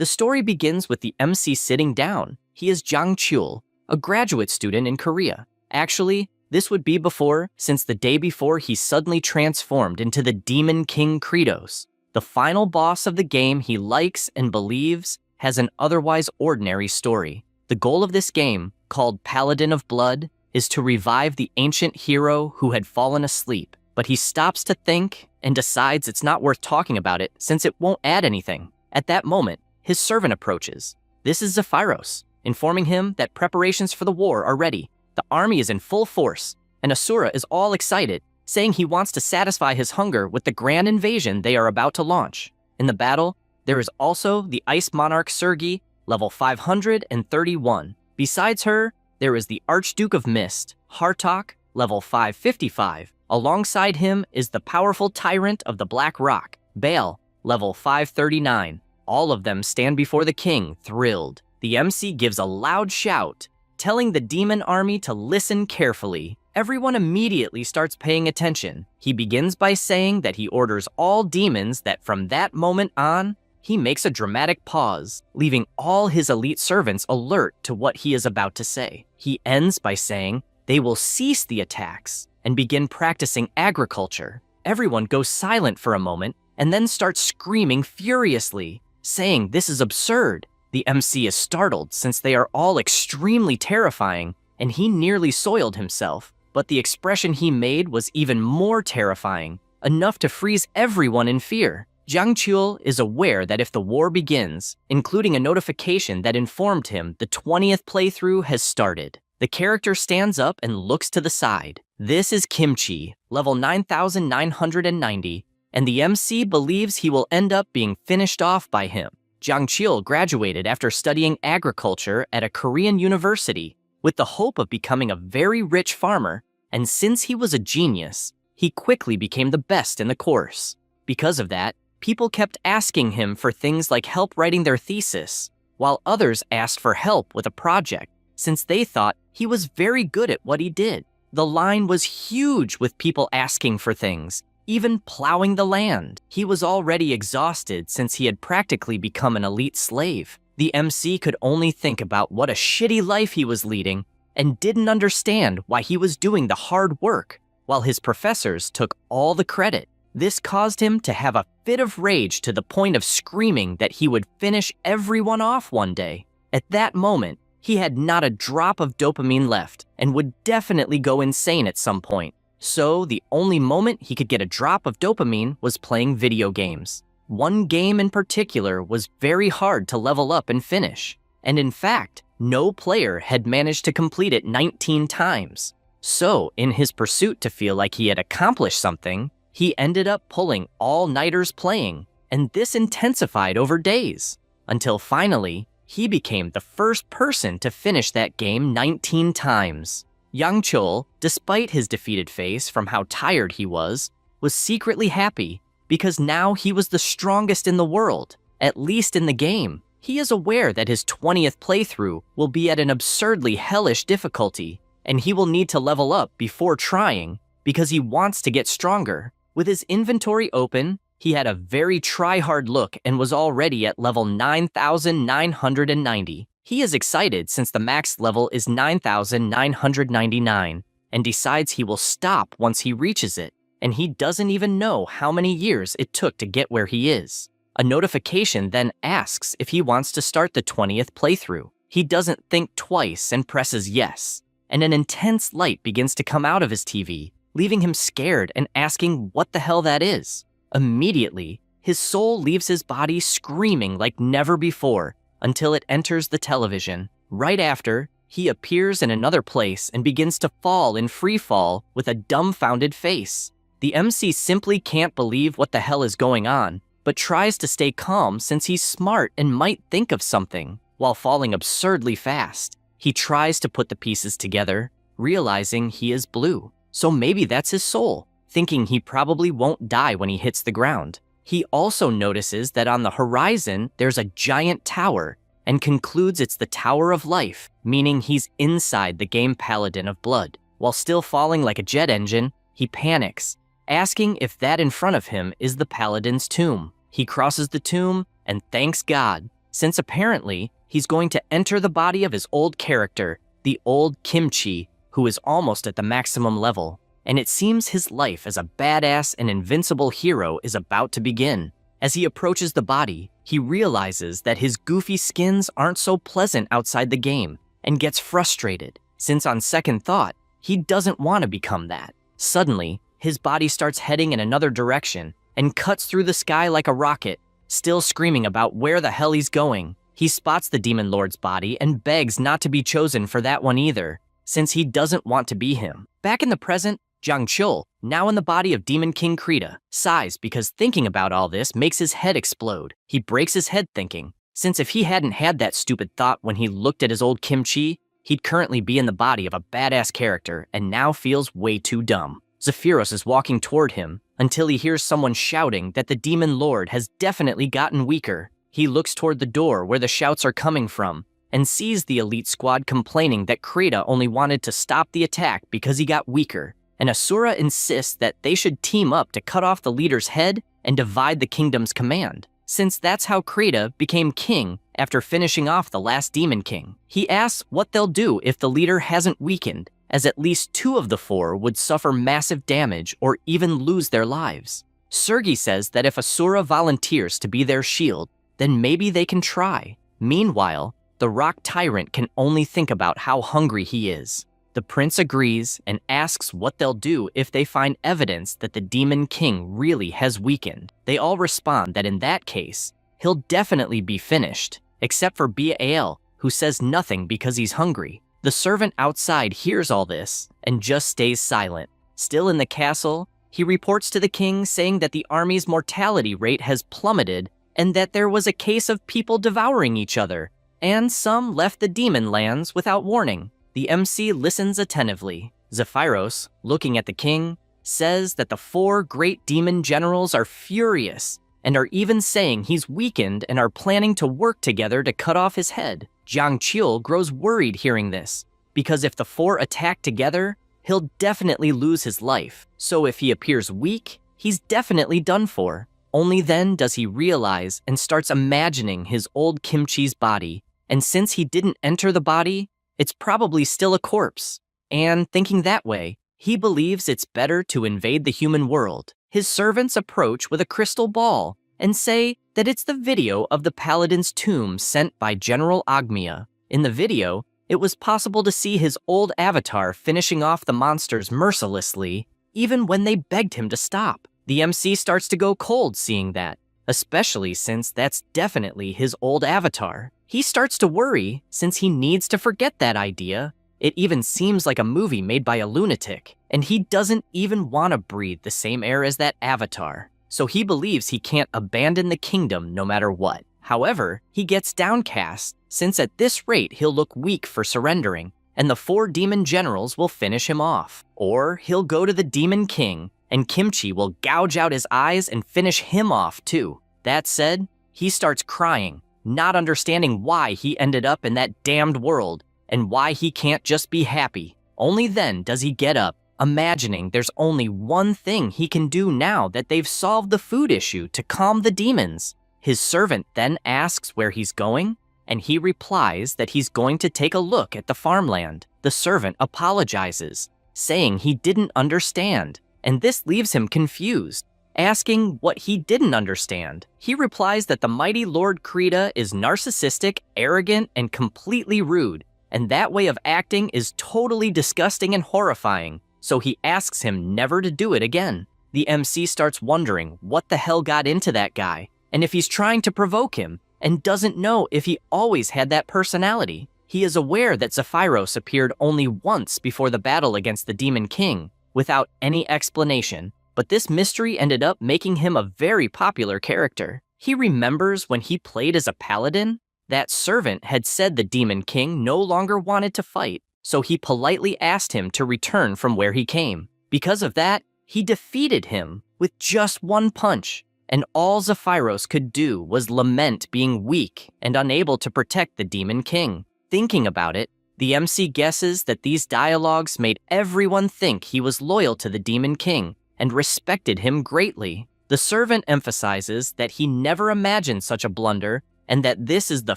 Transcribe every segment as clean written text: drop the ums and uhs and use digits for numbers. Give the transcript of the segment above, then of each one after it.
The story begins with the MC sitting down. He is Jang Chul, a graduate student in Korea. Actually, this would be before, since the day before he suddenly transformed into the Demon King Kratos. The final boss of the game he likes and believes has an otherwise ordinary story. The goal of this game, called Paladin of Blood, is to revive the ancient hero who had fallen asleep, but he stops to think and decides it's not worth talking about it since it won't add anything. At that moment, his servant approaches. This is Zephyros, informing him that preparations for the war are ready. The army is in full force, and Asura is all excited, saying he wants to satisfy his hunger with the grand invasion they are about to launch. In the battle, there is also the Ice Monarch Sergi, level 531. Besides her, there is the Archduke of Mist, Hartok, level 555. Alongside him is the powerful tyrant of the Black Rock, Baal, level 539. All of them stand before the king, thrilled. The MC gives a loud shout, telling the demon army to listen carefully. Everyone immediately starts paying attention. He begins by saying that he orders all demons that from that moment on, he makes a dramatic pause, leaving all his elite servants alert to what he is about to say. He ends by saying they will cease the attacks and begin practicing agriculture. Everyone goes silent for a moment and then starts screaming furiously, saying this is absurd. The MC is startled since they are all extremely terrifying and he nearly soiled himself, but the expression he made was even more terrifying, enough to freeze everyone in fear. Jang Chul is aware that if the war begins, including a notification that informed him the 20th playthrough has started. The character stands up and looks to the side. This is Kimchi, level 9990, and the MC believes he will end up being finished off by him. Jang Chul graduated after studying agriculture at a Korean university with the hope of becoming a very rich farmer, and since he was a genius, he quickly became the best in the course. Because of that, people kept asking him for things like help writing their thesis, while others asked for help with a project, since they thought he was very good at what he did. The line was huge with people asking for things, even plowing the land. He was already exhausted since he had practically become an elite slave. The MC could only think about what a shitty life he was leading and didn't understand why he was doing the hard work, while his professors took all the credit. This caused him to have a fit of rage to the point of screaming that he would finish everyone off one day. At that moment, he had not a drop of dopamine left and would definitely go insane at some point. So the only moment he could get a drop of dopamine was playing video games. One game in particular was very hard to level up and finish, and in fact, no player had managed to complete it 19 times. So, in his pursuit to feel like he had accomplished something, he ended up pulling all-nighters playing, and this intensified over days, until finally, he became the first person to finish that game 19 times. Jang Chul, despite his defeated face from how tired he was secretly happy because now he was the strongest in the world, at least in the game. He is aware that his 20th playthrough will be at an absurdly hellish difficulty, and he will need to level up before trying because he wants to get stronger. With his inventory open, he had a very try-hard look and was already at level 9990. He is excited since the max level is 9999 and decides he will stop once he reaches it, and he doesn't even know how many years it took to get where he is. A notification then asks if he wants to start the 20th playthrough. He doesn't think twice and presses yes, and an intense light begins to come out of his TV, leaving him scared and asking what the hell that is. Immediately, his soul leaves his body screaming like never before until it enters the television. Right after, he appears in another place and begins to fall in free fall with a dumbfounded face. The MC simply can't believe what the hell is going on, but tries to stay calm since he's smart and might think of something. While falling absurdly fast, he tries to put the pieces together, realizing he is blue. So maybe that's his soul, thinking he probably won't die when he hits the ground. He also notices that on the horizon there's a giant tower and concludes it's the Tower of Life, meaning he's inside the game Paladin of Blood. While still falling like a jet engine, he panics, asking if that in front of him is the Paladin's tomb. He crosses the tomb and thanks God, since apparently he's going to enter the body of his old character, the old Kimchi, who is almost at the maximum level. And it seems his life as a badass and invincible hero is about to begin. As he approaches the body, he realizes that his goofy skins aren't so pleasant outside the game and gets frustrated, since on second thought, he doesn't want to become that. Suddenly, his body starts heading in another direction and cuts through the sky like a rocket, still screaming about where the hell he's going. He spots the Demon Lord's body and begs not to be chosen for that one either, since he doesn't want to be him. Back in the present, Jang Chul, now in the body of Demon King Krita, sighs because thinking about all this makes his head explode. He breaks his head thinking, since if he hadn't had that stupid thought when he looked at his old Kimchi, he'd currently be in the body of a badass character and now feels way too dumb. Zephyros is walking toward him until he hears someone shouting that the Demon Lord has definitely gotten weaker. He looks toward the door where the shouts are coming from and sees the elite squad complaining that Krita only wanted to stop the attack because he got weaker. And Asura insists that they should team up to cut off the leader's head and divide the kingdom's command, since that's how Krita became king after finishing off the last Demon King. He asks what they'll do if the leader hasn't weakened, as at least 2 of the 4 would suffer massive damage or even lose their lives. Sergi says that if Asura volunteers to be their shield, then maybe they can try. Meanwhile, the rock tyrant can only think about how hungry he is. The prince agrees and asks what they'll do if they find evidence that the Demon King really has weakened. They all respond that in that case, he'll definitely be finished, except for Baal, who says nothing because he's hungry. The servant outside hears all this and just stays silent. Still in the castle, he reports to the king saying that the army's mortality rate has plummeted and that there was a case of people devouring each other, and some left the demon lands without warning. The MC listens attentively. Zephyros, looking at the king, says that the 4 great demon generals are furious and are even saying he's weakened and are planning to work together to cut off his head. Jiang Chul grows worried hearing this, because if the 4 attack together, he'll definitely lose his life. So if he appears weak, he's definitely done for. Only then does he realize and starts imagining his old Kimchi's body, and since he didn't enter the body, it's probably still a corpse. And thinking that way, he believes it's better to invade the human world. His servants approach with a crystal ball and say that it's the video of the paladin's tomb sent by General Agmia. In the video, it was possible to see his old avatar finishing off the monsters mercilessly, even when they begged him to stop. The MC starts to go cold seeing that, especially since that's definitely his old avatar. He starts to worry since he needs to forget that idea. It even seems like a movie made by a lunatic, and he doesn't even want to breathe the same air as that avatar. So he believes he can't abandon the kingdom no matter what. However, he gets downcast since at this rate he'll look weak for surrendering, and the 4 demon generals will finish him off. Or he'll go to the Demon King, and Kimchi will gouge out his eyes and finish him off too. That said, he starts crying, not understanding why he ended up in that damned world, and why he can't just be happy. Only then does he get up, imagining there's only one thing he can do now that they've solved the food issue to calm the demons. His servant then asks where he's going, and he replies that he's going to take a look at the farmland. The servant apologizes, saying he didn't understand, and this leaves him confused, asking what he didn't understand. He replies that the mighty Lord Krita is narcissistic, arrogant, and completely rude, and that way of acting is totally disgusting and horrifying, so he asks him never to do it again. The MC starts wondering what the hell got into that guy, and if he's trying to provoke him, and doesn't know if he always had that personality. He is aware that Zephyros appeared only once before the battle against the Demon King, without any explanation, but this mystery ended up making him a very popular character. He remembers when he played as a paladin, that servant had said the Demon King no longer wanted to fight, so he politely asked him to return from where he came. Because of that, he defeated him with just one punch, and all Zephyros could do was lament being weak and unable to protect the Demon King. Thinking about it, the MC guesses that these dialogues made everyone think he was loyal to the Demon King and respected him greatly. The servant emphasizes that he never imagined such a blunder and that this is the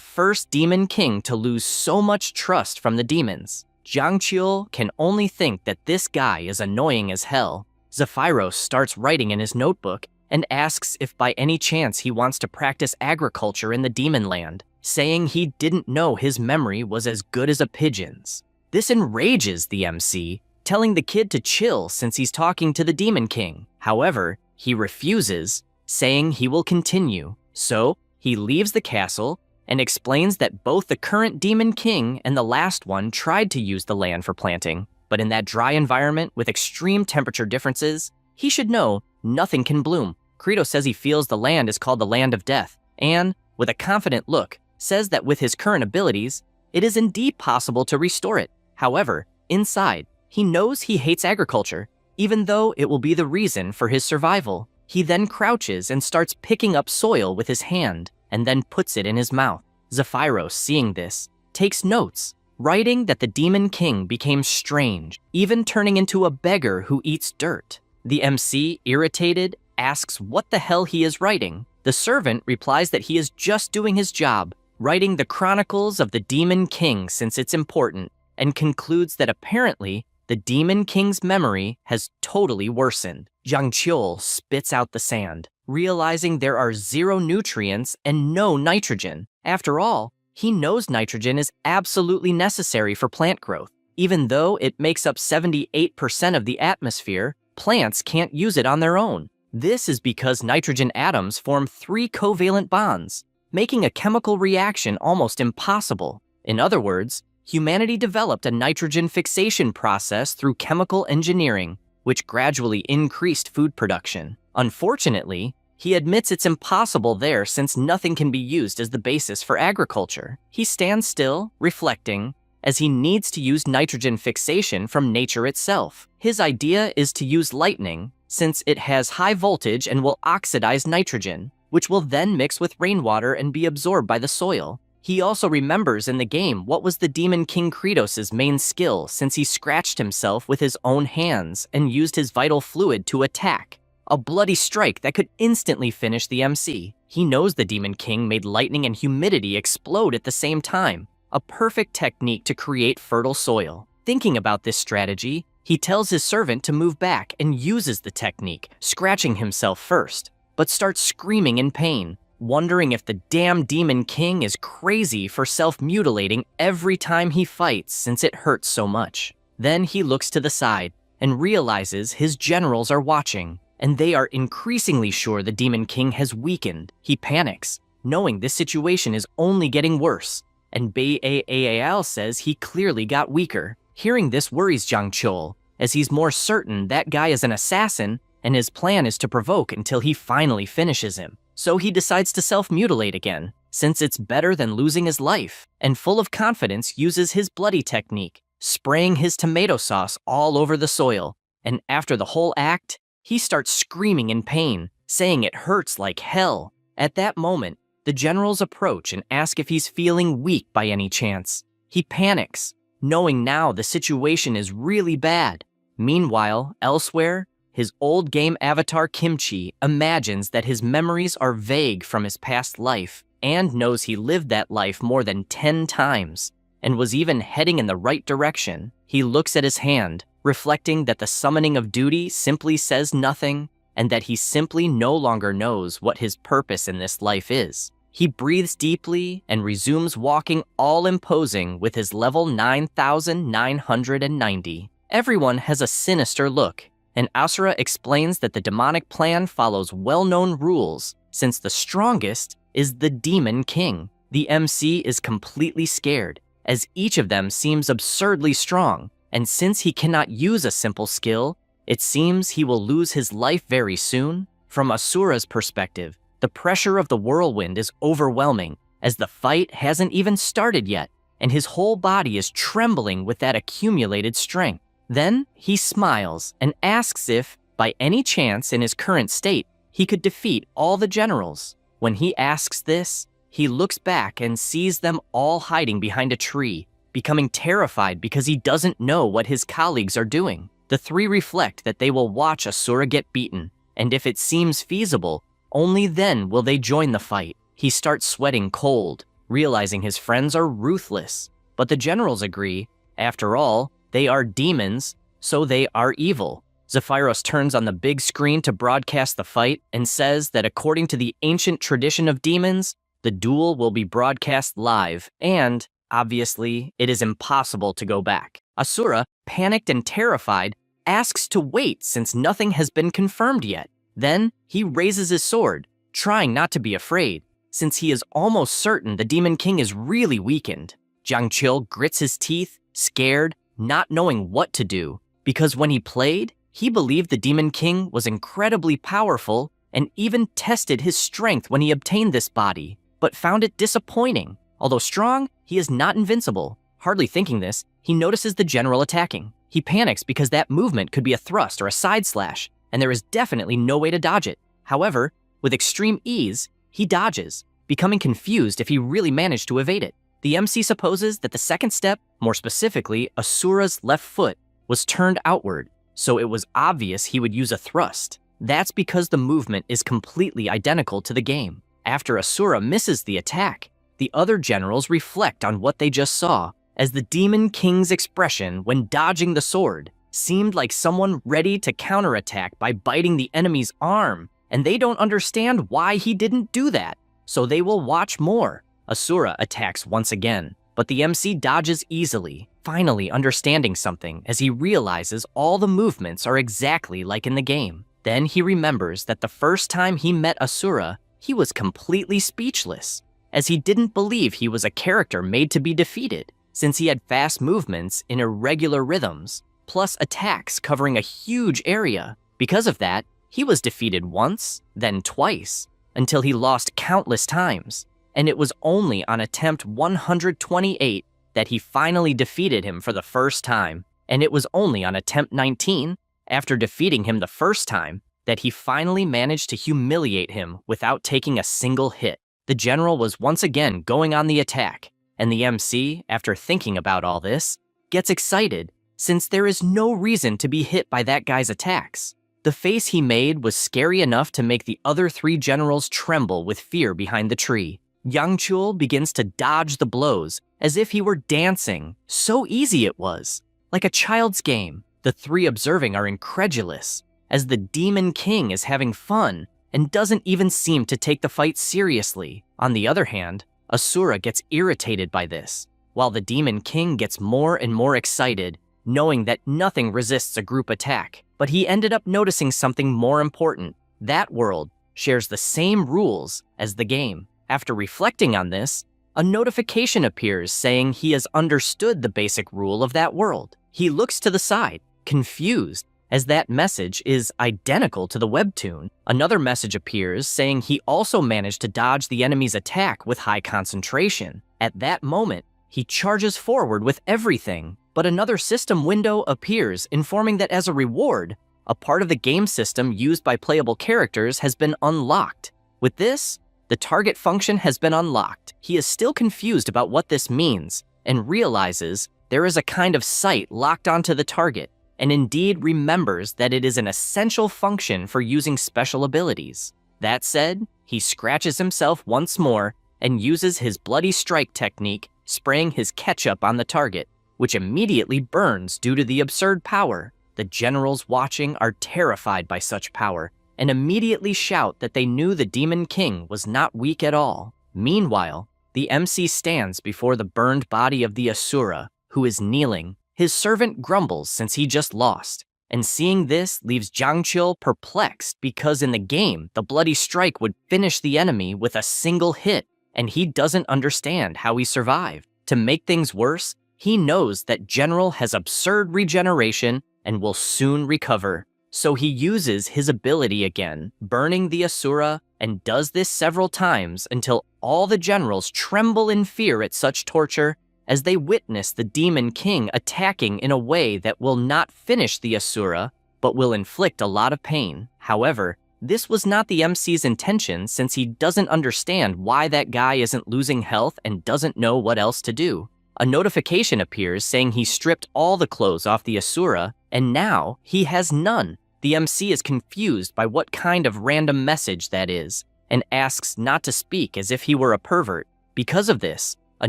first demon king to lose so much trust from the demons. Jiang Qiu can only think that this guy is annoying as hell. Zephyros starts writing in his notebook and asks if by any chance he wants to practice agriculture in the demon land, saying he didn't know his memory was as good as a pigeon's. This enrages the MC, telling the kid to chill since he's talking to the demon king. However, he refuses, saying he will continue. So, he leaves the castle and explains that both the current demon king and the last one tried to use the land for planting, but in that dry environment with extreme temperature differences, he should know nothing can bloom. Credo says he feels the land is called the land of death, and, with a confident look, says that with his current abilities, it is indeed possible to restore it. However, inside, he knows he hates agriculture, even though it will be the reason for his survival. He then crouches and starts picking up soil with his hand, and then puts it in his mouth. Zephyros, seeing this, takes notes, writing that the demon king became strange, even turning into a beggar who eats dirt. The MC, irritated, asks what the hell he is writing. The servant replies that he is just doing his job, writing the chronicles of the demon king since it's important, and concludes that apparently the demon king's memory has totally worsened. Jiang Qiu spits out the sand, realizing there are 0 nutrients and no nitrogen. After all, he knows nitrogen is absolutely necessary for plant growth. Even though it makes up 78% of the atmosphere, plants can't use it on their own. This is because nitrogen atoms form 3 covalent bonds, making a chemical reaction almost impossible. In other words, humanity developed a nitrogen fixation process through chemical engineering, which gradually increased food production. Unfortunately, he admits it's impossible there since nothing can be used as the basis for agriculture. He stands still, reflecting, as he needs to use nitrogen fixation from nature itself. His idea is to use lightning, since it has high voltage and will oxidize nitrogen, which will then mix with rainwater and be absorbed by the soil. He also remembers in the game what was the Demon King Kratos' main skill, since he scratched himself with his own hands and used his vital fluid to attack. A bloody strike that could instantly finish the MC. He knows the Demon King made lightning and humidity explode at the same time, a perfect technique to create fertile soil. Thinking about this strategy, he tells his servant to move back and uses the technique, scratching himself first, but starts screaming in pain, wondering if the damn Demon King is crazy for self-mutilating every time he fights since it hurts so much. Then he looks to the side and realizes his generals are watching, and they are increasingly sure the Demon King has weakened. He panics, knowing this situation is only getting worse, and Baal says he clearly got weaker. Hearing this worries Jiang Qiu, as he's more certain that guy is an assassin and his plan is to provoke until he finally finishes him. So he decides to self-mutilate again, since it's better than losing his life, and full of confidence uses his bloody technique, spraying his tomato sauce all over the soil, and after the whole act, he starts screaming in pain, saying it hurts like hell. At that moment, the generals approach and ask if he's feeling weak by any chance. He panics, knowing now the situation is really bad. Meanwhile, elsewhere, his old game avatar Kimchi imagines that his memories are vague from his past life and knows he lived that life more than 10 times and was even heading in the right direction. He looks at his hand, reflecting that the summoning of duty simply says nothing and that he simply no longer knows what his purpose in this life is. He breathes deeply and resumes walking all imposing with his level 9,990. Everyone has a sinister look, and Asura explains that the demonic plan follows well-known rules, since the strongest is the Demon King. The MC is completely scared, as each of them seems absurdly strong, and since he cannot use a simple skill, it seems he will lose his life very soon. From Asura's perspective, the pressure of the whirlwind is overwhelming, as the fight hasn't even started yet, and his whole body is trembling with that accumulated strength. Then he smiles and asks if, by any chance in his current state, he could defeat all the generals. When he asks this, he looks back and sees them all hiding behind a tree, becoming terrified because he doesn't know what his colleagues are doing. The three reflect that they will watch Asura get beaten, and if it seems feasible, only then will they join the fight. he starts sweating cold, realizing his friends are ruthless. But the generals agree, after all, they are demons, so they are evil. Zephyros turns on the big screen to broadcast the fight and says that according to the ancient tradition of demons, the duel will be broadcast live, and, obviously, it is impossible to go back. Asura, panicked and terrified, asks to wait since nothing has been confirmed yet. Then, he raises his sword, trying not to be afraid, since he is almost certain the Demon King is really weakened. Jiang Chil grits his teeth, scared, not knowing what to do, because when he played, he believed the Demon King was incredibly powerful and even tested his strength when he obtained this body, but found it disappointing. Although strong, he is not invincible. Hardly thinking this, he notices the general attacking. He panics because that movement could be a thrust or a side slash, and there is definitely no way to dodge it. However, with extreme ease, he dodges, becoming confused if he really managed to evade it. The MC supposes that the second step, more specifically Asura's left foot, was turned outward, so it was obvious he would use a thrust. That's because the movement is completely identical to the game. After Asura misses the attack, the other generals reflect on what they just saw, as the Demon King's expression when dodging the sword seemed like someone ready to counterattack by biting the enemy's arm, and they don't understand why he didn't do that, so they will watch more. Asura attacks once again, but the MC dodges easily, finally understanding something as he realizes all the movements are exactly like in the game. Then he remembers that the first time he met Asura, he was completely speechless, as he didn't believe he was a character made to be defeated, since he had fast movements in irregular rhythms, plus attacks covering a huge area. Because of that, he was defeated once, then twice, until he lost countless times, and it was only on attempt 128 that he finally defeated him for the first time, and it was only on attempt 19, after defeating him the first time, that he finally managed to humiliate him without taking a single hit. The general was once again going on the attack, and the MC, after thinking about all this, gets excited, since there is no reason to be hit by that guy's attacks. The face he made was scary enough to make the other three generals tremble with fear behind the tree. Yang Chul begins to dodge the blows as if he were dancing. So easy it was, like a child's game. The three observing are incredulous, as the Demon King is having fun and doesn't even seem to take the fight seriously. On the other hand, Asura gets irritated by this, while the Demon King gets more and more excited, knowing that nothing resists a group attack. But he ended up noticing something more important. That world shares the same rules as the game. After reflecting on this, a notification appears saying he has understood the basic rule of that world. He looks to the side, confused, as that message is identical to the webtoon. Another message appears saying he also managed to dodge the enemy's attack with high concentration. At that moment, he charges forward with everything, but another system window appears informing that as a reward, a part of the game system used by playable characters has been unlocked. With this, the target function has been unlocked. He is still confused about what this means and realizes there is a kind of sight locked onto the target, and indeed remembers that it is an essential function for using special abilities. That said, he scratches himself once more and uses his bloody strike technique, spraying his ketchup on the target, which immediately burns due to the absurd power. The generals watching are terrified by such power and immediately shout that they knew the Demon King was not weak at all. Meanwhile, the MC stands before the burned body of the Asura, who is kneeling. His servant grumbles since he just lost, and seeing this leaves Jiang Chil perplexed because in the game, the bloody strike would finish the enemy with a single hit, and he doesn't understand how he survived. To make things worse, he knows that General has absurd regeneration and will soon recover. So he uses his ability again, burning the Asura, and does this several times until all the generals tremble in fear at such torture as they witness the Demon King attacking in a way that will not finish the Asura, but will inflict a lot of pain. However, this was not the MC's intention since he doesn't understand why that guy isn't losing health and doesn't know what else to do. A notification appears saying he stripped all the clothes off the Asura, and now he has none. The MC is confused by what kind of random message that is, and asks not to speak as if he were a pervert. Because of this, a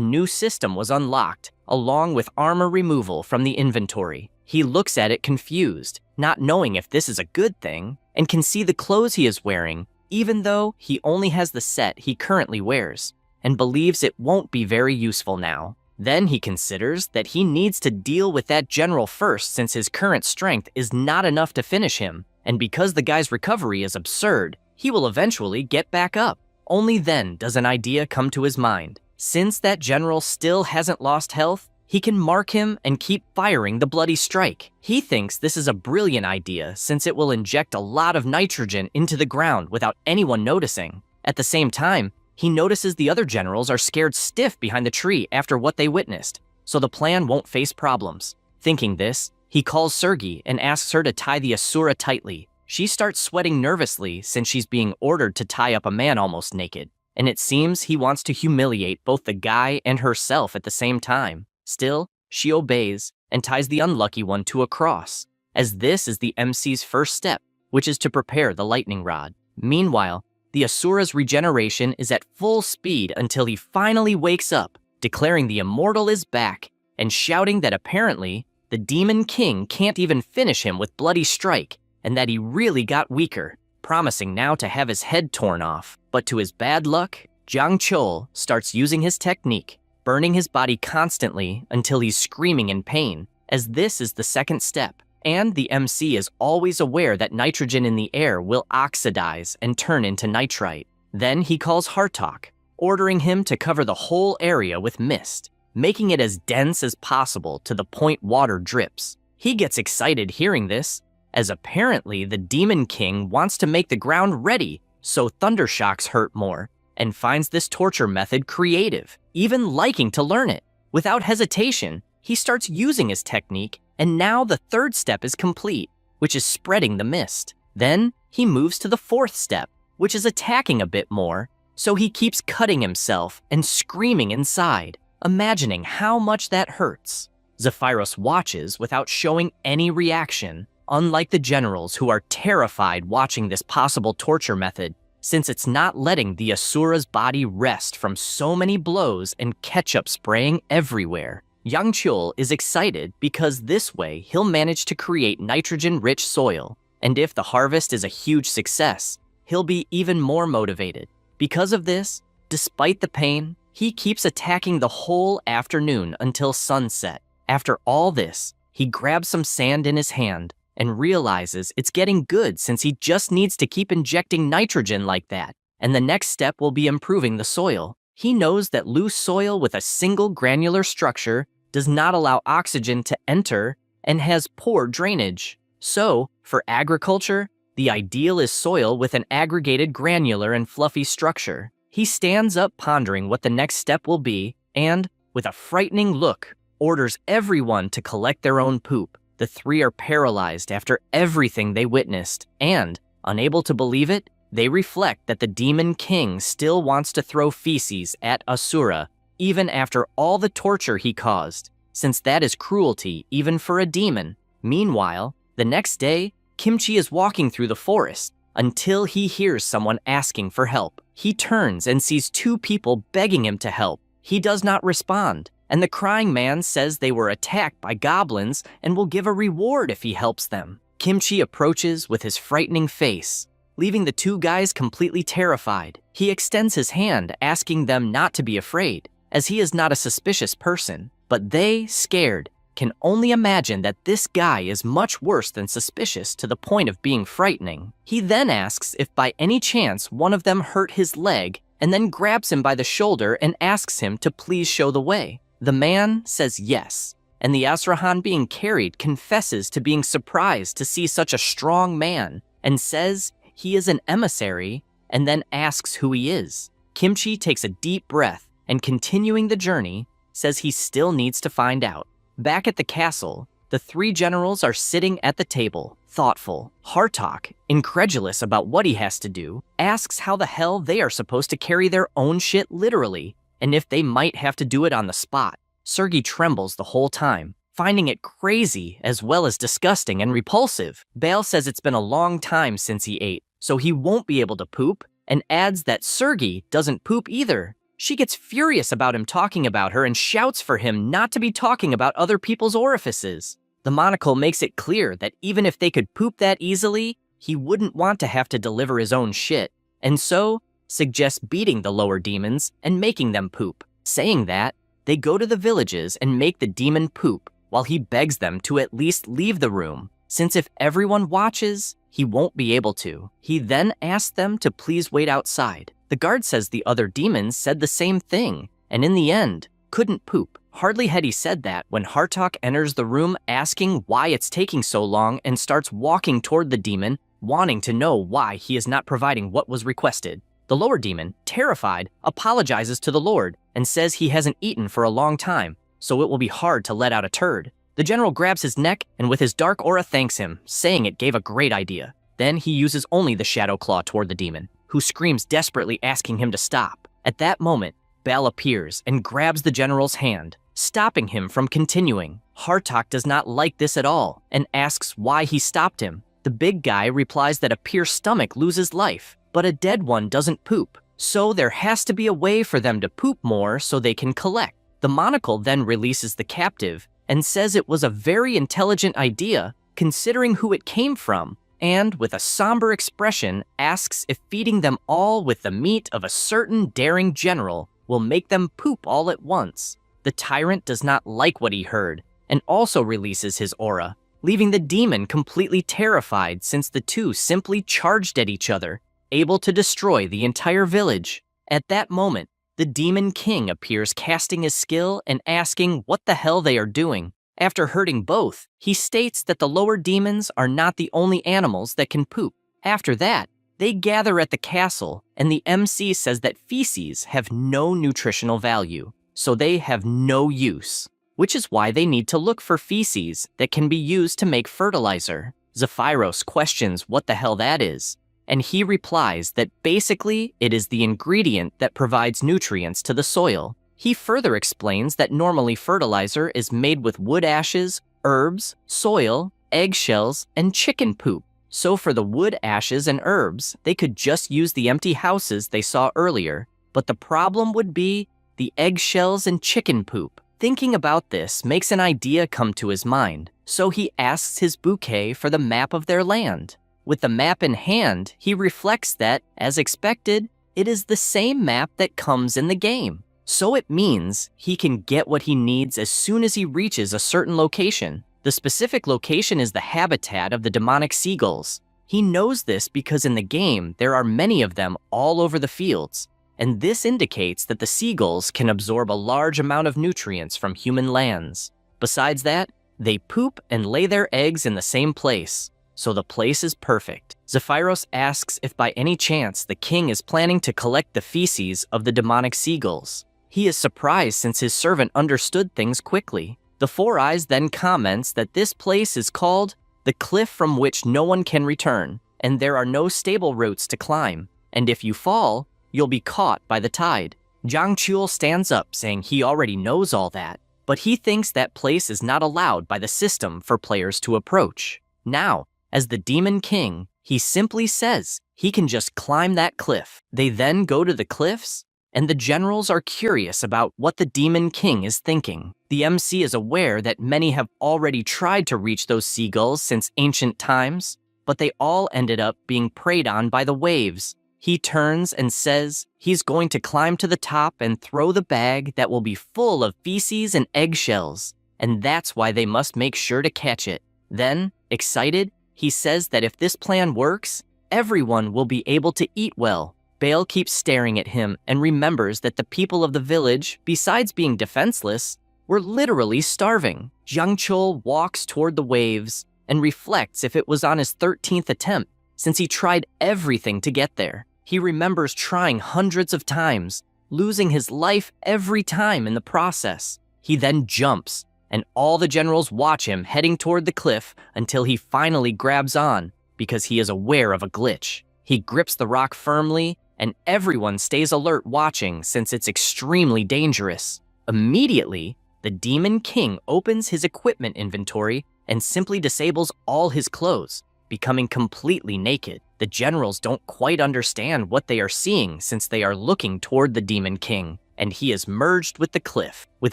new system was unlocked, along with armor removal from the inventory. He looks at it confused, not knowing if this is a good thing, and can see the clothes he is wearing, even though he only has the set he currently wears, and believes it won't be very useful now. Then he considers that he needs to deal with that general first since his current strength is not enough to finish him, and because the guy's recovery is absurd, he will eventually get back up. Only then does an idea come to his mind. Since that general still hasn't lost health, he can mark him and keep firing the bloody strike. He thinks this is a brilliant idea since it will inject a lot of nitrogen into the ground without anyone noticing. At the same time, he notices the other generals are scared stiff behind the tree after what they witnessed, so the plan won't face problems. Thinking this, he calls Sergi and asks her to tie the Asura tightly. She starts sweating nervously since she's being ordered to tie up a man almost naked, and it seems he wants to humiliate both the guy and herself at the same time. Still, she obeys and ties the unlucky one to a cross, as this is the MC's first step, which is to prepare the lightning rod. Meanwhile, the Asura's regeneration is at full speed until he finally wakes up, declaring the immortal is back, and shouting that apparently the Demon King can't even finish him with bloody strike, and that he really got weaker, promising now to have his head torn off. But to his bad luck, Jiang Chul starts using his technique, burning his body constantly until he's screaming in pain, as this is the second step. And the MC is always aware that nitrogen in the air will oxidize and turn into nitrite. Then he calls Hartok, ordering him to cover the whole area with mist, making it as dense as possible to the point water drips. He gets excited hearing this, as apparently the Demon King wants to make the ground ready so thunder shocks hurt more, and finds this torture method creative, even liking to learn it. Without hesitation, he starts using his technique, and now the third step is complete, which is spreading the mist. Then he moves to the fourth step, which is attacking a bit more, so he keeps cutting himself and screaming inside, imagining how much that hurts. Zephyros watches without showing any reaction, unlike the generals who are terrified watching this possible torture method, since it's not letting the Asura's body rest from so many blows and ketchup spraying everywhere. Jiang Chul is excited because this way he'll manage to create nitrogen-rich soil, and if the harvest is a huge success, he'll be even more motivated. Because of this, despite the pain, he keeps attacking the whole afternoon until sunset. After all this, he grabs some sand in his hand and realizes it's getting good since he just needs to keep injecting nitrogen like that, and the next step will be improving the soil. He knows that loose soil with a single granular structure does not allow oxygen to enter and has poor drainage. So, for agriculture, the ideal is soil with an aggregated granular and fluffy structure. He stands up pondering what the next step will be and, with a frightening look, orders everyone to collect their own poop. The three are paralyzed after everything they witnessed, and, unable to believe it, they reflect that the Demon King still wants to throw feces at Asura, even after all the torture he caused, since that is cruelty even for a demon. Meanwhile, the next day, Kimchi is walking through the forest until he hears someone asking for help. He turns and sees two people begging him to help. He does not respond, and the crying man says they were attacked by goblins and will give a reward if he helps them. Kimchi approaches with his frightening face, leaving the two guys completely terrified. He extends his hand, asking them not to be afraid, as he is not a suspicious person, but they, scared, can only imagine that this guy is much worse than suspicious to the point of being frightening. He then asks if by any chance one of them hurt his leg, and then grabs him by the shoulder and asks him to please show the way. The man says yes, and the Asrahan being carried confesses to being surprised to see such a strong man, and says he is an emissary, and then asks who he is. Kimchi takes a deep breath, and continuing the journey, says he still needs to find out. Back at the castle, the three generals are sitting at the table, thoughtful. Hartok, incredulous about what he has to do, asks how the hell they are supposed to carry their own shit literally, and if they might have to do it on the spot. Sergi trembles the whole time, finding it crazy as well as disgusting and repulsive. Bale says it's been a long time since he ate, so he won't be able to poop, and adds that Sergei doesn't poop either. She gets furious about him talking about her and shouts for him not to be talking about other people's orifices. The monocle makes it clear that even if they could poop that easily, he wouldn't want to have to deliver his own shit, and so suggests beating the lower demons and making them poop. Saying that, they go to the villages and make the demon poop, while he begs them to at least leave the room, since if everyone watches, he won't be able to. He then asks them to please wait outside. The guard says the other demons said the same thing, and in the end, couldn't poop. Hardly had he said that when Hartok enters the room asking why it's taking so long and starts walking toward the demon, wanting to know why he is not providing what was requested. The lower demon, terrified, apologizes to the Lord and says he hasn't eaten for a long time, so it will be hard to let out a turd. The general grabs his neck and with his dark aura thanks him, saying it gave a great idea. Then he uses only the shadow claw toward the demon, who screams desperately asking him to stop. At that moment, Bel appears and grabs the general's hand, stopping him from continuing. Hartok does not like this at all and asks why he stopped him. The big guy replies that a pierced stomach loses life, but a dead one doesn't poop, so there has to be a way for them to poop more so they can collect. The monocle then releases the captive and says it was a very intelligent idea considering who it came from, and with a somber expression asks if feeding them all with the meat of a certain daring general will make them poop all at once. The tyrant does not like what he heard and also releases his aura, leaving the demon completely terrified since the two simply charged at each other, able to destroy the entire village. At that moment, the Demon King appears casting his skill and asking what the hell they are doing. After hurting both, he states that the lower demons are not the only animals that can poop. After that, they gather at the castle, and the MC says that feces have no nutritional value, so they have no use, which is why they need to look for feces that can be used to make fertilizer. Zephyros questions what the hell that is, and he replies that basically it is the ingredient that provides nutrients to the soil. He further explains that normally fertilizer is made with wood ashes, herbs, soil, eggshells, and chicken poop. So for the wood ashes and herbs, they could just use the empty houses they saw earlier, but the problem would be the eggshells and chicken poop. Thinking about this makes an idea come to his mind, so he asks his bouquet for the map of their land. With the map in hand, he reflects that, as expected, it is the same map that comes in the game. So it means he can get what he needs as soon as he reaches a certain location. The specific location is the habitat of the demonic seagulls. He knows this because in the game, there are many of them all over the fields, and this indicates that the seagulls can absorb a large amount of nutrients from human lands. Besides that, they poop and lay their eggs in the same place, so the place is perfect. Zephyros asks if by any chance the king is planning to collect the feces of the demonic seagulls. He is surprised since his servant understood things quickly. The Four Eyes then comments that this place is called the cliff from which no one can return, and there are no stable routes to climb, and if you fall, you'll be caught by the tide. Zhang Chul stands up saying he already knows all that, but he thinks that place is not allowed by the system for players to approach. Now, as the Demon King, he simply says he can just climb that cliff. They then go to the cliffs, and the generals are curious about what the Demon King is thinking. The MC is aware that many have already tried to reach those seagulls since ancient times, but they all ended up being preyed on by the waves. He turns and says he's going to climb to the top and throw the bag that will be full of feces and eggshells, and that's why they must make sure to catch it. Then, excited, he says that if this plan works, everyone will be able to eat well. Bale keeps staring at him and remembers that the people of the village, besides being defenseless, were literally starving. Zhang Chul walks toward the waves and reflects if it was on his 13th attempt, since he tried everything to get there. He remembers trying hundreds of times, losing his life every time in the process. He then jumps, and all the generals watch him heading toward the cliff until he finally grabs on, because he is aware of a glitch. He grips the rock firmly, and everyone stays alert watching since it's extremely dangerous. Immediately, the Demon King opens his equipment inventory and simply disables all his clothes, becoming completely naked. The generals don't quite understand what they are seeing since they are looking toward the Demon King, and he is merged with the cliff, with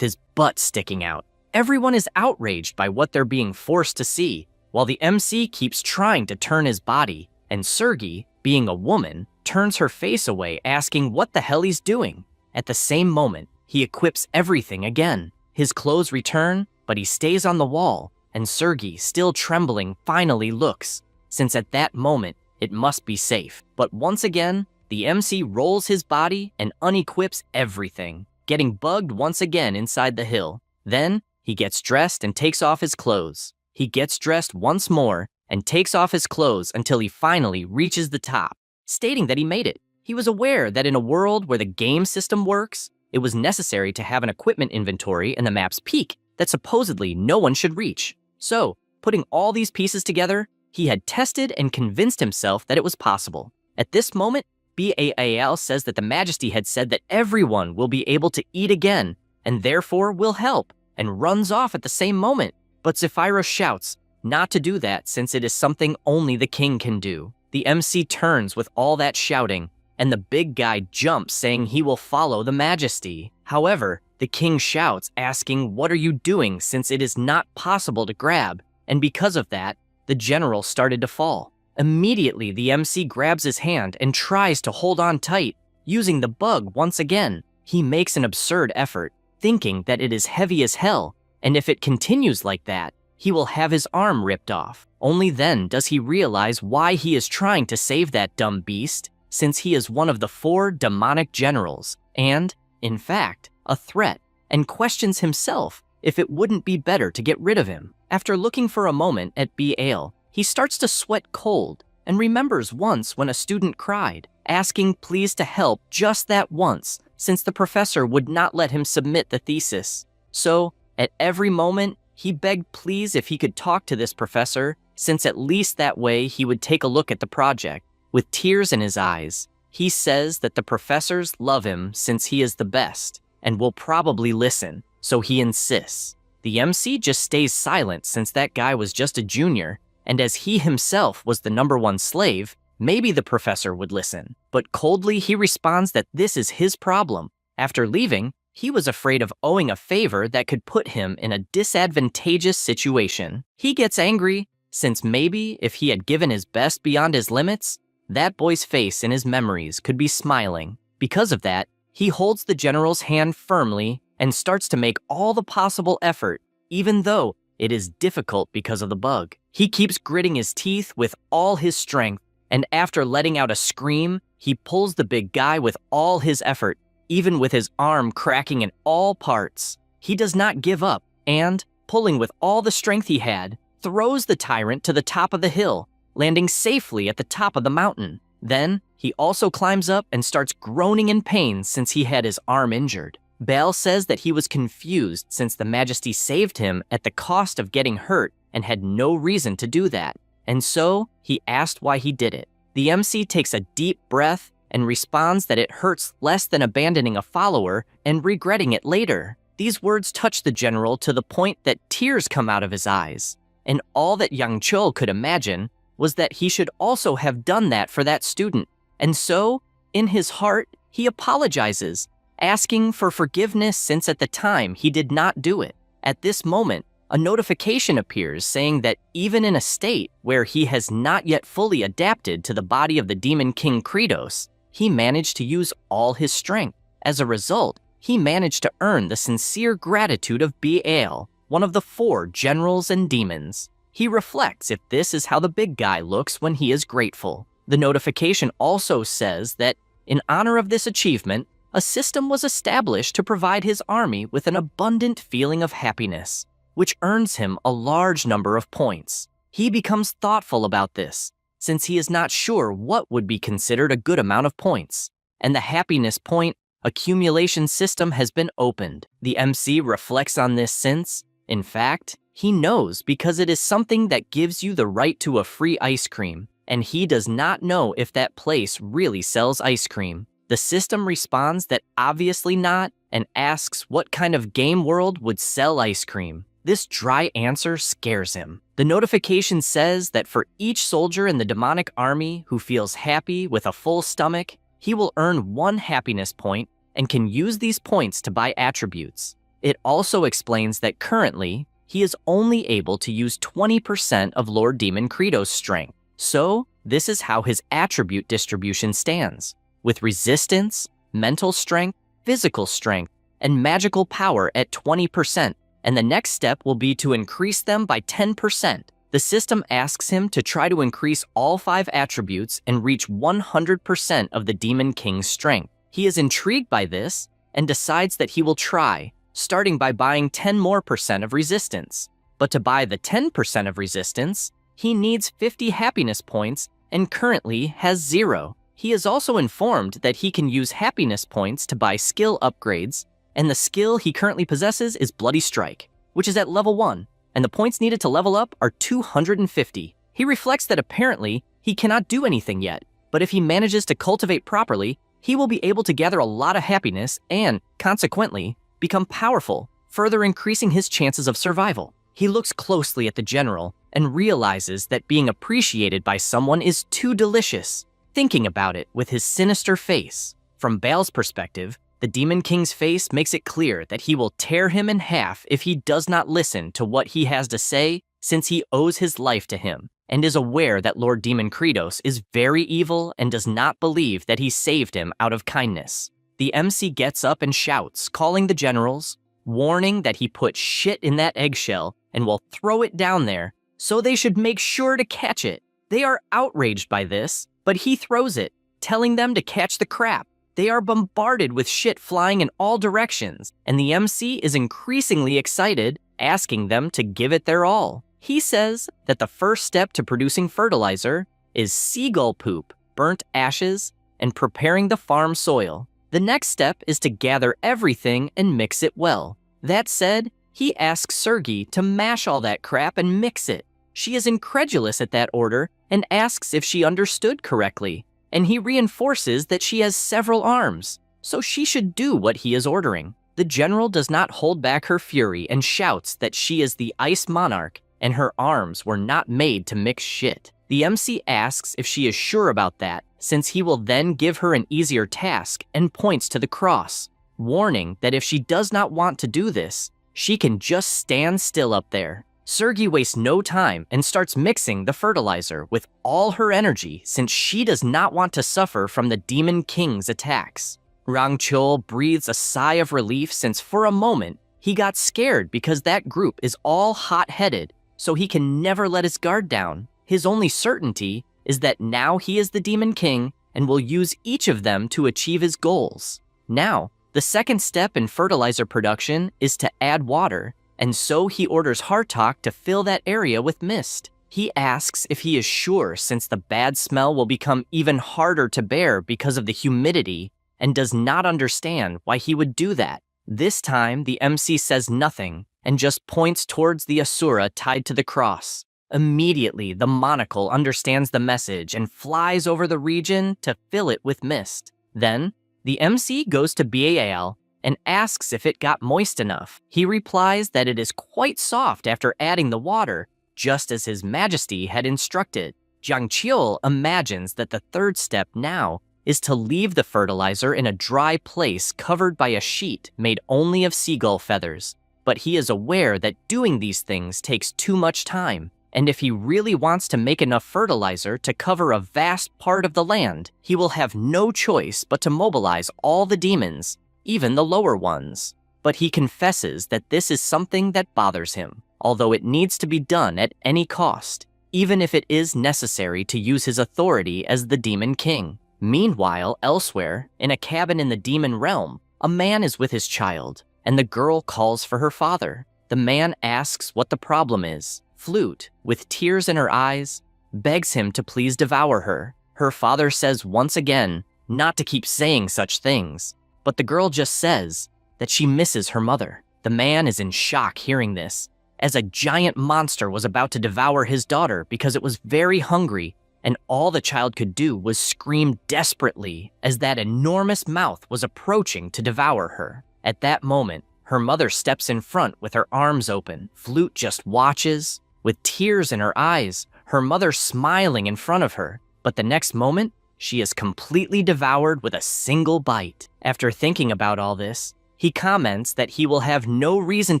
his butt sticking out. Everyone is outraged by what they're being forced to see, while the MC keeps trying to turn his body, and Sergei, being a woman, turns her face away asking what the hell he's doing. At the same moment, he equips everything again. His clothes return, but he stays on the wall, and Sergei, still trembling, finally looks, since at that moment, it must be safe. But once again, the MC rolls his body and unequips everything, getting bugged once again inside the hill. Then, he gets dressed and takes off his clothes. He gets dressed once more and takes off his clothes until he finally reaches the top, stating that he made it. He was aware that in a world where the game system works, it was necessary to have an equipment inventory in the map's peak that supposedly no one should reach. So, putting all these pieces together, he had tested and convinced himself that it was possible. At this moment, Baal says that the Majesty had said that everyone will be able to eat again, and therefore will help, and runs off at the same moment. But Zephyros shouts not to do that since it is something only the king can do. The MC turns with all that shouting, and the big guy jumps saying he will follow the Majesty. However, the king shouts asking what are you doing since it is not possible to grab, and because of that, the general started to fall. Immediately, the MC grabs his hand and tries to hold on tight, using the bug once again. He makes an absurd effort, thinking that it is heavy as hell, and if it continues like that, he will have his arm ripped off. Only then does he realize why he is trying to save that dumb beast, since he is one of the 4 demonic generals, and, in fact, a threat, and questions himself if it wouldn't be better to get rid of him. After looking for a moment at Baal, he starts to sweat cold and remembers once when a student cried, asking please to help just that once, since the professor would not let him submit the thesis. So, at every moment, he begged please if he could talk to this professor, since at least that way he would take a look at the project. With tears in his eyes, he says that the professors love him since he is the best, and will probably listen, so he insists. The MC just stays silent since that guy was just a junior, and as he himself was the #1 slave, maybe the professor would listen. But coldly he responds that this is his problem. After leaving, he was afraid of owing a favor that could put him in a disadvantageous situation. He gets angry, since maybe if he had given his best beyond his limits, that boy's face in his memories could be smiling. Because of that, he holds the general's hand firmly and starts to make all the possible effort, even though it is difficult because of the bug. He keeps gritting his teeth with all his strength, and after letting out a scream, he pulls the big guy with all his effort, even with his arm cracking in all parts. He does not give up, and, pulling with all the strength he had, throws the tyrant to the top of the hill, landing safely at the top of the mountain. Then, he also climbs up and starts groaning in pain since he had his arm injured. Baal says that he was confused since the Majesty saved him at the cost of getting hurt and had no reason to do that, and so he asked why he did it. The MC takes a deep breath and responds that it hurts less than abandoning a follower and regretting it later. These words touch the general to the point that tears come out of his eyes, and all that Yang Chul could imagine was that he should also have done that for that student, and so, in his heart, he apologizes, asking for forgiveness since at the time he did not do it. At this moment, a notification appears saying that even in a state where he has not yet fully adapted to the body of the Demon King Kratos, he managed to use all his strength. As a result, he managed to earn the sincere gratitude of Baal, one of the 4 generals and demons. He reflects if this is how the big guy looks when he is grateful. The notification also says that, in honor of this achievement, a system was established to provide his army with an abundant feeling of happiness, which earns him a large number of points. He becomes thoughtful about this, since he is not sure what would be considered a good amount of points, and the happiness point accumulation system has been opened. The MC reflects on this since, in fact, he knows because it is something that gives you the right to a free ice cream, and he does not know if that place really sells ice cream. The system responds that obviously not, and asks what kind of game world would sell ice cream. This dry answer scares him. The notification says that for each soldier in the demonic army who feels happy with a full stomach, he will earn 1 happiness point and can use these points to buy attributes. It also explains that currently, he is only able to use 20% of Lord Demon Credo's strength. So, this is how his attribute distribution stands, with resistance, mental strength, physical strength, and magical power at 20%, and the next step will be to increase them by 10%. The system asks him to try to increase all 5 attributes and reach 100% of the Demon King's strength. He is intrigued by this and decides that he will try, starting by buying 10% more of resistance. But to buy the 10% of resistance, he needs 50 happiness points and currently has 0. He is also informed that he can use happiness points to buy skill upgrades, and the skill he currently possesses is Bloody Strike, which is at level 1, and the points needed to level up are 250. He reflects that apparently he cannot do anything yet, but if he manages to cultivate properly, he will be able to gather a lot of happiness and, consequently, become powerful, further increasing his chances of survival. He looks closely at the general and realizes that being appreciated by someone is too delicious, thinking about it with his sinister face. From Baal's perspective, the Demon King's face makes it clear that he will tear him in half if he does not listen to what he has to say, since he owes his life to him, and is aware that Lord Demon Credos is very evil and does not believe that he saved him out of kindness. The MC gets up and shouts, calling the generals, warning that he put shit in that eggshell and will throw it down there, so they should make sure to catch it. They are outraged by this, but he throws it, telling them to catch the crap. They are bombarded with shit flying in all directions, and the MC is increasingly excited, asking them to give it their all. He says that the first step to producing fertilizer is seagull poop, burnt ashes, and preparing the farm soil. The next step is to gather everything and mix it well. That said, he asks Sergei to mash all that crap and mix it. She is incredulous at that order and asks if she understood correctly, and he reinforces that she has several arms, so she should do what he is ordering. The general does not hold back her fury and shouts that she is the Ice Monarch and her arms were not made to mix shit. The MC asks if she is sure about that, since he will then give her an easier task and points to the cross, warning that if she does not want to do this, she can just stand still up there. Sergei wastes no time and starts mixing the fertilizer with all her energy since she does not want to suffer from the Demon King's attacks. Rangchul breathes a sigh of relief since for a moment he got scared because that group is all hot-headed, so he can never let his guard down. His only certainty is that now he is the Demon King and will use each of them to achieve his goals. Now, the second step in fertilizer production is to add water, and so he orders Hartok to fill that area with mist. He asks if he is sure since the bad smell will become even harder to bear because of the humidity, and does not understand why he would do that. This time, the MC says nothing and just points towards the Asura tied to the cross. Immediately, the monocle understands the message and flies over the region to fill it with mist. Then, the MC goes to Baal and asks if it got moist enough. He replies that it is quite soft after adding the water, just as His Majesty had instructed. Jiang Qiu imagines that the third step now is to leave the fertilizer in a dry place covered by a sheet made only of seagull feathers. But he is aware that doing these things takes too much time, and if he really wants to make enough fertilizer to cover a vast part of the land, he will have no choice but to mobilize all the demons, even the lower ones. But he confesses that this is something that bothers him, although it needs to be done at any cost, even if it is necessary to use his authority as the Demon King. Meanwhile, elsewhere, in a cabin in the demon realm, a man is with his child, and the girl calls for her father. The man asks what the problem is. Flute, with tears in her eyes, begs him to please devour her. Her father says once again not to keep saying such things, but the girl just says that she misses her mother. The man is in shock hearing this, as a giant monster was about to devour his daughter because it was very hungry, and all the child could do was scream desperately as that enormous mouth was approaching to devour her. At that moment, her Her mother steps in front with her arms open. Flute just watches, with tears in her eyes, her mother smiling in front of her. But the next moment, she is completely devoured with a single bite. After thinking about all this, he comments that he will have no reason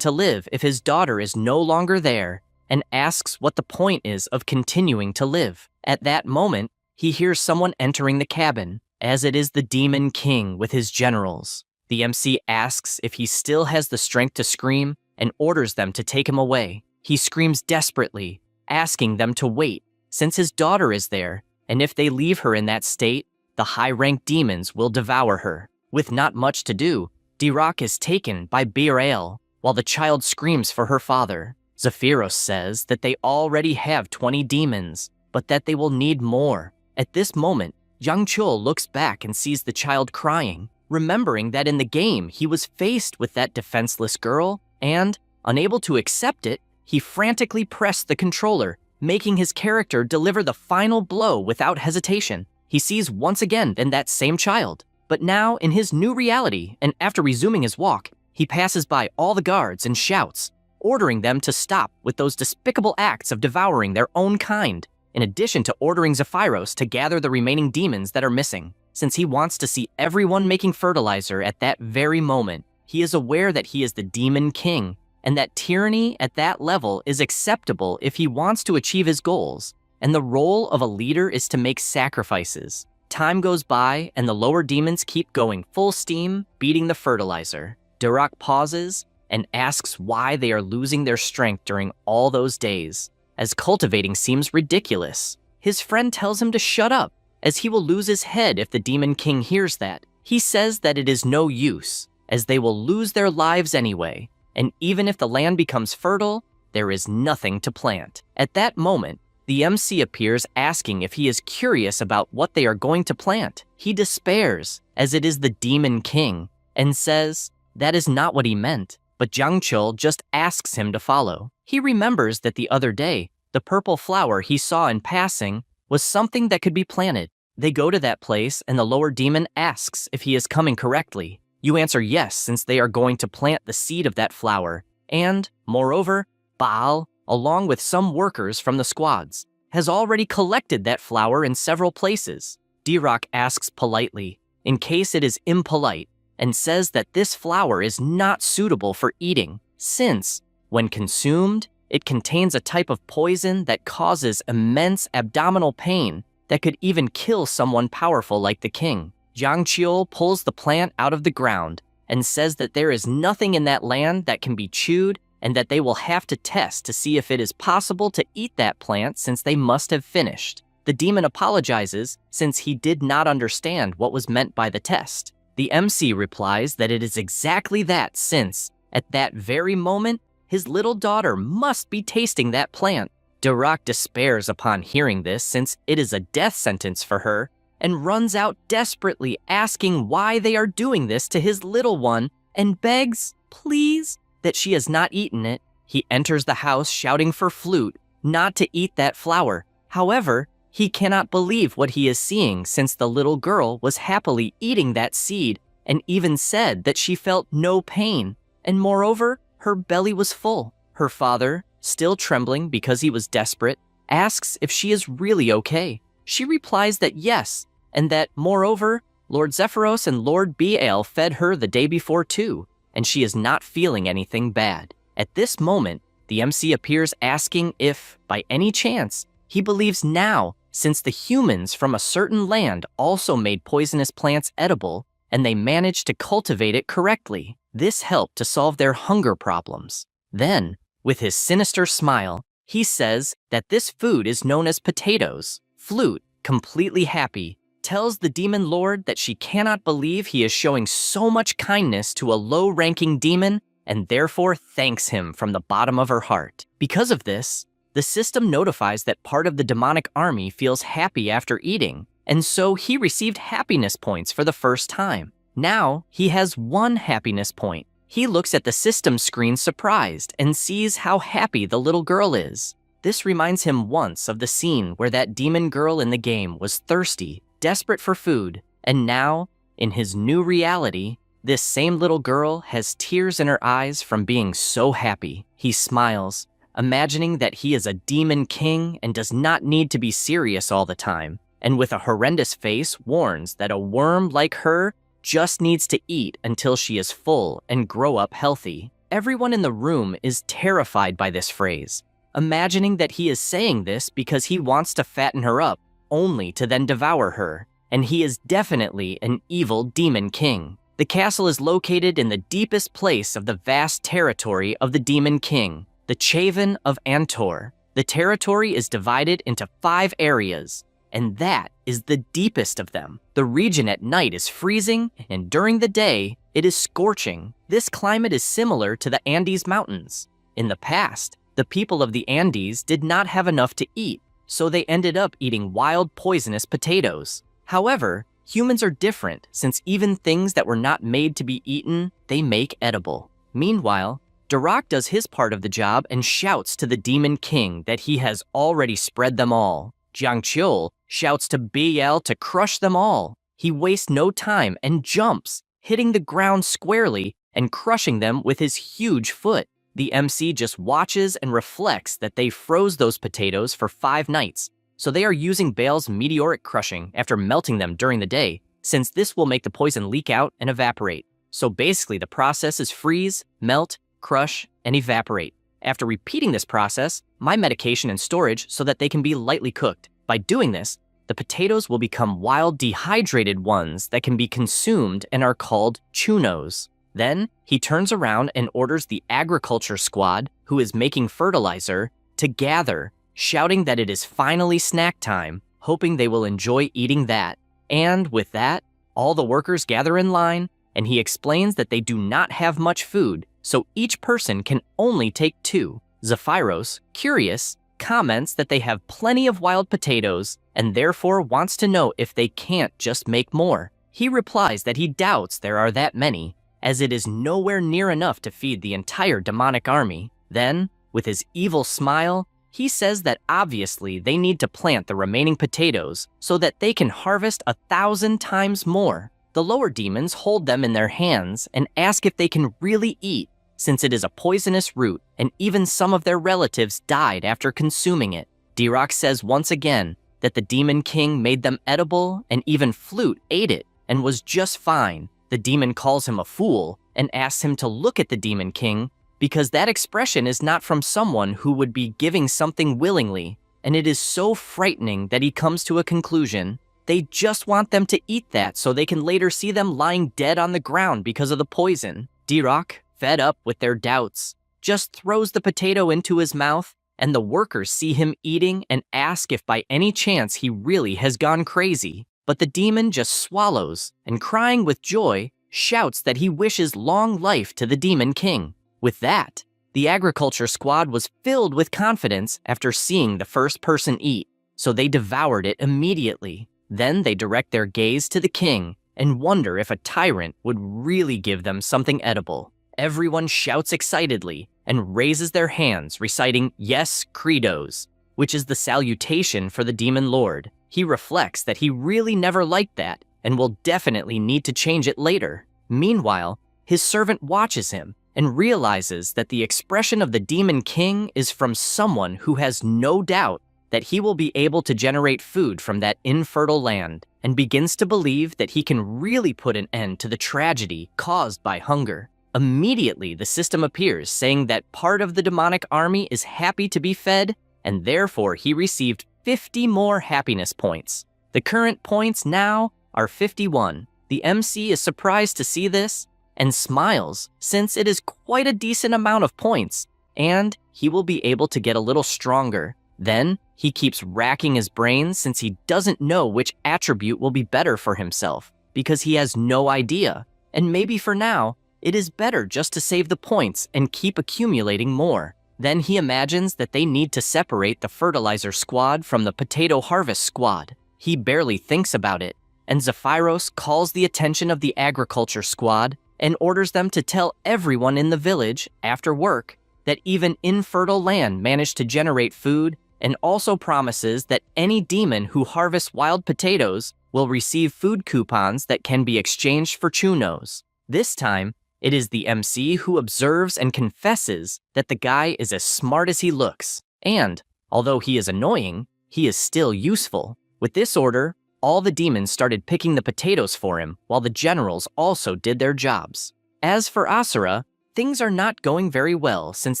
to live if his daughter is no longer there, and asks what the point is of continuing to live. At that moment, he hears someone entering the cabin, as it is the Demon King with his generals. The MC asks if he still has the strength to scream and orders them to take him away. He screams desperately, asking them to wait, since his daughter is there, and if they leave her in that state, the high-ranked demons will devour her. With not much to do, Dirak is taken by Birael, while the child screams for her father. Zephyros says that they already have 20 demons, but that they will need more. At this moment, Jang Chul looks back and sees the child crying, remembering that in the game he was faced with that defenseless girl, and, unable to accept it, he frantically pressed the controller, making his character deliver the final blow without hesitation. He sees once again then that same child, but now in his new reality, and after resuming his walk, he passes by all the guards and shouts, ordering them to stop with those despicable acts of devouring their own kind, in addition to ordering Zephyros to gather the remaining demons that are missing. Since he wants to see everyone making fertilizer at that very moment, he is aware that he is the Demon King, and that tyranny at that level is acceptable if he wants to achieve his goals, and the role of a leader is to make sacrifices. Time goes by, and the lower demons keep going full steam, beating the fertilizer. Dirak pauses and asks why they are losing their strength during all those days, as cultivating seems ridiculous. His friend tells him to shut up, as he will lose his head if the Demon King hears that. He says that it is no use, as they will lose their lives anyway, and even if the land becomes fertile, there is nothing to plant. At that moment, the MC appears asking if he is curious about what they are going to plant. He despairs, as it is the Demon King, and says that is not what he meant, but Jang Chul just asks him to follow. He remembers that the other day, the purple flower he saw in passing was something that could be planted. They go to that place, and the lower demon asks if he is coming correctly. You answer yes, since they are going to plant the seed of that flower. And, moreover, Baal, along with some workers from the squads, has already collected that flower in several places. Dirak asks politely, in case it is impolite, and says that this flower is not suitable for eating, since, when consumed, it contains a type of poison that causes immense abdominal pain that could even kill someone powerful like the king. Jang Chul pulls the plant out of the ground and says that there is nothing in that land that can be chewed and that they will have to test to see if it is possible to eat that plant since they must have finished. The demon apologizes since he did not understand what was meant by the test. The MC replies that it is exactly that since, at that very moment, his little daughter must be tasting that plant. Dirak despairs upon hearing this since it is a death sentence for her, and runs out desperately asking why they are doing this to his little one and begs, please, that she has not eaten it. He enters the house shouting for Flute not to eat that flower. However, he cannot believe what he is seeing since the little girl was happily eating that seed and even said that she felt no pain, and moreover, her belly was full. Her father, still trembling because he was desperate, asks if she is really okay. She replies that yes, and that, moreover, Lord Zephyros and Lord Baal fed her the day before too, and she is not feeling anything bad. At this moment, the MC appears asking if, by any chance, he believes now, since the humans from a certain land also made poisonous plants edible, and they managed to cultivate it correctly, this helped to solve their hunger problems. Then, with his sinister smile, he says that this food is known as potatoes. Flute, completely happy, tells the demon lord that she cannot believe he is showing so much kindness to a low-ranking demon and therefore thanks him from the bottom of her heart. Because of this, the system notifies that part of the demonic army feels happy after eating, and so he received happiness points for the first time. Now, he has 1 happiness point. He looks at the system screen surprised and sees how happy the little girl is. This reminds him once of the scene where that demon girl in the game was thirsty, desperate for food, and now, in his new reality, This same little girl has tears in her eyes from being so happy. He smiles, imagining that he is a demon king and does not need to be serious all the time, and with a horrendous face warns that a worm like her just needs to eat until she is full and grow up healthy. Everyone in the room is terrified by this phrase, imagining that he is saying this because he wants to fatten her up, only to then devour her, and he is definitely an evil demon king. The castle is located in the deepest place of the vast territory of the Demon King, the Chaven of Antor. The territory is divided into 5 areas, and that is the deepest of them. The region at night is freezing, and during the day, it is scorching. This climate is similar to the Andes Mountains. In the past, the people of the Andes did not have enough to eat, so they ended up eating wild, poisonous potatoes. However, humans are different, since even things that were not made to be eaten, they make edible. Meanwhile, Durak does his part of the job and shouts to the Demon King that he has already spread them all. Jiang Qiul shouts to BL to crush them all. He wastes no time and jumps, hitting the ground squarely and crushing them with his huge foot. The MC just watches and reflects that they froze those potatoes for 5 nights, so they are using Bale's meteoric crushing after melting them during the day, since this will make the poison leak out and evaporate. So basically the process is freeze, melt, crush, and evaporate. After repeating this process, my medication and storage so that they can be lightly cooked. By doing this, the potatoes will become wild dehydrated ones that can be consumed and are called chunos. Then, he turns around and orders the agriculture squad, who is making fertilizer, to gather, shouting that it is finally snack time, hoping they will enjoy eating that. And with that, all the workers gather in line, and he explains that they do not have much food, so each person can only take 2. Zephyros, curious, comments that they have plenty of wild potatoes, and therefore wants to know if they can't just make more. He replies that he doubts there are that many, as it is nowhere near enough to feed the entire demonic army. Then, with his evil smile, he says that obviously they need to plant the remaining potatoes so that they can harvest 1,000 times more. The lower demons hold them in their hands and ask if they can really eat, since it is a poisonous root, and even some of their relatives died after consuming it. Durak says once again that the Demon King made them edible, and even Flute ate it and was just fine. The demon calls him a fool and asks him to look at the Demon King, because that expression is not from someone who would be giving something willingly, and it is so frightening that he comes to a conclusion. They just want them to eat that so they can later see them lying dead on the ground because of the poison. Durak, fed up with their doubts, just throws the potato into his mouth, and the workers see him eating and ask if by any chance he really has gone crazy. But the demon just swallows, and crying with joy, shouts that he wishes long life to the Demon King. With that, the agriculture squad was filled with confidence after seeing the first person eat, so they devoured it immediately. Then they direct their gaze to the king and wonder if a tyrant would really give them something edible. Everyone shouts excitedly and raises their hands, reciting Yes Credos, which is the salutation for the Demon Lord. He reflects that he really never liked that and will definitely need to change it later. Meanwhile, his servant watches him and realizes that the expression of the Demon King is from someone who has no doubt that he will be able to generate food from that infertile land, and begins to believe that he can really put an end to the tragedy caused by hunger. Immediately, the system appears saying that part of the demonic army is happy to be fed, and therefore he received 50 more happiness points. The current points now are 51. The MC is surprised to see this and smiles, since it is quite a decent amount of points, and he will be able to get a little stronger. Then, he keeps racking his brains since he doesn't know which attribute will be better for himself, because he has no idea, and maybe for now, it is better just to save the points and keep accumulating more. Then he imagines that they need to separate the fertilizer squad from the potato harvest squad. He barely thinks about it, and Zephyros calls the attention of the agriculture squad and orders them to tell everyone in the village, after work, that even infertile land managed to generate food, and also promises that any demon who harvests wild potatoes will receive food coupons that can be exchanged for chunos. This time, it is the MC who observes and confesses that the guy is as smart as he looks, and, although he is annoying, he is still useful. With this order, all the demons started picking the potatoes for him, while the generals also did their jobs. As for Asura, things are not going very well since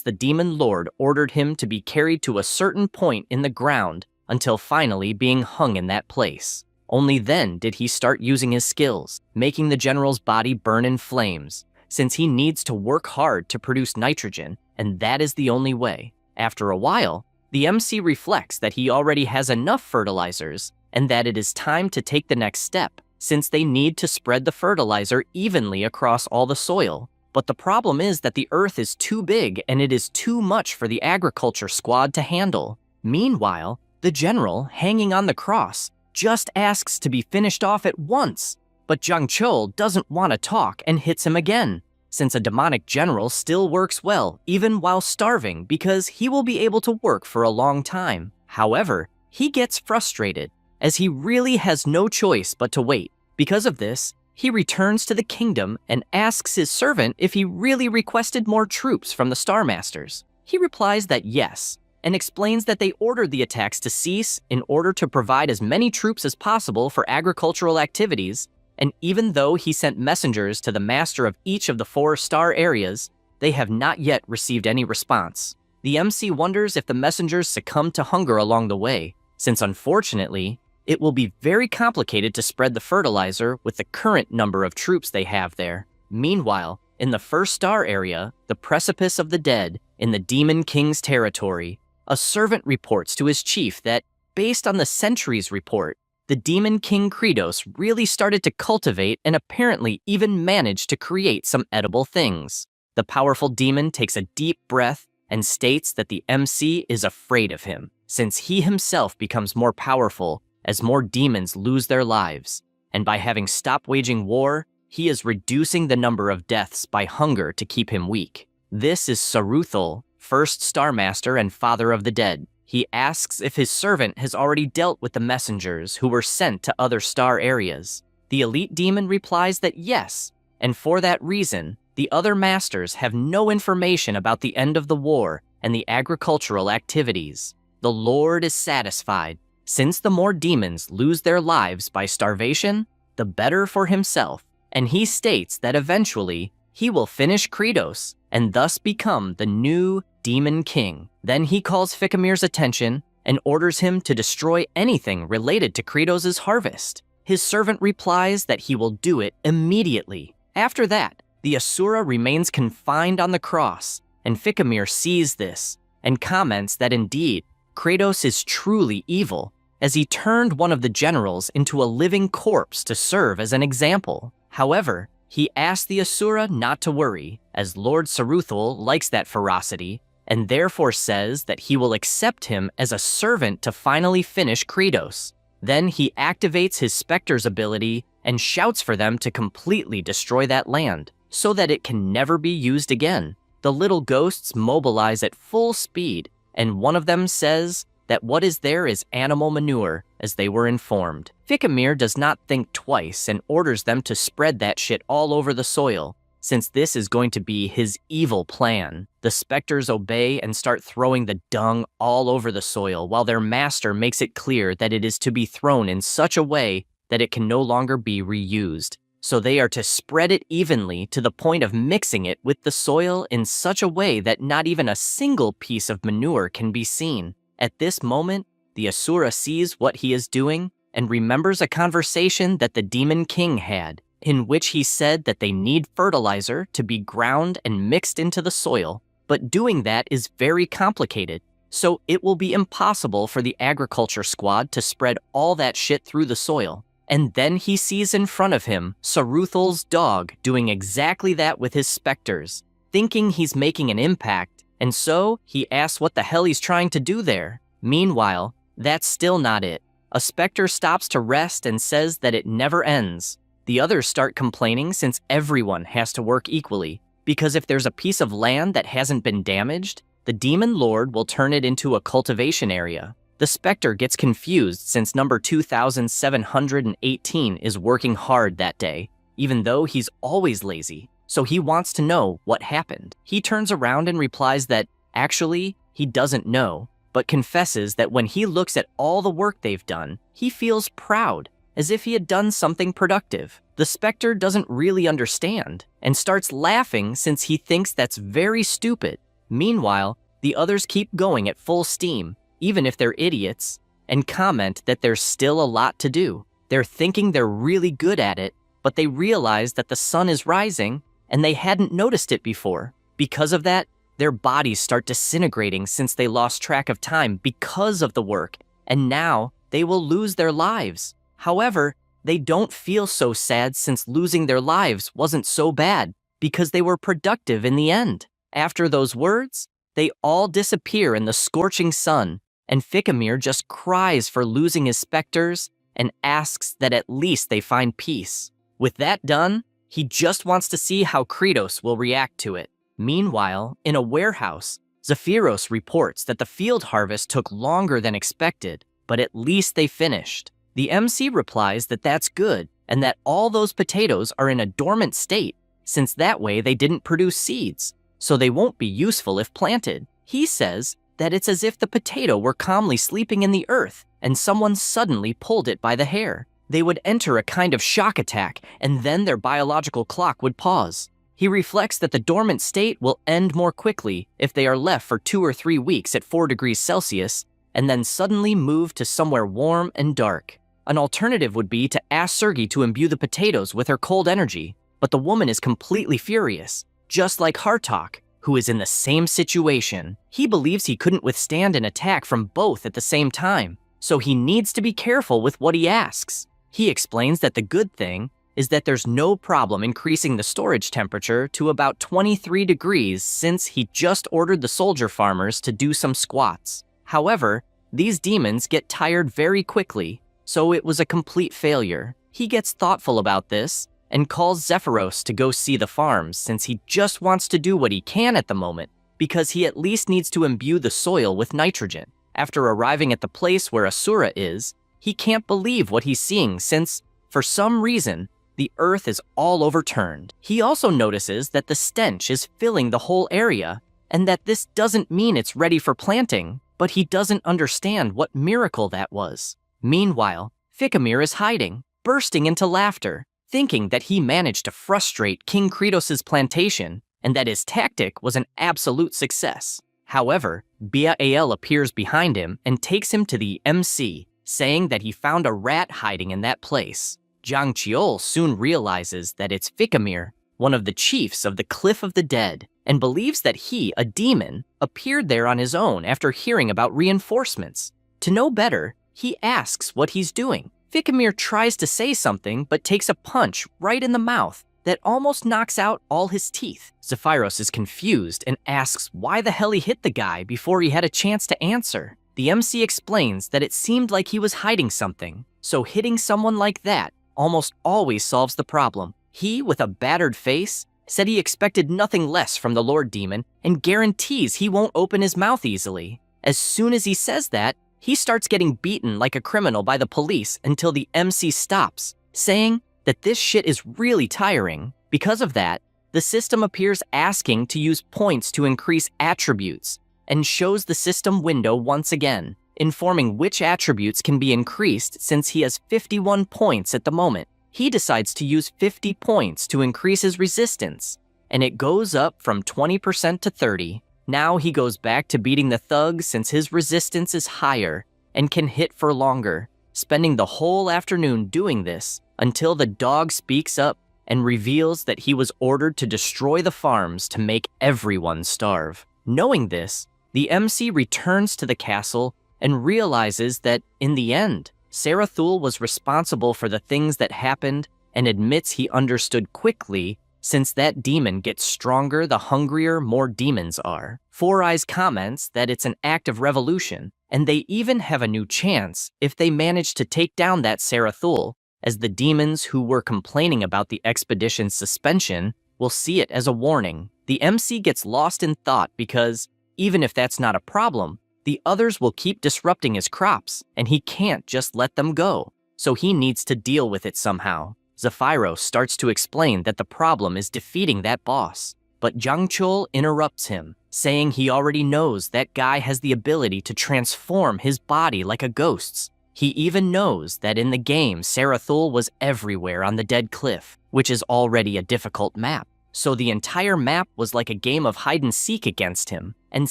the demon lord ordered him to be carried to a certain point in the ground until finally being hung in that place. Only then did he start using his skills, making the general's body burn in flames, since he needs to work hard to produce nitrogen, and that is the only way. After a while, the MC reflects that he already has enough fertilizers and that it is time to take the next step, since they need to spread the fertilizer evenly across all the soil. But the problem is that the earth is too big and it is too much for the agriculture squad to handle. Meanwhile, the general, hanging on the cross, just asks to be finished off at once. But Jang Chul doesn't want to talk and hits him again, since a demonic general still works well, even while starving, because he will be able to work for a long time. However, he gets frustrated, as he really has no choice but to wait. Because of this, he returns to the kingdom and asks his servant if he really requested more troops from the Star Masters. He replies that yes, and explains that they ordered the attacks to cease in order to provide as many troops as possible for agricultural activities, and even though he sent messengers to the master of each of the 4 star areas, they have not yet received any response. The MC wonders if the messengers succumbed to hunger along the way, since unfortunately, it will be very complicated to spread the fertilizer with the current number of troops they have there. Meanwhile, in the 1st star area, the Precipice of the Dead, in the Demon King's territory, a servant reports to his chief that, based on the Sentry's report, the Demon King Kratos really started to cultivate and apparently even managed to create some edible things. The powerful demon takes a deep breath and states that the MC is afraid of him, since he himself becomes more powerful as more demons lose their lives, and by having stopped waging war, he is reducing the number of deaths by hunger to keep him weak. This is Saruthul, 1st Star Master and Father of the Dead. He asks if his servant has already dealt with the messengers who were sent to other star areas. The elite demon replies that yes, and for that reason, the other masters have no information about the end of the war and the agricultural activities. The Lord is satisfied, since the more demons lose their lives by starvation, the better for himself, and he states that eventually he will finish Kratos and thus become the new Demon King. Then he calls Fikimir's attention and orders him to destroy anything related to Kratos' harvest. His servant replies that he will do it immediately. After that, the Asura remains confined on the cross, and Fikimir sees this and comments that indeed, Kratos is truly evil, as he turned one of the generals into a living corpse to serve as an example. However, he asked the Asura not to worry, as Lord Saruthul likes that ferocity, and therefore says that he will accept him as a servant to finally finish Kratos. Then he activates his Spectre's ability and shouts for them to completely destroy that land, so that it can never be used again. The little ghosts mobilize at full speed, and one of them says that what is there is animal manure, as they were informed. Fikimir does not think twice and orders them to spread that shit all over the soil, since this is going to be his evil plan. The specters obey and start throwing the dung all over the soil, while their master makes it clear that it is to be thrown in such a way that it can no longer be reused. So they are to spread it evenly to the point of mixing it with the soil in such a way that not even a single piece of manure can be seen. At this moment, the Asura sees what he is doing and remembers a conversation that the Demon King had, in which he said that they need fertilizer to be ground and mixed into the soil, but doing that is very complicated, so it will be impossible for the agriculture squad to spread all that shit through the soil. And then he sees in front of him Saruthul's dog doing exactly that with his specters, thinking he's making an impact, and so he asks what the hell he's trying to do there. Meanwhile, that's still not it. A specter stops to rest and says that it never ends. The others start complaining since everyone has to work equally, because if there's a piece of land that hasn't been damaged, the Demon Lord will turn it into a cultivation area. The specter gets confused since number 2718 is working hard that day, even though he's always lazy, so he wants to know what happened. He turns around and replies that, actually, he doesn't know, but confesses that when he looks at all the work they've done, he feels proud, as if he had done something productive. The Spectre doesn't really understand, and starts laughing since he thinks that's very stupid. Meanwhile, the others keep going at full steam, even if they're idiots, and comment that there's still a lot to do. They're thinking they're really good at it, but they realize that the sun is rising, and they hadn't noticed it before. Because of that, their bodies start disintegrating since they lost track of time because of the work, and now they will lose their lives. However, they don't feel so sad since losing their lives wasn't so bad, because they were productive in the end. After those words, they all disappear in the scorching sun, and Fikimir just cries for losing his specters and asks that at least they find peace. With that done, he just wants to see how Kratos will react to it. Meanwhile, in a warehouse, Zephyros reports that the field harvest took longer than expected, but at least they finished. The MC replies that that's good, and that all those potatoes are in a dormant state, since that way they didn't produce seeds, so they won't be useful if planted. He says that it's as if the potato were calmly sleeping in the earth, and someone suddenly pulled it by the hair. They would enter a kind of shock attack, and then their biological clock would pause. He reflects that the dormant state will end more quickly if they are left for 2 or 3 weeks at 4 degrees Celsius, and then suddenly move to somewhere warm and dark. An alternative would be to ask Sergei to imbue the potatoes with her cold energy, but the woman is completely furious, just like Hartok, who is in the same situation. He believes he couldn't withstand an attack from both at the same time, so he needs to be careful with what he asks. He explains that the good thing is that there's no problem increasing the storage temperature to about 23 degrees since he just ordered the soldier farmers to do some squats. However, these demons get tired very quickly, so it was a complete failure. He gets thoughtful about this and calls Zephyros to go see the farms since he just wants to do what he can at the moment because he at least needs to imbue the soil with nitrogen. After arriving at the place where Asura is, he can't believe what he's seeing since, for some reason, the earth is all overturned. He also notices that the stench is filling the whole area and that this doesn't mean it's ready for planting, but he doesn't understand what miracle that was. Meanwhile, Fikimir is hiding, bursting into laughter, thinking that he managed to frustrate King Kratos' plantation and that his tactic was an absolute success. However, Biael appears behind him and takes him to the MC, saying that he found a rat hiding in that place. Zhang Qiol soon realizes that it's Fikimir, one of the chiefs of the Cliff of the Dead, and believes that he, a demon, appeared there on his own after hearing about reinforcements. To know better, he asks what he's doing. Fikimir tries to say something but takes a punch right in the mouth that almost knocks out all his teeth. Zephyros is confused and asks why the hell he hit the guy before he had a chance to answer. The MC explains that it seemed like he was hiding something, so hitting someone like that almost always solves the problem. He, with a battered face, said he expected nothing less from the Lord Demon and guarantees he won't open his mouth easily. As soon as he says that, he starts getting beaten like a criminal by the police until the MC stops, saying that this shit is really tiring. Because of that, the system appears asking to use points to increase attributes, and shows the system window once again, informing which attributes can be increased since he has 51 points at the moment. He decides to use 50 points to increase his resistance, and it goes up from 20% to 30%. Now he goes back to beating the thugs since his resistance is higher and can hit for longer, spending the whole afternoon doing this until the dog speaks up and reveals that he was ordered to destroy the farms to make everyone starve. Knowing this, the MC returns to the castle and realizes that, in the end, Sarathul was responsible for the things that happened and admits he understood quickly since that demon gets stronger the hungrier more demons are. Four Eyes comments that it's an act of revolution, and they even have a new chance if they manage to take down that Sarathul, as the demons who were complaining about the expedition's suspension will see it as a warning. The MC gets lost in thought because, even if that's not a problem, the others will keep disrupting his crops, and he can't just let them go, so he needs to deal with it somehow. Zephyros starts to explain that the problem is defeating that boss. But Jang Chul interrupts him, saying he already knows that guy has the ability to transform his body like a ghost's. He even knows that in the game, Sarathul was everywhere on the Dead Cliff, which is already a difficult map. So the entire map was like a game of hide and seek against him. And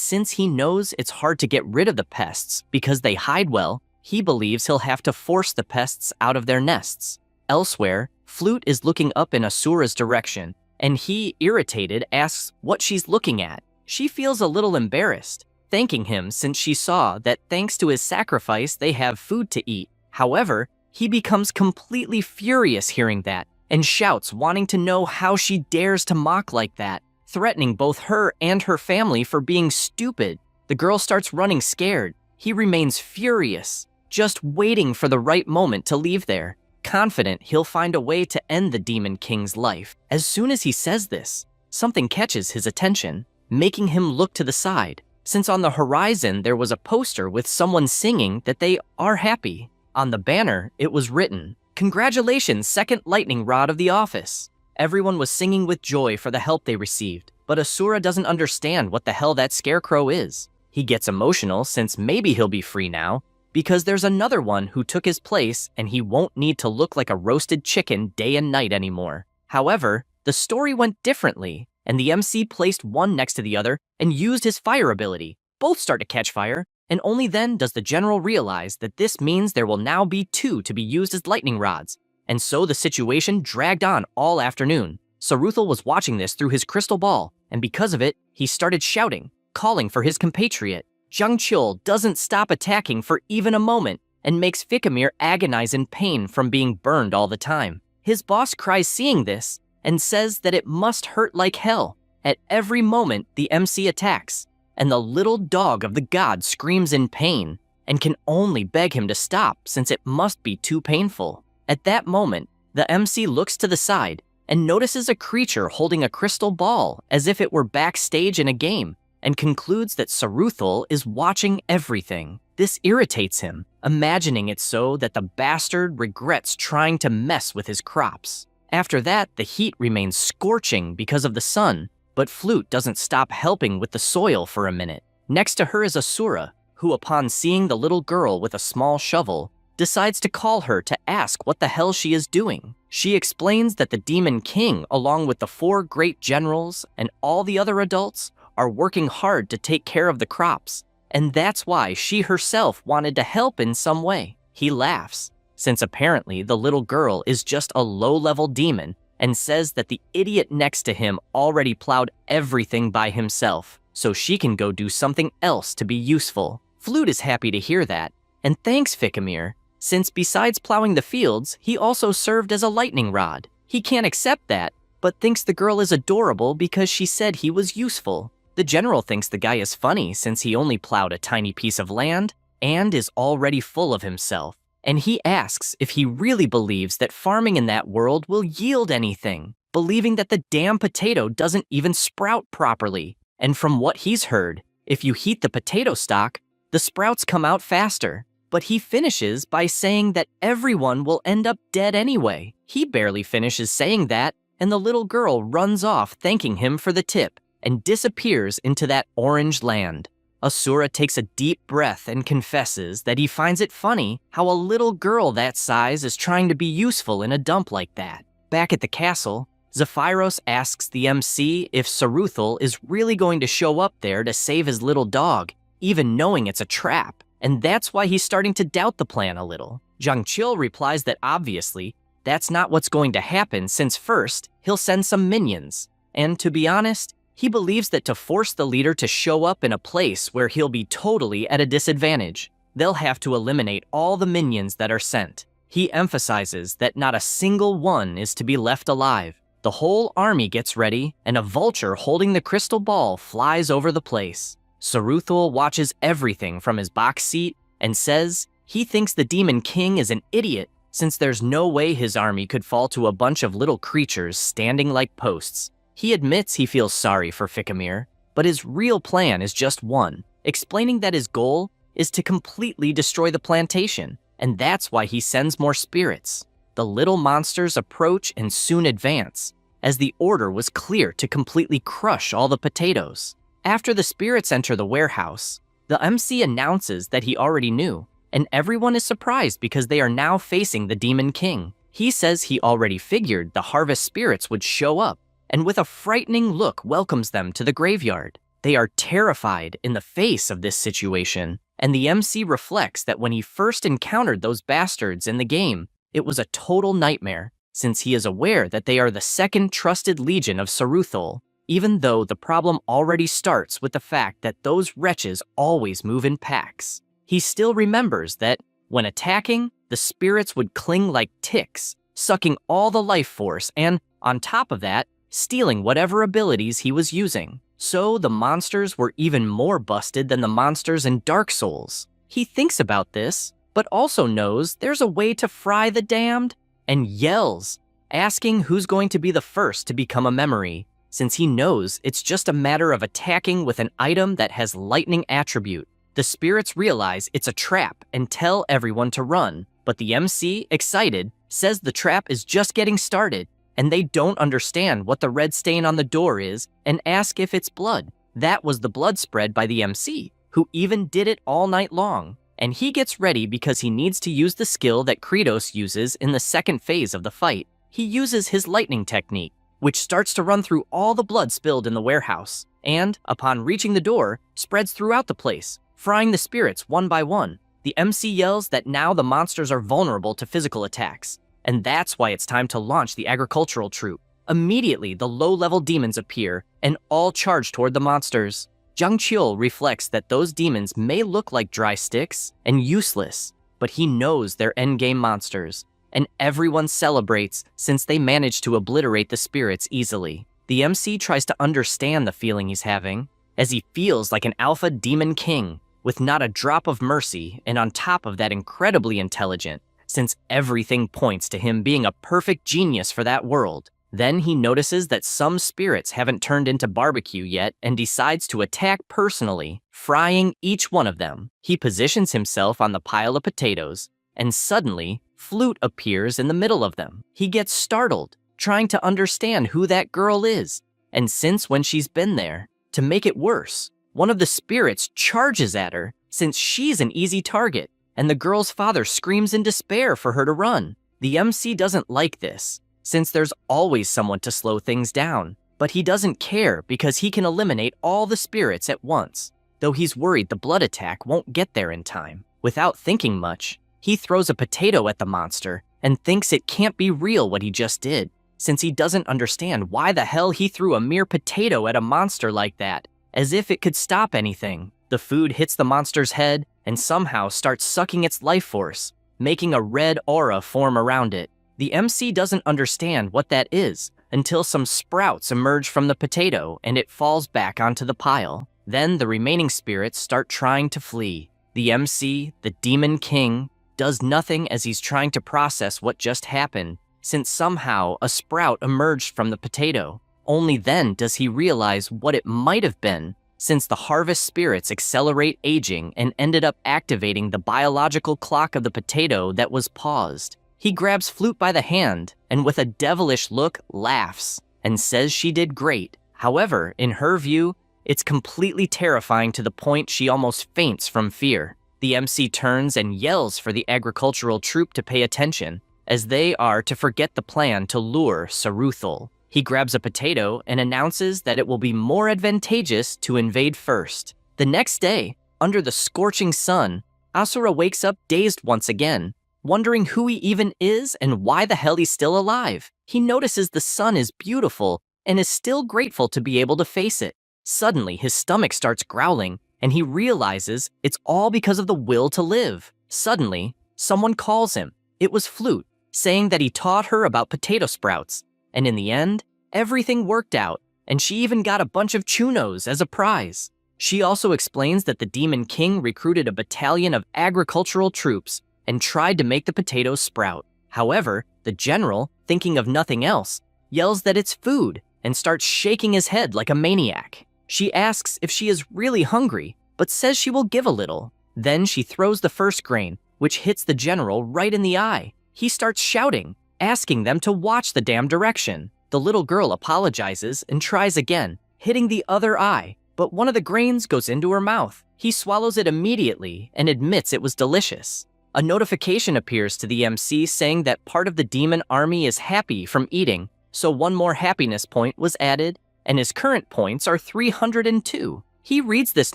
since he knows it's hard to get rid of the pests because they hide well, he believes he'll have to force the pests out of their nests. Elsewhere, Flute is looking up in Asura's direction, and he, irritated, asks what she's looking at. She feels a little embarrassed, thanking him since she saw that thanks to his sacrifice they have food to eat. However, he becomes completely furious hearing that, and shouts wanting to know how she dares to mock like that, threatening both her and her family for being stupid. The girl starts running scared. He remains furious, just waiting for the right moment to leave there, confident he'll find a way to end the Demon King's life. As soon as he says this, something catches his attention, making him look to the side, since on the horizon there was a poster with someone singing that they are happy. On the banner, it was written, "Congratulations, second lightning rod of the office." Everyone was singing with joy for the help they received, but Asura doesn't understand what the hell that scarecrow is. He gets emotional since maybe he'll be free now, because there's another one who took his place and he won't need to look like a roasted chicken day and night anymore. However, the story went differently, and the MC placed one next to the other and used his fire ability. Both start to catch fire, and only then does the general realize that this means there will now be two to be used as lightning rods. And so the situation dragged on all afternoon. Saruthal was watching this through his crystal ball, and because of it, he started shouting, calling for his compatriot. Jang Chul doesn't stop attacking for even a moment and makes Fikamir agonize in pain from being burned all the time. His boss cries seeing this and says that it must hurt like hell. At every moment, the MC attacks, and the little dog of the god screams in pain and can only beg him to stop since it must be too painful. At that moment, the MC looks to the side and notices a creature holding a crystal ball as if it were backstage in a game, and concludes that Saruthal is watching everything. This irritates him, imagining it so that the bastard regrets trying to mess with his crops. After that, the heat remains scorching because of the sun, but Flute doesn't stop helping with the soil for a minute. Next to her is Asura, who upon seeing the little girl with a small shovel, decides to call her to ask what the hell she is doing. She explains that the Demon King, along with the 4 great generals and all the other adults, are working hard to take care of the crops, and that's why she herself wanted to help in some way. He laughs, since apparently the little girl is just a low-level demon, and says that the idiot next to him already plowed everything by himself, so she can go do something else to be useful. Flute is happy to hear that, and thanks Fikamir, since besides plowing the fields, he also served as a lightning rod. He can't accept that, but thinks the girl is adorable because she said he was useful. The general thinks the guy is funny since he only plowed a tiny piece of land and is already full of himself. And he asks if he really believes that farming in that world will yield anything, believing that the damn potato doesn't even sprout properly. And from what he's heard, if you heat the potato stalk, the sprouts come out faster. But he finishes by saying that everyone will end up dead anyway. He barely finishes saying that, and the little girl runs off thanking him for the tip and disappears into that orange land. Asura takes a deep breath and confesses that he finds it funny how a little girl that size is trying to be useful in a dump like that. Back at the castle, Zephyros asks the MC if Saruthal is really going to show up there to save his little dog, even knowing it's a trap, and that's why he's starting to doubt the plan a little. Jang Chul replies that obviously, that's not what's going to happen since first, he'll send some minions, and to be honest, he believes that to force the leader to show up in a place where he'll be totally at a disadvantage, they'll have to eliminate all the minions that are sent. He emphasizes that not a single one is to be left alive. The whole army gets ready, and a vulture holding the crystal ball flies over the place. Saruthal watches everything from his box seat and says he thinks the Demon King is an idiot since there's no way his army could fall to a bunch of little creatures standing like posts. He admits he feels sorry for Fikamir, but his real plan is just one, explaining that his goal is to completely destroy the plantation, and that's why he sends more spirits. the little monsters approach and soon advance, as the order was clear to completely crush all the potatoes. After the spirits enter the warehouse, the MC announces that he already knew, and everyone is surprised because they are now facing the Demon King. He says he already figured the harvest spirits would show up, and with a frightening look welcomes them to the graveyard. They are terrified in the face of this situation, and the MC reflects that when he first encountered those bastards in the game, it was a total nightmare, since he is aware that they are the second trusted legion of Saruthul, even though the problem already starts with the fact that those wretches always move in packs. He still remembers that, when attacking, the spirits would cling like ticks, sucking all the life force and, on top of that, stealing whatever abilities he was using. So the monsters were even more busted than the monsters in Dark Souls. He thinks about this, but also knows there's a way to fry the damned, and yells, asking who's going to be the first to become a memory, since he knows it's just a matter of attacking with an item that has lightning attribute. The spirits realize it's a trap and tell everyone to run, but the MC, excited, says the trap is just getting started, and they don't understand what the red stain on the door is and ask if it's blood. That was the blood spread by the MC, who even did it all night long. And he gets ready because he needs to use the skill that Kratos uses in the second phase of the fight. He uses his lightning technique, which starts to run through all the blood spilled in the warehouse, and, upon reaching the door, spreads throughout the place, frying the spirits one by one. The MC yells that now the monsters are vulnerable to physical attacks, and that's why it's time to launch the agricultural troop. Immediately, the low-level demons appear, and all charge toward the monsters. Zhang Qiu reflects that those demons may look like dry sticks and useless, but he knows they're endgame monsters, and everyone celebrates since they managed to obliterate the spirits easily. The MC tries to understand the feeling he's having, as he feels like an alpha demon king, with not a drop of mercy, and on top of that incredibly intelligent, since everything points to him being a perfect genius for that world. Then he notices that some spirits haven't turned into barbecue yet and decides to attack personally, frying each one of them. He positions himself on the pile of potatoes, and suddenly, Flute appears in the middle of them. He gets startled, trying to understand who that girl is, and since when she's been there. To make it worse, one of the spirits charges at her, since she's an easy target, and the girl's father screams in despair for her to run. The MC doesn't like this, since there's always someone to slow things down, but he doesn't care because he can eliminate all the spirits at once, though he's worried the blood attack won't get there in time. Without thinking much, he throws a potato at the monster and thinks it can't be real what he just did, since he doesn't understand why the hell he threw a mere potato at a monster like that, as if it could stop anything. The food hits the monster's head and somehow starts sucking its life force, making a red aura form around it. The MC doesn't understand what that is until some sprouts emerge from the potato and it falls back onto the pile. Then the remaining spirits start trying to flee. The MC, the Demon King, does nothing as he's trying to process what just happened, since somehow a sprout emerged from the potato. Only then does he realize what it might have been, since the harvest spirits accelerate aging and ended up activating the biological clock of the potato that was paused. He grabs Flute by the hand and with a devilish look laughs and says she did great. However, in her view, it's completely terrifying to the point she almost faints from fear. The MC turns and yells for the agricultural troop to pay attention, as they are to forget the plan to lure Saruthul. He grabs a potato and announces that it will be more advantageous to invade first. The next day, under the scorching sun, Asura wakes up dazed once again, wondering who he even is and why the hell he's still alive. He notices the sun is beautiful and is still grateful to be able to face it. Suddenly, his stomach starts growling, and he realizes it's all because of the will to live. Suddenly, someone calls him. It was Flute, saying that he taught her about potato sprouts, and in the end, everything worked out, and she even got a bunch of chunos as a prize. She also explains that the Demon King recruited a battalion of agricultural troops and tried to make the potatoes sprout. However, the general, thinking of nothing else, yells that it's food and starts shaking his head like a maniac. She asks if she is really hungry, but says she will give a little. Then she throws the first grain, which hits the general right in the eye. He starts shouting, asking them to watch the damn direction. The little girl apologizes and tries again, hitting the other eye, but one of the grains goes into her mouth. He swallows it immediately and admits it was delicious. A notification appears to the MC saying that part of the demon army is happy from eating, so one more happiness point was added, and his current points are 302. He reads this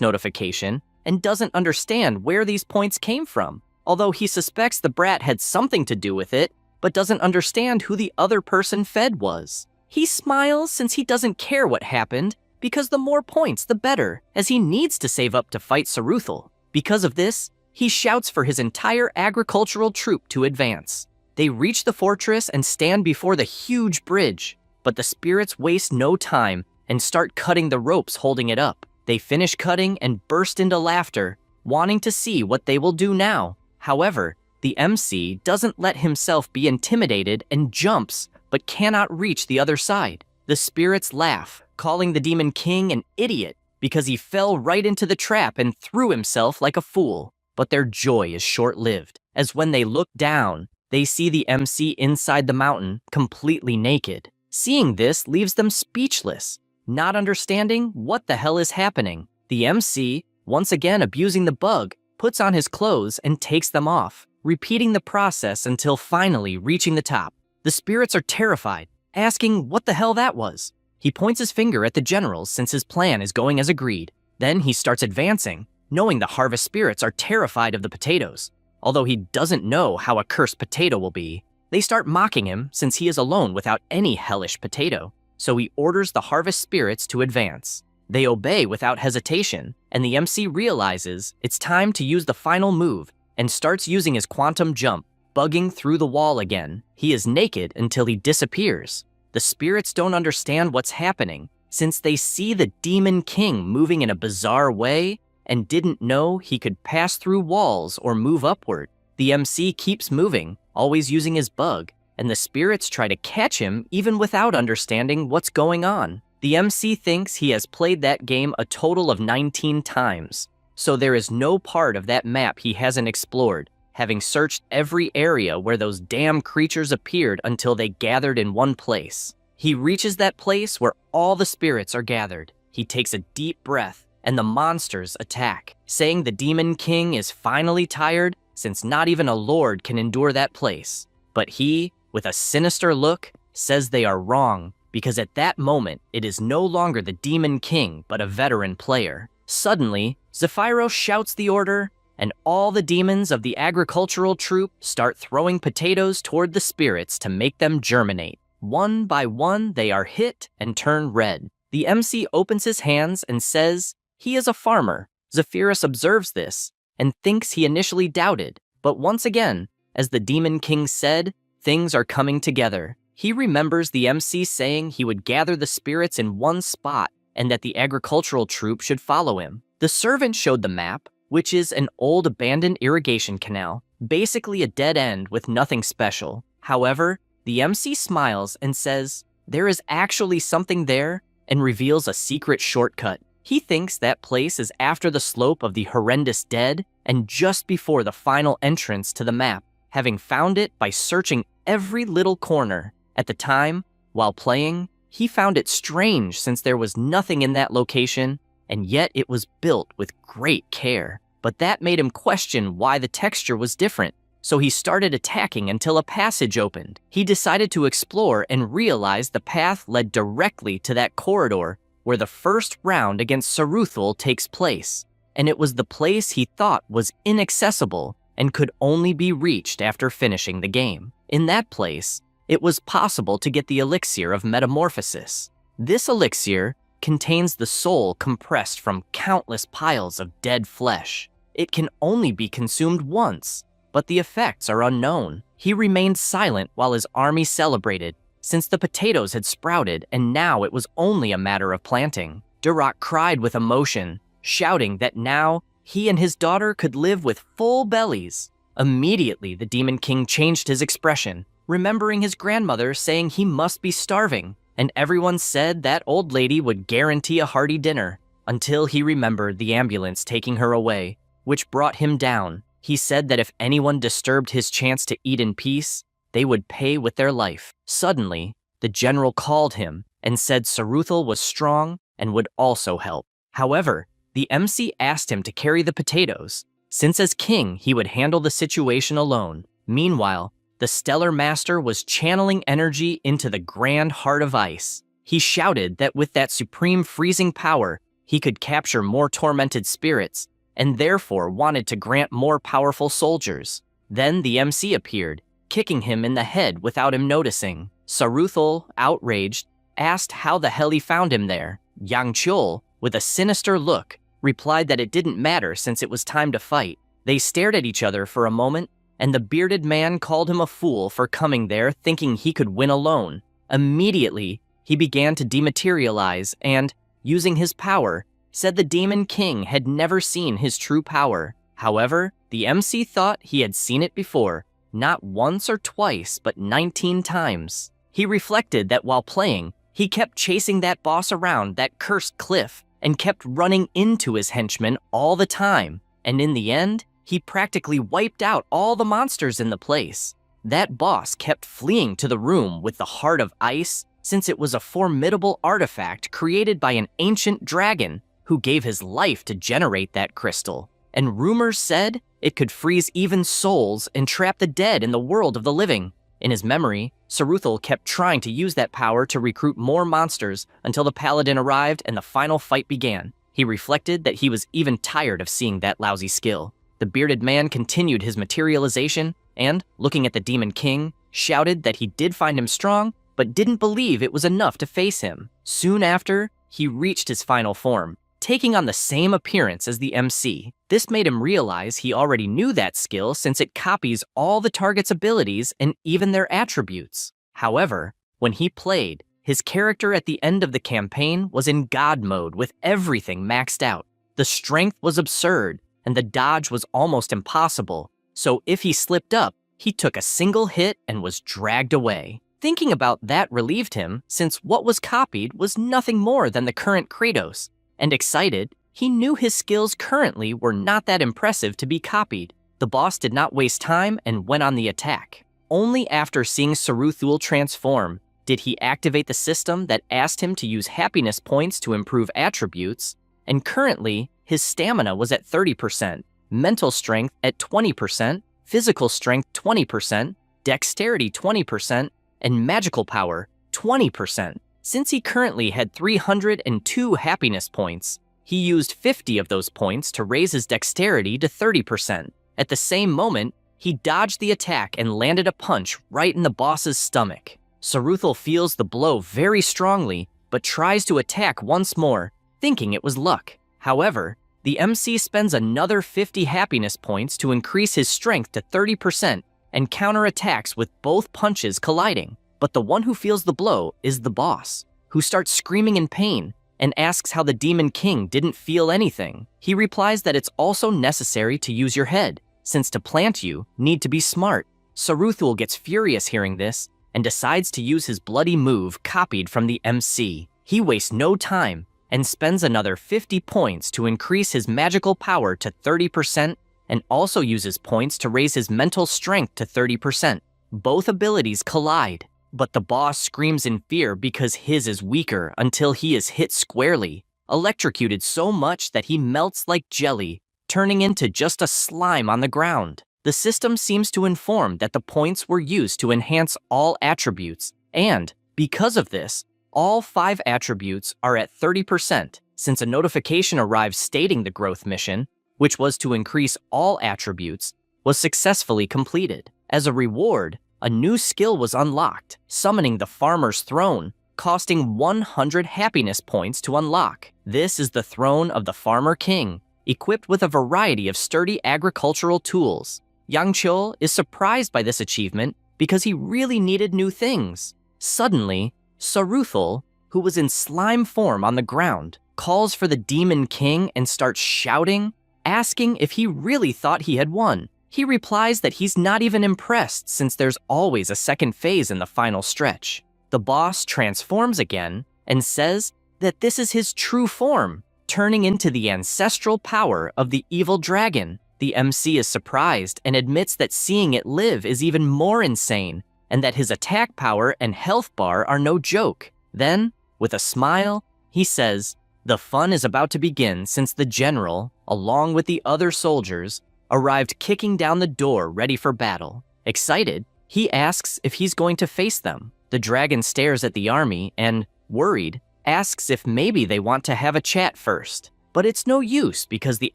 notification and doesn't understand where these points came from, although he suspects the brat had something to do with it, but doesn't understand who the other person fed was. He smiles since he doesn't care what happened, because the more points the better, as he needs to save up to fight Saruthal. Because of this, he shouts for his entire agricultural troop to advance. They reach the fortress and stand before the huge bridge, but the spirits waste no time and start cutting the ropes holding it up. They finish cutting and burst into laughter, wanting to see what they will do now. However, the MC doesn't let himself be intimidated and jumps, but cannot reach the other side. The spirits laugh, calling the Demon King an idiot because he fell right into the trap and threw himself like a fool. But their joy is short-lived, as when they look down, they see the MC inside the mountain, completely naked. Seeing this leaves them speechless, not understanding what the hell is happening. The MC, once again abusing the bug, puts on his clothes and takes them off, repeating the process until finally reaching the top. The spirits are terrified, asking what the hell that was. He points his finger at the generals since his plan is going as agreed. Then he starts advancing, knowing the harvest spirits are terrified of the potatoes. Although he doesn't know how a cursed potato will be, they start mocking him since he is alone without any hellish potato. So he orders the harvest spirits to advance. They obey without hesitation, and the MC realizes it's time to use the final move and starts using his quantum jump, bugging through the wall again. He is naked until he disappears. The spirits don't understand what's happening since they see the Demon King moving in a bizarre way and didn't know he could pass through walls or move upward. The MC keeps moving, always using his bug, and the spirits try to catch him even without understanding what's going on. The MC thinks he has played that game a total of 19 times, so there is no part of that map he hasn't explored, having searched every area where those damn creatures appeared until they gathered in one place. He reaches that place where all the spirits are gathered. He takes a deep breath, and the monsters attack, saying the Demon King is finally tired since not even a lord can endure that place. But he, with a sinister look, says they are wrong, because at that moment, it is no longer the Demon King, but a veteran player. Suddenly, Zephyros shouts the order, and all the demons of the agricultural troop start throwing potatoes toward the spirits to make them germinate. One by one, they are hit and turn red. The MC opens his hands and says he is a farmer. Zephyros observes this and thinks he initially doubted, but once again, as the Demon King said, things are coming together. He remembers the MC saying he would gather the spirits in one spot and that the agricultural troop should follow him. The servant showed the map, which is an old abandoned irrigation canal, basically a dead end with nothing special. However, the MC smiles and says there is actually something there and reveals a secret shortcut. He thinks that place is after the slope of the horrendous dead and just before the final entrance to the map, having found it by searching every little corner. At the time, while playing, he found it strange since there was nothing in that location, and yet it was built with great care. But that made him question why the texture was different, so he started attacking until a passage opened. He decided to explore and realized the path led directly to that corridor where the first round against Saruthal takes place, and it was the place he thought was inaccessible and could only be reached after finishing the game. In that place, it was possible to get the elixir of metamorphosis. This elixir contains the soul compressed from countless piles of dead flesh. It can only be consumed once, but the effects are unknown. He remained silent while his army celebrated, since the potatoes had sprouted and now it was only a matter of planting. Duroc cried with emotion, shouting that now he and his daughter could live with full bellies. Immediately, the Demon King changed his expression, remembering his grandmother saying he must be starving, and everyone said that old lady would guarantee a hearty dinner, until he remembered the ambulance taking her away, which brought him down. He said that if anyone disturbed his chance to eat in peace, they would pay with their life. Suddenly, the general called him and said Saruthal was strong and would also help. However, the MC asked him to carry the potatoes, since as king he would handle the situation alone. Meanwhile, the Stellar Master was channeling energy into the grand heart of ice. He shouted that with that supreme freezing power, he could capture more tormented spirits, and therefore wanted to grant more powerful soldiers. Then the MC appeared, kicking him in the head without him noticing. Saruthal, outraged, asked how the hell he found him there. Yang Chul, with a sinister look, replied that it didn't matter since it was time to fight. They stared at each other for a moment, and the bearded man called him a fool for coming there thinking he could win alone. Immediately, he began to dematerialize and, using his power, said the Demon King had never seen his true power. However, the MC thought he had seen it before, not once or twice, but 19 times. He reflected that while playing, he kept chasing that boss around that cursed cliff and kept running into his henchmen all the time, and in the end, he practically wiped out all the monsters in the place. That boss kept fleeing to the room with the heart of ice, since it was a formidable artifact created by an ancient dragon who gave his life to generate that crystal. And rumors said it could freeze even souls and trap the dead in the world of the living. In his memory, Saruthal kept trying to use that power to recruit more monsters until the paladin arrived and the final fight began. He reflected that he was even tired of seeing that lousy skill. The bearded man continued his materialization and, looking at the Demon King, shouted that he did find him strong, but didn't believe it was enough to face him. Soon after, he reached his final form, taking on the same appearance as the MC. This made him realize he already knew that skill since it copies all the target's abilities and even their attributes. However, when he played, his character at the end of the campaign was in God mode with everything maxed out. The strength was absurd, and the dodge was almost impossible, so if he slipped up, he took a single hit and was dragged away. Thinking about that relieved him, since what was copied was nothing more than the current Kratos, and excited, he knew his skills currently were not that impressive to be copied. The boss did not waste time and went on the attack. Only after seeing Saruthul transform did he activate the system that asked him to use happiness points to improve attributes, and currently, his stamina was at 30%, mental strength at 20%, physical strength 20%, dexterity 20%, and magical power 20%. Since he currently had 302 happiness points, he used 50 of those points to raise his dexterity to 30%. At the same moment, he dodged the attack and landed a punch right in the boss's stomach. Saruthal feels the blow very strongly, but tries to attack once more, thinking it was luck. However, the MC spends another 50 happiness points to increase his strength to 30% and counterattacks with both punches colliding. But the one who feels the blow is the boss, who starts screaming in pain and asks how the Demon King didn't feel anything. He replies that it's also necessary to use your head, since to plant you need to be smart. Saruthul gets furious hearing this and decides to use his bloody move copied from the MC. He wastes no time and spends another 50 points to increase his magical power to 30% and also uses points to raise his mental strength to 30%. Both abilities collide, but the boss screams in fear because his is weaker until he is hit squarely, electrocuted so much that he melts like jelly, turning into just a slime on the ground. The system seems to inform that the points were used to enhance all attributes, and, because of this, all 5 attributes are at 30%, since a notification arrives stating the growth mission, which was to increase all attributes, was successfully completed. As a reward, a new skill was unlocked, summoning the Farmer's Throne, costing 100 happiness points to unlock. This is the throne of the Farmer King, equipped with a variety of sturdy agricultural tools. Yang Chul is surprised by this achievement because he really needed new things. Suddenly, Saruthul, who was in slime form on the ground, calls for the Demon King and starts shouting, asking if he really thought he had won. He replies that he's not even impressed since there's always a second phase in the final stretch. The boss transforms again and says that this is his true form, turning into the ancestral power of the evil dragon. The MC is surprised and admits that seeing it live is even more insane, and that his attack power and health bar are no joke. Then, with a smile, he says, "The fun is about to begin since the general, along with the other soldiers, arrived kicking down the door ready for battle." Excited, he asks if he's going to face them. The dragon stares at the army and, worried, asks if maybe they want to have a chat first. But it's no use because the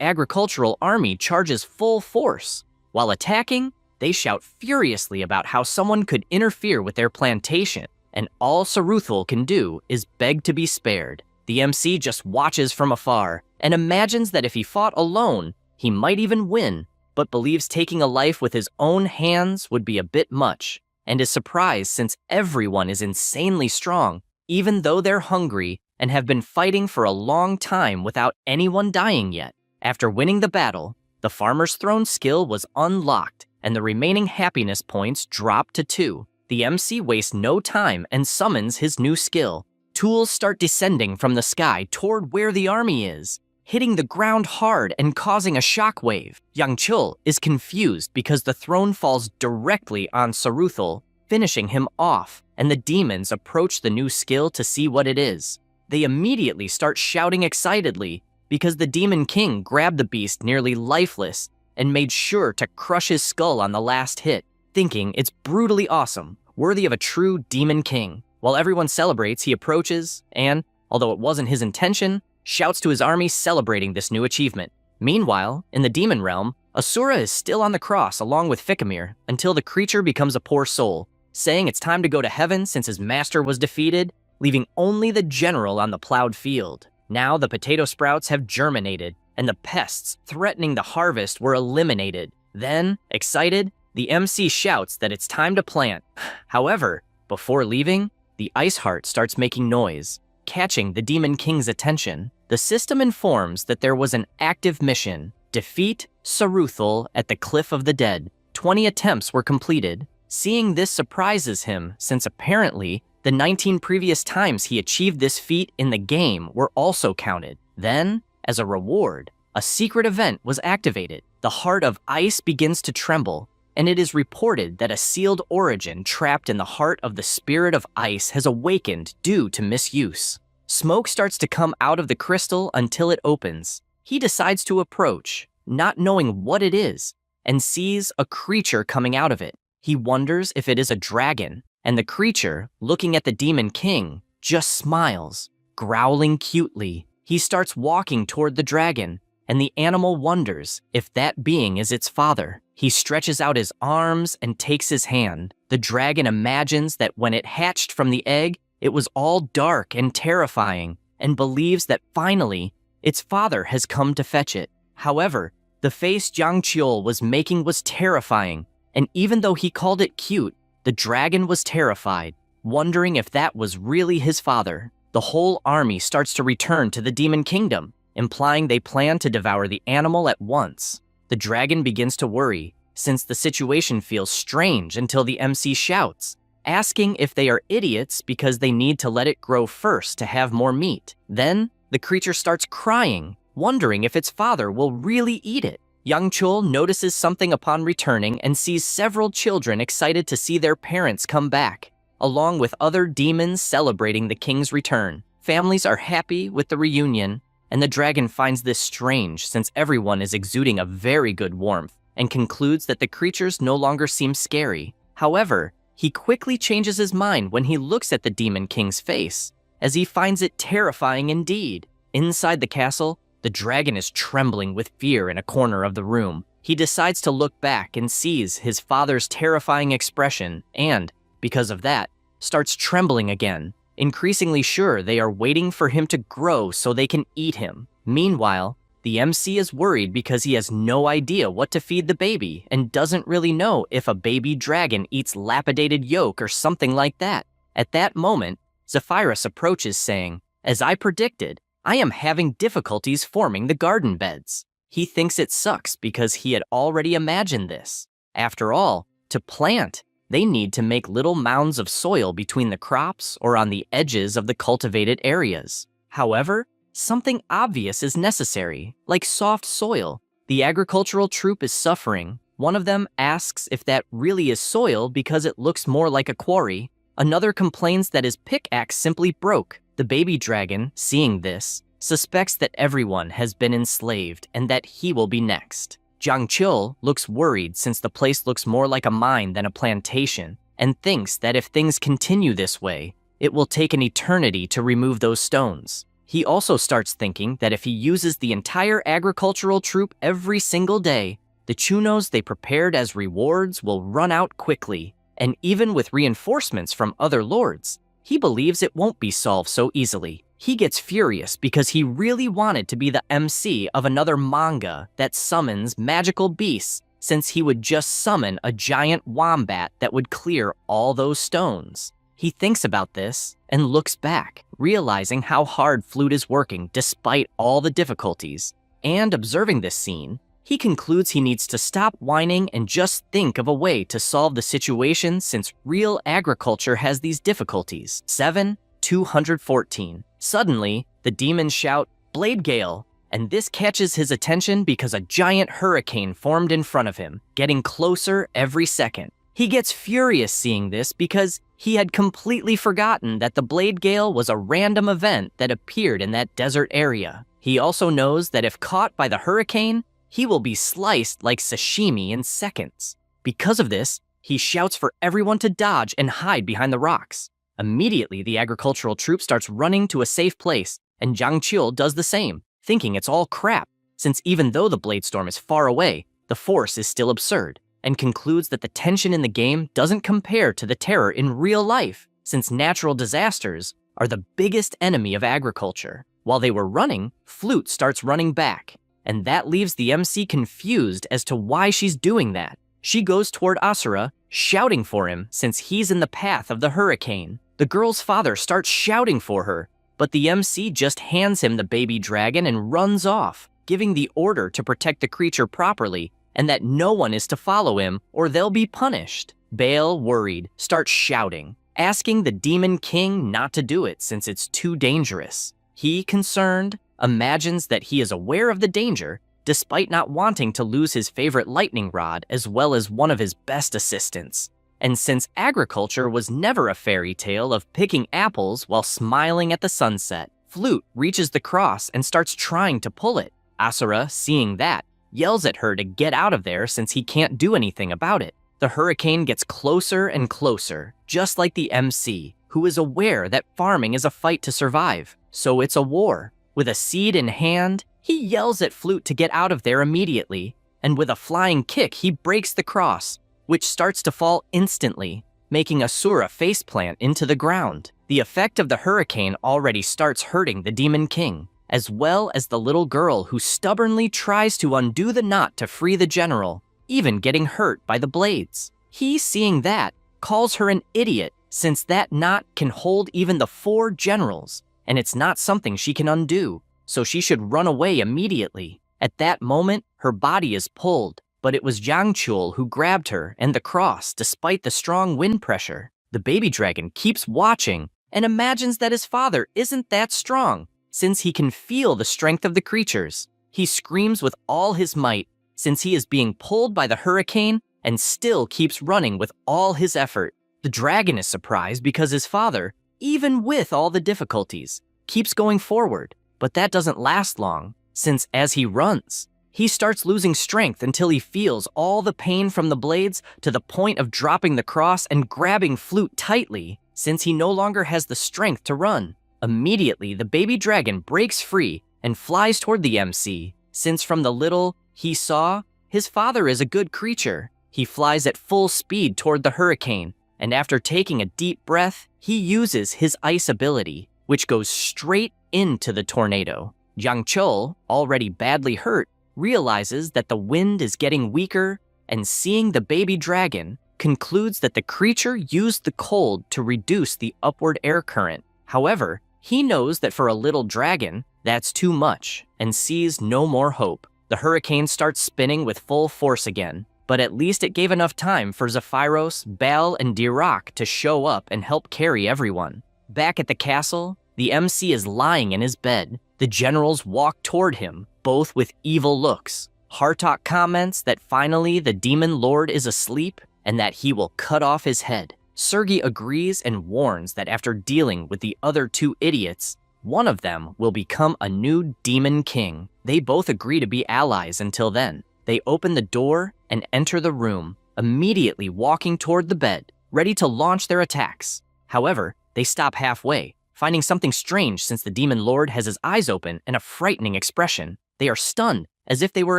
agricultural army charges full force. While attacking, they shout furiously about how someone could interfere with their plantation, and all Saruthul can do is beg to be spared. The MC just watches from afar and imagines that if he fought alone, he might even win, but believes taking a life with his own hands would be a bit much, and is surprised since everyone is insanely strong, even though they're hungry and have been fighting for a long time without anyone dying yet. After winning the battle, the farmer's throne skill was unlocked, and the remaining happiness points dropped to 2. The MC wastes no time and summons his new skill. Tools start descending from the sky toward where the army is, hitting the ground hard and causing a shockwave. Yang Chul is confused because the throne falls directly on Saruthul, finishing him off, and the demons approach the new skill to see what it is. They immediately start shouting excitedly because the Demon King grabbed the beast nearly lifeless and made sure to crush his skull on the last hit, thinking it's brutally awesome, worthy of a true Demon King. While everyone celebrates, he approaches and, although it wasn't his intention, shouts to his army celebrating this new achievement. Meanwhile, in the demon realm, Asura is still on the cross along with Fikimir until the creature becomes a poor soul, saying it's time to go to heaven since his master was defeated, leaving only the general on the plowed field. Now the potato sprouts have germinated, and the pests threatening the harvest were eliminated. Then, excited, the MC shouts that it's time to plant. However, before leaving, the Ice Heart starts making noise, catching the Demon King's attention. The system informs that there was an active mission: defeat Saruthul at the Cliff of the Dead. 20 attempts were completed. Seeing this surprises him, since apparently the 19 previous times he achieved this feat in the game were also counted. Then, as a reward, a secret event was activated. The heart of ice begins to tremble, and it is reported that a sealed origin trapped in the heart of the spirit of ice has awakened due to misuse. Smoke starts to come out of the crystal until it opens. He decides to approach, not knowing what it is, and sees a creature coming out of it. He wonders if it is a dragon, and the creature, looking at the Demon King, just smiles, growling cutely. He starts walking toward the dragon, and the animal wonders if that being is its father. He stretches out his arms and takes his hand. The dragon imagines that when it hatched from the egg, it was all dark and terrifying, and believes that finally, its father has come to fetch it. However, the face Jiang Qiul was making was terrifying, and even though he called it cute, the dragon was terrified, wondering if that was really his father. The whole army starts to return to the Demon Kingdom, implying they plan to devour the animal at once. The dragon begins to worry, since the situation feels strange until the MC shouts, asking if they are idiots because they need to let it grow first to have more meat. Then, the creature starts crying, wondering if its father will really eat it. Yang Chul notices something upon returning and sees several children excited to see their parents come back, along with other demons celebrating the king's return. Families are happy with the reunion, and the dragon finds this strange since everyone is exuding a very good warmth and concludes that the creatures no longer seem scary. However, he quickly changes his mind when he looks at the Demon King's face, as he finds it terrifying indeed. Inside the castle, the dragon is trembling with fear in a corner of the room. He decides to look back and sees his father's terrifying expression and, because of that, starts trembling again, increasingly sure they are waiting for him to grow so they can eat him. Meanwhile, the MC is worried because he has no idea what to feed the baby and doesn't really know if a baby dragon eats lapidated yolk or something like that. At that moment, Zephyrus approaches saying, "As I predicted, I am having difficulties forming the garden beds." He thinks it sucks because he had already imagined this. After all, to plant, they need to make little mounds of soil between the crops or on the edges of the cultivated areas. However, something obvious is necessary, like soft soil. The agricultural troop is suffering, One of them asks if that really is soil because it looks more like a quarry. Another complains that his pickaxe simply broke. The baby dragon, seeing this, suspects that everyone has been enslaved and that he will be next. Jiang Chul looks worried since the place looks more like a mine than a plantation, and thinks that if things continue this way, it will take an eternity to remove those stones. He also starts thinking that if he uses the entire agricultural troop every single day, the chunos they prepared as rewards will run out quickly, and even with reinforcements from other lords, he believes it won't be solved so easily. He gets furious because he really wanted to be the MC of another manga that summons magical beasts, since he would just summon a giant wombat that would clear all those stones. He thinks about this and looks back, realizing how hard Flute is working despite all the difficulties. And observing this scene, he concludes he needs to stop whining and just think of a way to solve the situation since real agriculture has these difficulties. 7-214. Suddenly, the demons shout, "Blade Gale!" And this catches his attention because a giant hurricane formed in front of him, getting closer every second. He gets furious seeing this because he had completely forgotten that the Blade Gale was a random event that appeared in that desert area. He also knows that if caught by the hurricane, he will be sliced like sashimi in seconds. Because of this, he shouts for everyone to dodge and hide behind the rocks. Immediately, the agricultural troop starts running to a safe place, and Jiang Chul does the same, thinking it's all crap, since even though the blade storm is far away, the force is still absurd, and concludes that the tension in the game doesn't compare to the terror in real life, since natural disasters are the biggest enemy of agriculture. While they were running, Flute starts running back, and that leaves the MC confused as to why she's doing that. She goes toward Asura, shouting for him since he's in the path of the hurricane. The girl's father starts shouting for her, but the MC just hands him the baby dragon and runs off, giving the order to protect the creature properly and that no one is to follow him or they'll be punished. Baal, worried, starts shouting, asking the Demon King not to do it since it's too dangerous. He, concerned, imagines that he is aware of the danger despite not wanting to lose his favorite lightning rod as well as one of his best assistants. And since agriculture was never a fairy tale of picking apples while smiling at the sunset, Flute reaches the cross and starts trying to pull it. Asura, seeing that, yells at her to get out of there since he can't do anything about it. The hurricane gets closer and closer, just like the MC, who is aware that farming is a fight to survive, so it's a war. With a seed in hand, he yells at Flute to get out of there immediately, and with a flying kick he breaks the cross, which starts to fall instantly, making Asura faceplant into the ground. The effect of the hurricane already starts hurting the Demon King, as well as the little girl who stubbornly tries to undo the knot to free the general, even getting hurt by the blades. He, seeing that, calls her an idiot since that knot can hold even the 4 generals, and it's not something she can undo, so she should run away immediately. At that moment, her body is pulled, but it was Jiang Chul who grabbed her and the cross despite the strong wind pressure. The baby dragon keeps watching and imagines that his father isn't that strong, since he can feel the strength of the creatures. He screams with all his might, since he is being pulled by the hurricane and still keeps running with all his effort. The dragon is surprised because his father, even with all the difficulties, keeps going forward, but that doesn't last long, since as he runs, he starts losing strength until he feels all the pain from the blades to the point of dropping the cross and grabbing Flute tightly, since he no longer has the strength to run. Immediately, the baby dragon breaks free and flies toward the MC, since from the little he saw, his father is a good creature. He flies at full speed toward the hurricane, and after taking a deep breath, he uses his ice ability, which goes straight into the tornado. Jiang Chul, already badly hurt, realizes that the wind is getting weaker, and seeing the baby dragon, concludes that the creature used the cold to reduce the upward air current. However, he knows that for a little dragon, that's too much, and sees no more hope. The hurricane starts spinning with full force again, but at least it gave enough time for Zephyros, Baal, and Dirac to show up and help carry everyone. Back at the castle, the MC is lying in his bed. The generals walk toward him, both with evil looks. Hartok comments that finally the demon lord is asleep and that he will cut off his head. Sergei agrees and warns that after dealing with the other two idiots, one of them will become a new demon king. They both agree to be allies until then. They open the door and enter the room, immediately walking toward the bed, ready to launch their attacks. However, they stop halfway, finding something strange since the demon lord has his eyes open and a frightening expression. They are stunned, as if they were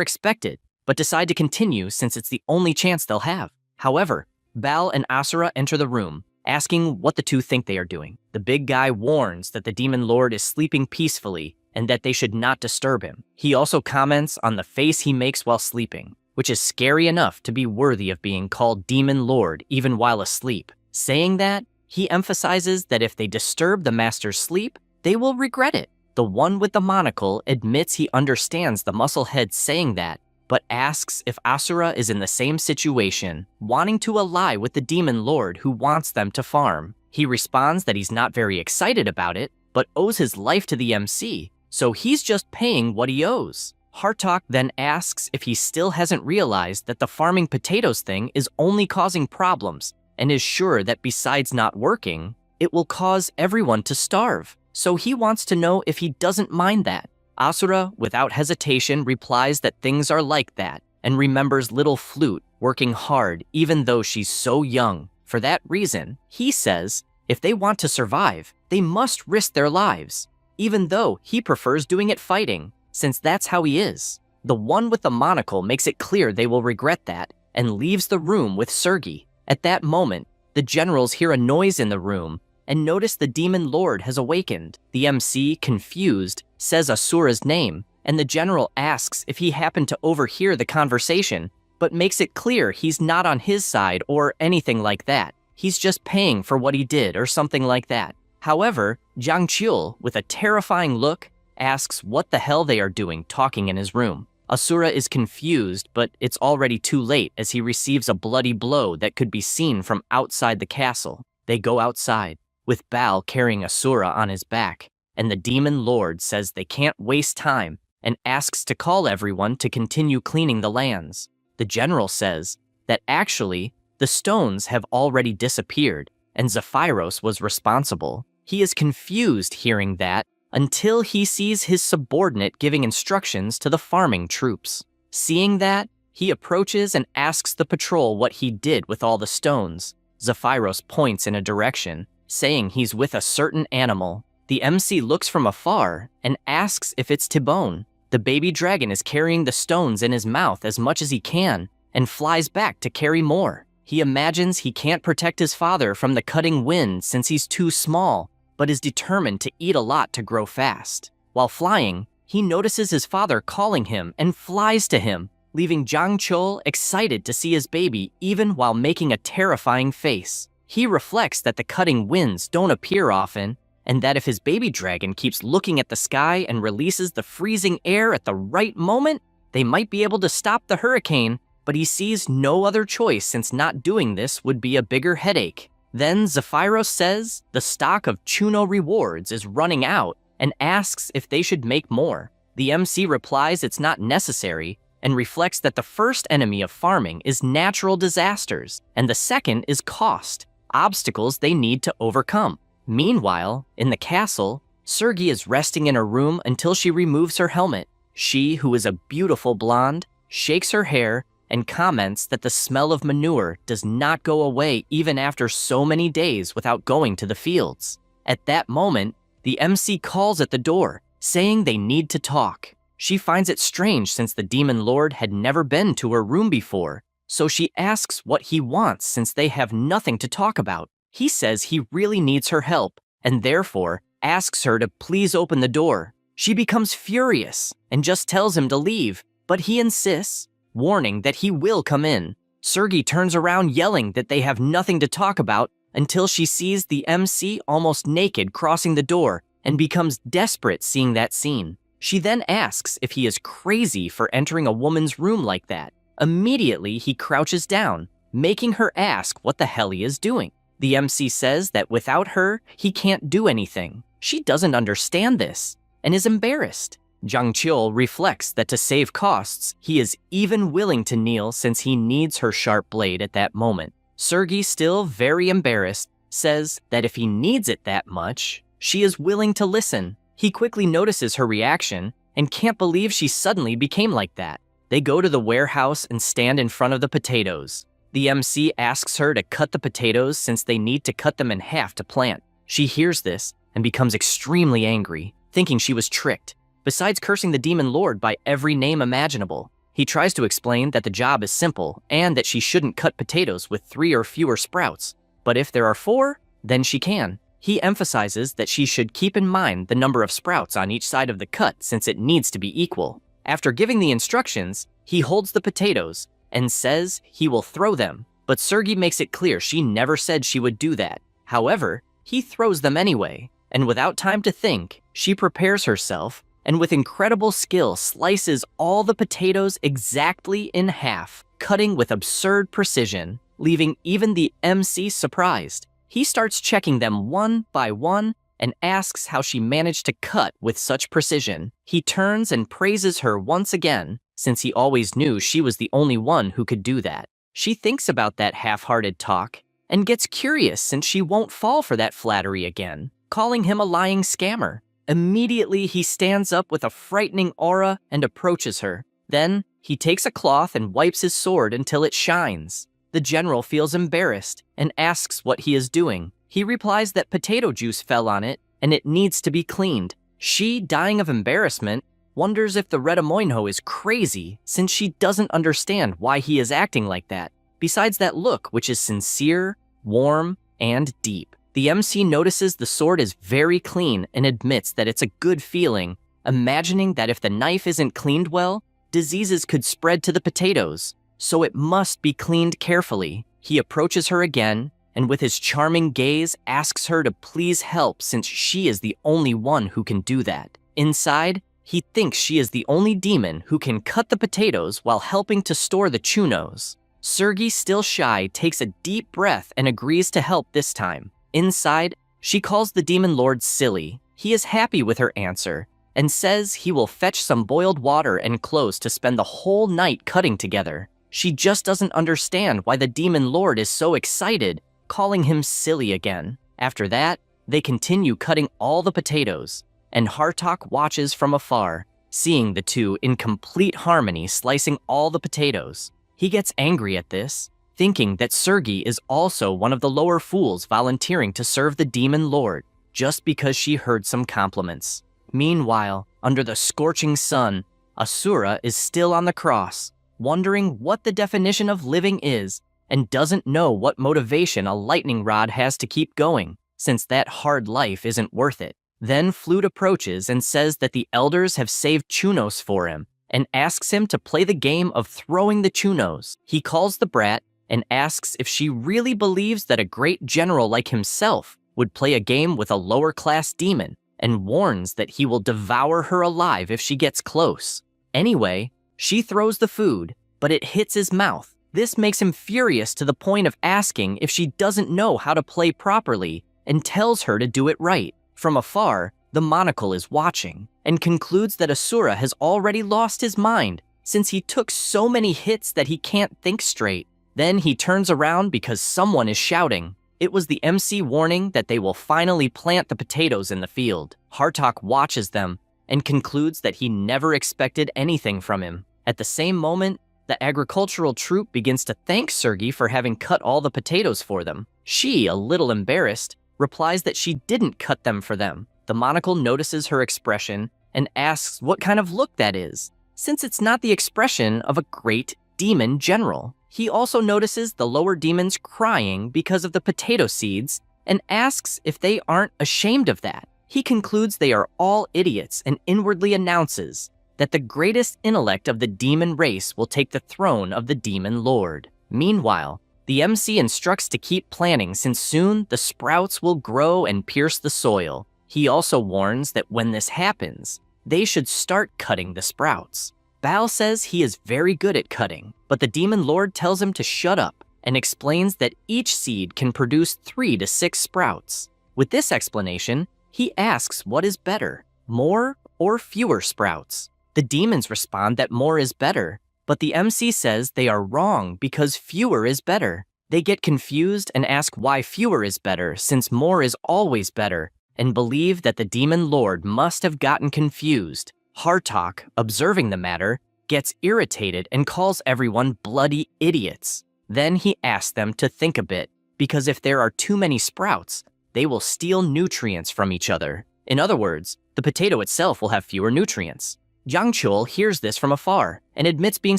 expected, but decide to continue since it's the only chance they'll have. However, Bal and Asura enter the room, asking what the two think they are doing. The big guy warns that the demon lord is sleeping peacefully and that they should not disturb him. He also comments on the face he makes while sleeping, which is scary enough to be worthy of being called demon lord even while asleep. Saying that, he emphasizes that if they disturb the master's sleep, they will regret it. The one with the monocle admits he understands the musclehead saying that, but asks if Asura is in the same situation, wanting to ally with the demon lord who wants them to farm. He responds that he's not very excited about it, but owes his life to the MC, so he's just paying what he owes. Hartok then asks if he still hasn't realized that the farming potatoes thing is only causing problems, and is sure that besides not working, it will cause everyone to starve. So he wants to know if he doesn't mind that. Asura, without hesitation, replies that things are like that, and remembers little Flute working hard even though she's so young. For that reason, he says, if they want to survive, they must risk their lives, even though he prefers doing it fighting, since that's how he is. The one with the monocle makes it clear they will regret that, and leaves the room with Sergei. At that moment, the generals hear a noise in the room, and notice the demon lord has awakened. The MC, confused, says Asura's name, and the general asks if he happened to overhear the conversation, but makes it clear he's not on his side or anything like that. He's just paying for what he did or something like that. However, Jiang Chul, with a terrifying look, asks what the hell they are doing talking in his room. Asura is confused, but it's already too late as he receives a bloody blow that could be seen from outside the castle. They go outside, with Bal carrying Asura on his back, and the demon lord says they can't waste time and asks to call everyone to continue cleaning the lands. The general says that actually, the stones have already disappeared and Zephyros was responsible. He is confused hearing that until he sees his subordinate giving instructions to the farming troops. Seeing that, he approaches and asks the patrol what he did with all the stones. Zephyros points in a direction, saying he's with a certain animal. The MC looks from afar and asks if it's Tibone. The baby dragon is carrying the stones in his mouth as much as he can and flies back to carry more. He imagines he can't protect his father from the cutting wind since he's too small, but is determined to eat a lot to grow fast. While flying, he notices his father calling him and flies to him, leaving Jiang Chul excited to see his baby even while making a terrifying face. He reflects that the cutting winds don't appear often, and that if his baby dragon keeps looking at the sky and releases the freezing air at the right moment, they might be able to stop the hurricane, but he sees no other choice since not doing this would be a bigger headache. Then Zephyros says the stock of Chuno rewards is running out and asks if they should make more. The MC replies it's not necessary and reflects that the first enemy of farming is natural disasters and the second is cost, obstacles they need to overcome. Meanwhile, in the castle, Sergei is resting in her room until she removes her helmet. She, who is a beautiful blonde, shakes her hair and comments that the smell of manure does not go away even after so many days without going to the fields. At that moment, the MC calls at the door, saying they need to talk. She finds it strange since the demon lord had never been to her room before, so she asks what he wants since they have nothing to talk about. He says he really needs her help, and therefore asks her to please open the door. She becomes furious and just tells him to leave, but he insists, warning that he will come in. Sergei turns around yelling that they have nothing to talk about until she sees the MC almost naked crossing the door and becomes desperate seeing that scene. She then asks if he is crazy for entering a woman's room like that. Immediately, he crouches down, making her ask what the hell he is doing. The MC says that without her, he can't do anything. She doesn't understand this and is embarrassed. Jang Chul reflects that to save costs, he is even willing to kneel since he needs her sharp blade at that moment. Sergei, still very embarrassed, says that if he needs it that much, she is willing to listen. He quickly notices her reaction and can't believe she suddenly became like that. They go to the warehouse and stand in front of the potatoes. The MC asks her to cut the potatoes since they need to cut them in half to plant. She hears this and becomes extremely angry, thinking she was tricked. Besides cursing the demon lord by every name imaginable, he tries to explain that the job is simple and that she shouldn't cut potatoes with 3 or fewer sprouts. But if there are 4, then she can. He emphasizes that she should keep in mind the number of sprouts on each side of the cut since it needs to be equal. After giving the instructions, he holds the potatoes and says he will throw them, but Sergei makes it clear she never said she would do that. However, he throws them anyway, and without time to think, she prepares herself and with incredible skill slices all the potatoes exactly in half, cutting with absurd precision, leaving even the MC surprised. He starts checking them one by one and asks how she managed to cut with such precision. He turns and praises her once again, since he always knew she was the only one who could do that. She thinks about that half-hearted talk and gets curious since she won't fall for that flattery again, calling him a lying scammer. Immediately, he stands up with a frightening aura and approaches her. Then, he takes a cloth and wipes his sword until it shines. The general feels embarrassed and asks what he is doing. He replies that potato juice fell on it and it needs to be cleaned. She, dying of embarrassment, wonders if the Redamoinho is crazy since she doesn't understand why he is acting like that, besides that look which is sincere, warm, and deep. The MC notices the sword is very clean and admits that it's a good feeling, imagining that if the knife isn't cleaned well, diseases could spread to the potatoes, so it must be cleaned carefully. He approaches her again, and with his charming gaze asks her to please help since she is the only one who can do that. Inside, he thinks she is the only demon who can cut the potatoes while helping to store the chunos. Sergei, still shy, takes a deep breath and agrees to help this time. Inside, she calls the demon lord silly. He is happy with her answer and says he will fetch some boiled water and clothes to spend the whole night cutting together. She just doesn't understand why the demon lord is so excited, calling him silly again. After that, they continue cutting all the potatoes, and Hartok watches from afar, seeing the two in complete harmony slicing all the potatoes. He gets angry at this, thinking that Sergei is also one of the lower fools volunteering to serve the demon lord, just because she heard some compliments. Meanwhile, under the scorching sun, Asura is still on the cross, wondering what the definition of living is, and doesn't know what motivation a lightning rod has to keep going, since that hard life isn't worth it. Then Flute approaches and says that the elders have saved chunos for him, and asks him to play the game of throwing the chunos. He calls the brat and asks if she really believes that a great general like himself would play a game with a lower-class demon, and warns that he will devour her alive if she gets close. Anyway, she throws the food, but it hits his mouth. This makes him furious to the point of asking if she doesn't know how to play properly and tells her to do it right. From afar, the monocle is watching and concludes that Asura has already lost his mind since he took so many hits that he can't think straight. Then he turns around because someone is shouting. It was the MC warning that they will finally plant the potatoes in the field. Hartok watches them and concludes that he never expected anything from him. At the same moment, the agricultural troupe begins to thank Sergei for having cut all the potatoes for them. She, a little embarrassed, replies that she didn't cut them for them. The monocle notices her expression and asks what kind of look that is, since it's not the expression of a great demon general. He also notices the lower demons crying because of the potato seeds and asks if they aren't ashamed of that. He concludes they are all idiots and inwardly announces that the greatest intellect of the demon race will take the throne of the demon lord. Meanwhile, the MC instructs to keep planting since soon the sprouts will grow and pierce the soil. He also warns that when this happens, they should start cutting the sprouts. Baal says he is very good at cutting, but the demon lord tells him to shut up and explains that each seed can produce 3 to 6 sprouts. With this explanation, he asks what is better, more or fewer sprouts. The demons respond that more is better, but the MC says they are wrong because fewer is better. They get confused and ask why fewer is better since more is always better, and believe that the demon lord must have gotten confused. Hartok, observing the matter, gets irritated and calls everyone bloody idiots. Then he asks them to think a bit, because if there are too many sprouts, they will steal nutrients from each other. In other words, the potato itself will have fewer nutrients. Jang Chul hears this from afar and admits being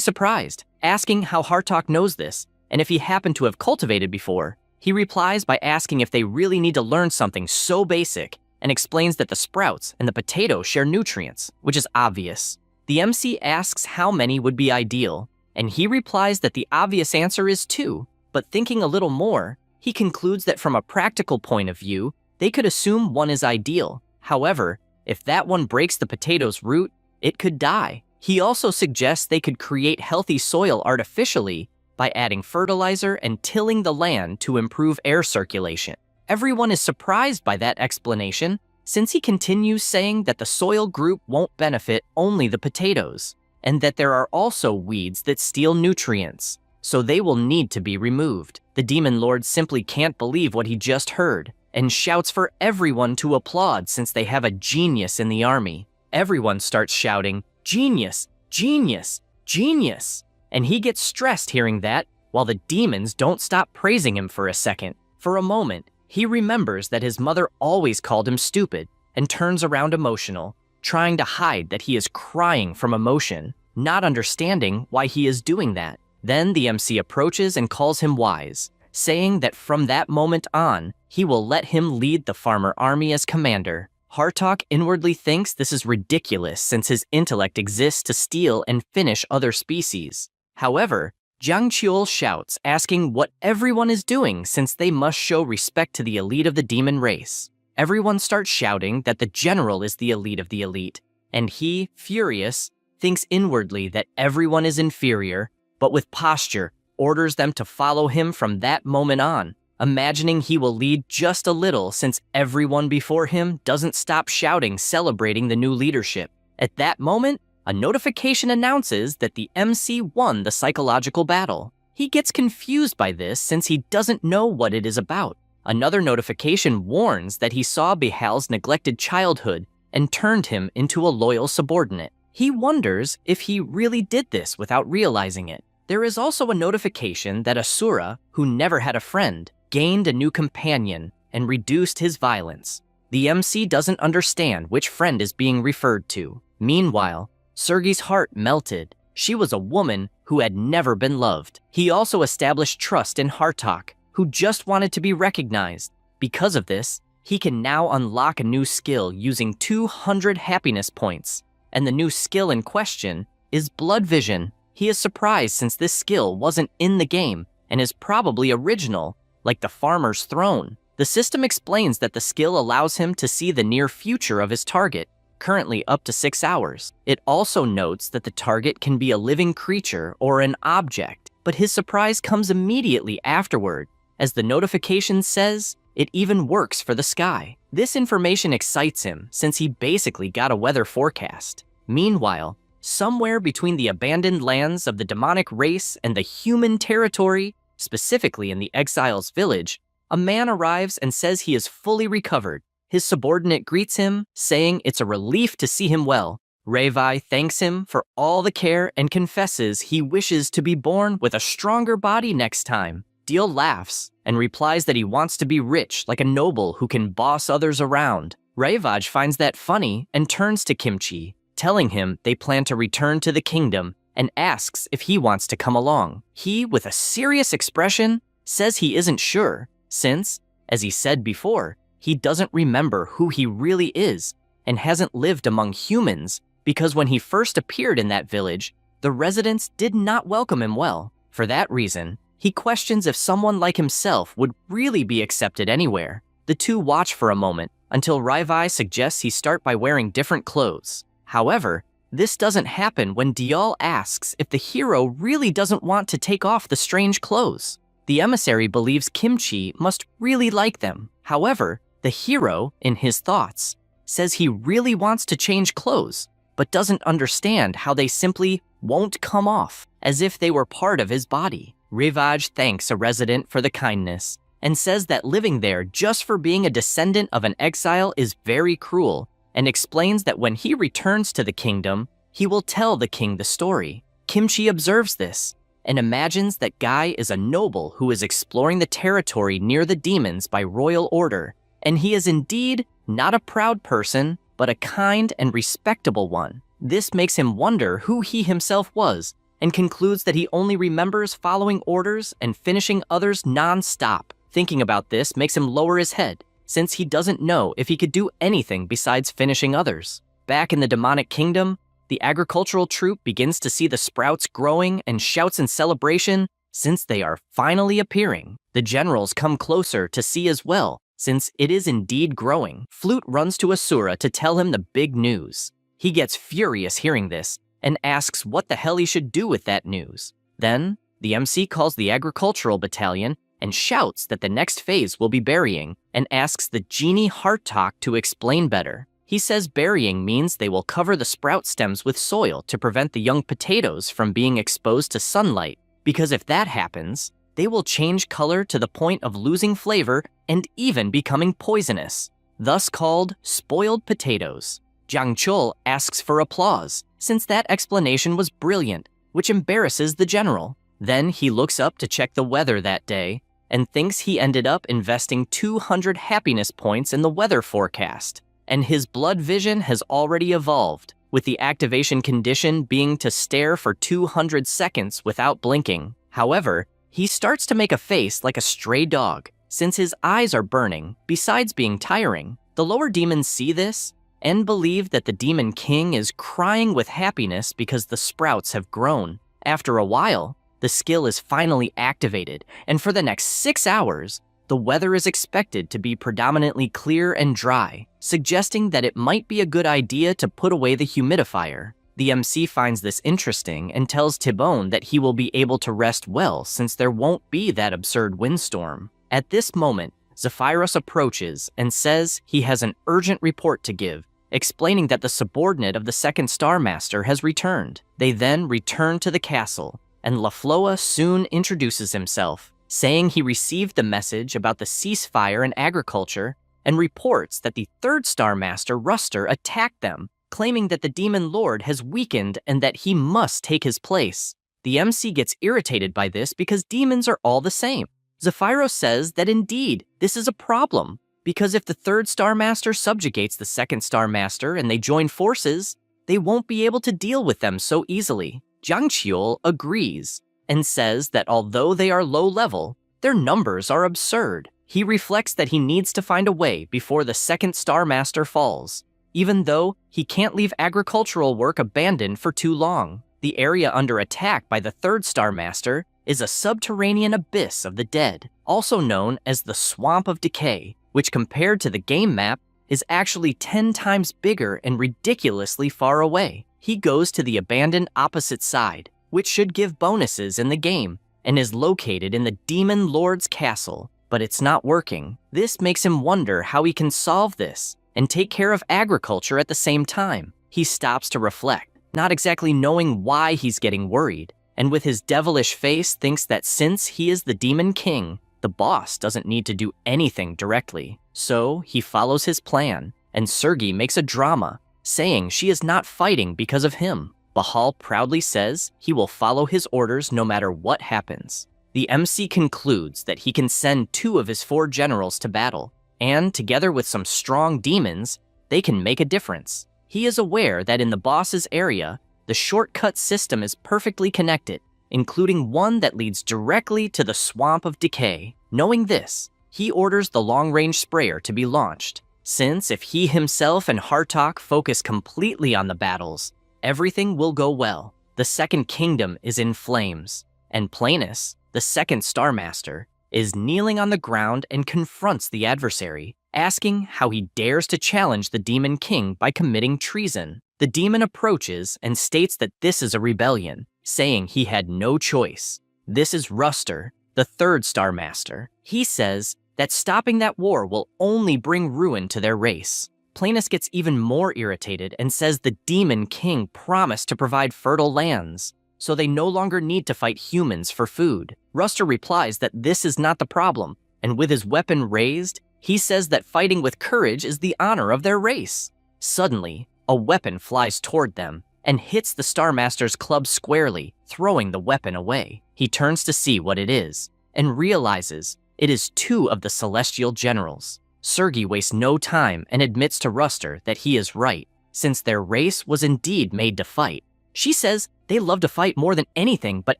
surprised, asking how Hartok knows this, and if he happened to have cultivated before. He replies by asking if they really need to learn something so basic, and explains that the sprouts and the potato share nutrients, which is obvious. The MC asks how many would be ideal, and he replies that the obvious answer is 2, but thinking a little more, he concludes that from a practical point of view, they could assume 1 is ideal. However, if that one breaks the potato's root, it could die. He also suggests they could create healthy soil artificially by adding fertilizer and tilling the land to improve air circulation. Everyone is surprised by that explanation, since he continues saying that the soil group won't benefit only the potatoes, and that there are also weeds that steal nutrients, so they will need to be removed. The demon lord simply can't believe what he just heard, and shouts for everyone to applaud since they have a genius in the army. Everyone starts shouting, "Genius! Genius! Genius!" And he gets stressed hearing that, while the demons don't stop praising him for a second. For a moment, he remembers that his mother always called him stupid, and turns around emotional, trying to hide that he is crying from emotion, not understanding why he is doing that. Then the MC approaches and calls him wise, saying that from that moment on, he will let him lead the farmer army as commander. Hartok inwardly thinks this is ridiculous since his intellect exists to steal and finish other species. However, Jang Chul shouts, asking what everyone is doing since they must show respect to the elite of the demon race. Everyone starts shouting that the general is the elite of the elite, and he, furious, thinks inwardly that everyone is inferior, but with posture, orders them to follow him from that moment on, imagining he will lead just a little since everyone before him doesn't stop shouting, celebrating the new leadership. At that moment, a notification announces that the MC won the psychological battle. He gets confused by this since he doesn't know what it is about. Another notification warns that he saw Bihal's neglected childhood and turned him into a loyal subordinate. He wonders if he really did this without realizing it. There is also a notification that Asura, who never had a friend, gained a new companion and reduced his violence. The MC doesn't understand which friend is being referred to. Meanwhile, Sergei's heart melted. She was a woman who had never been loved. He also established trust in Hartok, who just wanted to be recognized. Because of this, he can now unlock a new skill using 200 happiness points, and the new skill in question is blood vision. He is surprised since this skill wasn't in the game and is probably original, like the farmer's throne. The system explains that the skill allows him to see the near future of his target, currently up to 6 hours. It also notes that the target can be a living creature or an object, but his surprise comes immediately afterward, as the notification says it even works for the sky. This information excites him since he basically got a weather forecast. Meanwhile, somewhere between the abandoned lands of the demonic race and the human territory, specifically in the exile's village, a man arrives and says he is fully recovered. His subordinate greets him, saying it's a relief to see him well. Revai thanks him for all the care and confesses he wishes to be born with a stronger body next time. Deal laughs and replies that he wants to be rich like a noble who can boss others around. Revai finds that funny and turns to Kimchi, telling him they plan to return to the kingdom and asks if he wants to come along. He, with a serious expression, says he isn't sure since, as he said before, he doesn't remember who he really is and hasn't lived among humans because when he first appeared in that village, the residents did not welcome him well. For that reason, he questions if someone like himself would really be accepted anywhere. The two watch for a moment until Revai suggests he start by wearing different clothes. However, this doesn't happen when Dial asks if the hero really doesn't want to take off the strange clothes. The emissary believes Kimchi must really like them. However, the hero, in his thoughts, says he really wants to change clothes, but doesn't understand how they simply won't come off, as if they were part of his body. Rivaj thanks a resident for the kindness and says that living there just for being a descendant of an exile is very cruel, and explains that when he returns to the kingdom, he will tell the king the story. Kimchi observes this and imagines that Guy is a noble who is exploring the territory near the demons by royal order, and he is indeed not a proud person, but a kind and respectable one. This makes him wonder who he himself was, and concludes that he only remembers following orders and finishing others non-stop. Thinking about this makes him lower his head, since he doesn't know if he could do anything besides finishing others. Back in the demonic kingdom, the agricultural troop begins to see the sprouts growing and shouts in celebration since they are finally appearing. The generals come closer to see as well, since it is indeed growing. Flute runs to Asura to tell him the big news. He gets furious hearing this and asks what the hell he should do with that news. Then, the MC calls the agricultural battalion and shouts that the next phase will be burying, and asks the genie Hartok to explain better. He says burying means they will cover the sprout stems with soil to prevent the young potatoes from being exposed to sunlight, because if that happens, they will change color to the point of losing flavor and even becoming poisonous, thus called spoiled potatoes. Jiang Chul asks for applause, since that explanation was brilliant, which embarrasses the general. Then he looks up to check the weather that day, and thinks he ended up investing 200 happiness points in the weather forecast, and his blood vision has already evolved, with the activation condition being to stare for 200 seconds without blinking. However, he starts to make a face like a stray dog, since his eyes are burning, besides being tiring. The lower demons see this, and believe that the Demon King is crying with happiness because the sprouts have grown. After a while, the skill is finally activated, and for the next 6 hours, the weather is expected to be predominantly clear and dry, suggesting that it might be a good idea to put away the humidifier. The MC finds this interesting and tells Tibone that he will be able to rest well since there won't be that absurd windstorm. At this moment, Zephyros approaches and says he has an urgent report to give, explaining that the subordinate of the second Star Master has returned. They then return to the castle, and Lafloa soon introduces himself, saying he received the message about the ceasefire in agriculture and reports that the third Star Master, Ruster, attacked them, claiming that the Demon Lord has weakened and that he must take his place. The MC gets irritated by this because demons are all the same. Zephyros says that indeed, this is a problem, because if the third Star Master subjugates the second Star Master and they join forces, they won't be able to deal with them so easily. Jiang Qiul agrees and says that although they are low level, their numbers are absurd. He reflects that he needs to find a way before the second Star Master falls, even though he can't leave agricultural work abandoned for too long. The area under attack by the third Star Master is a subterranean abyss of the dead, also known as the Swamp of Decay, which compared to the game map is actually 10 times bigger and ridiculously far away. He goes to the abandoned opposite side, which should give bonuses in the game, and is located in the Demon Lord's castle, but it's not working. This makes him wonder how he can solve this and take care of agriculture at the same time. He stops to reflect, not exactly knowing why he's getting worried, and with his devilish face thinks that since he is the Demon King, the boss doesn't need to do anything directly. So he follows his plan, and Sergi makes a drama, saying she is not fighting because of him. Bahal proudly says he will follow his orders no matter what happens. The MC concludes that he can send 2 of his 4 generals to battle, and together with some strong demons, they can make a difference. He is aware that in the boss's area, the shortcut system is perfectly connected, including one that leads directly to the Swamp of Decay. Knowing this, he orders the long-range sprayer to be launched, since if he himself and Hartok focus completely on the battles, everything will go well. The Second Kingdom is in flames, and Planus, the second Star Master, is kneeling on the ground and confronts the adversary, asking how he dares to challenge the Demon King by committing treason. The demon approaches and states that this is a rebellion, saying he had no choice. This is Ruster, the third Star Master. He says that stopping that war will only bring ruin to their race. Planus gets even more irritated and says the Demon King promised to provide fertile lands, so they no longer need to fight humans for food. Ruster replies that this is not the problem, and with his weapon raised, he says that fighting with courage is the honor of their race. Suddenly, a weapon flies toward them and hits the Star Master's club squarely, throwing the weapon away. He turns to see what it is, and realizes it is two of the Celestial Generals. Sergi wastes no time and admits to Ruster that he is right, since their race was indeed made to fight. She says they love to fight more than anything, but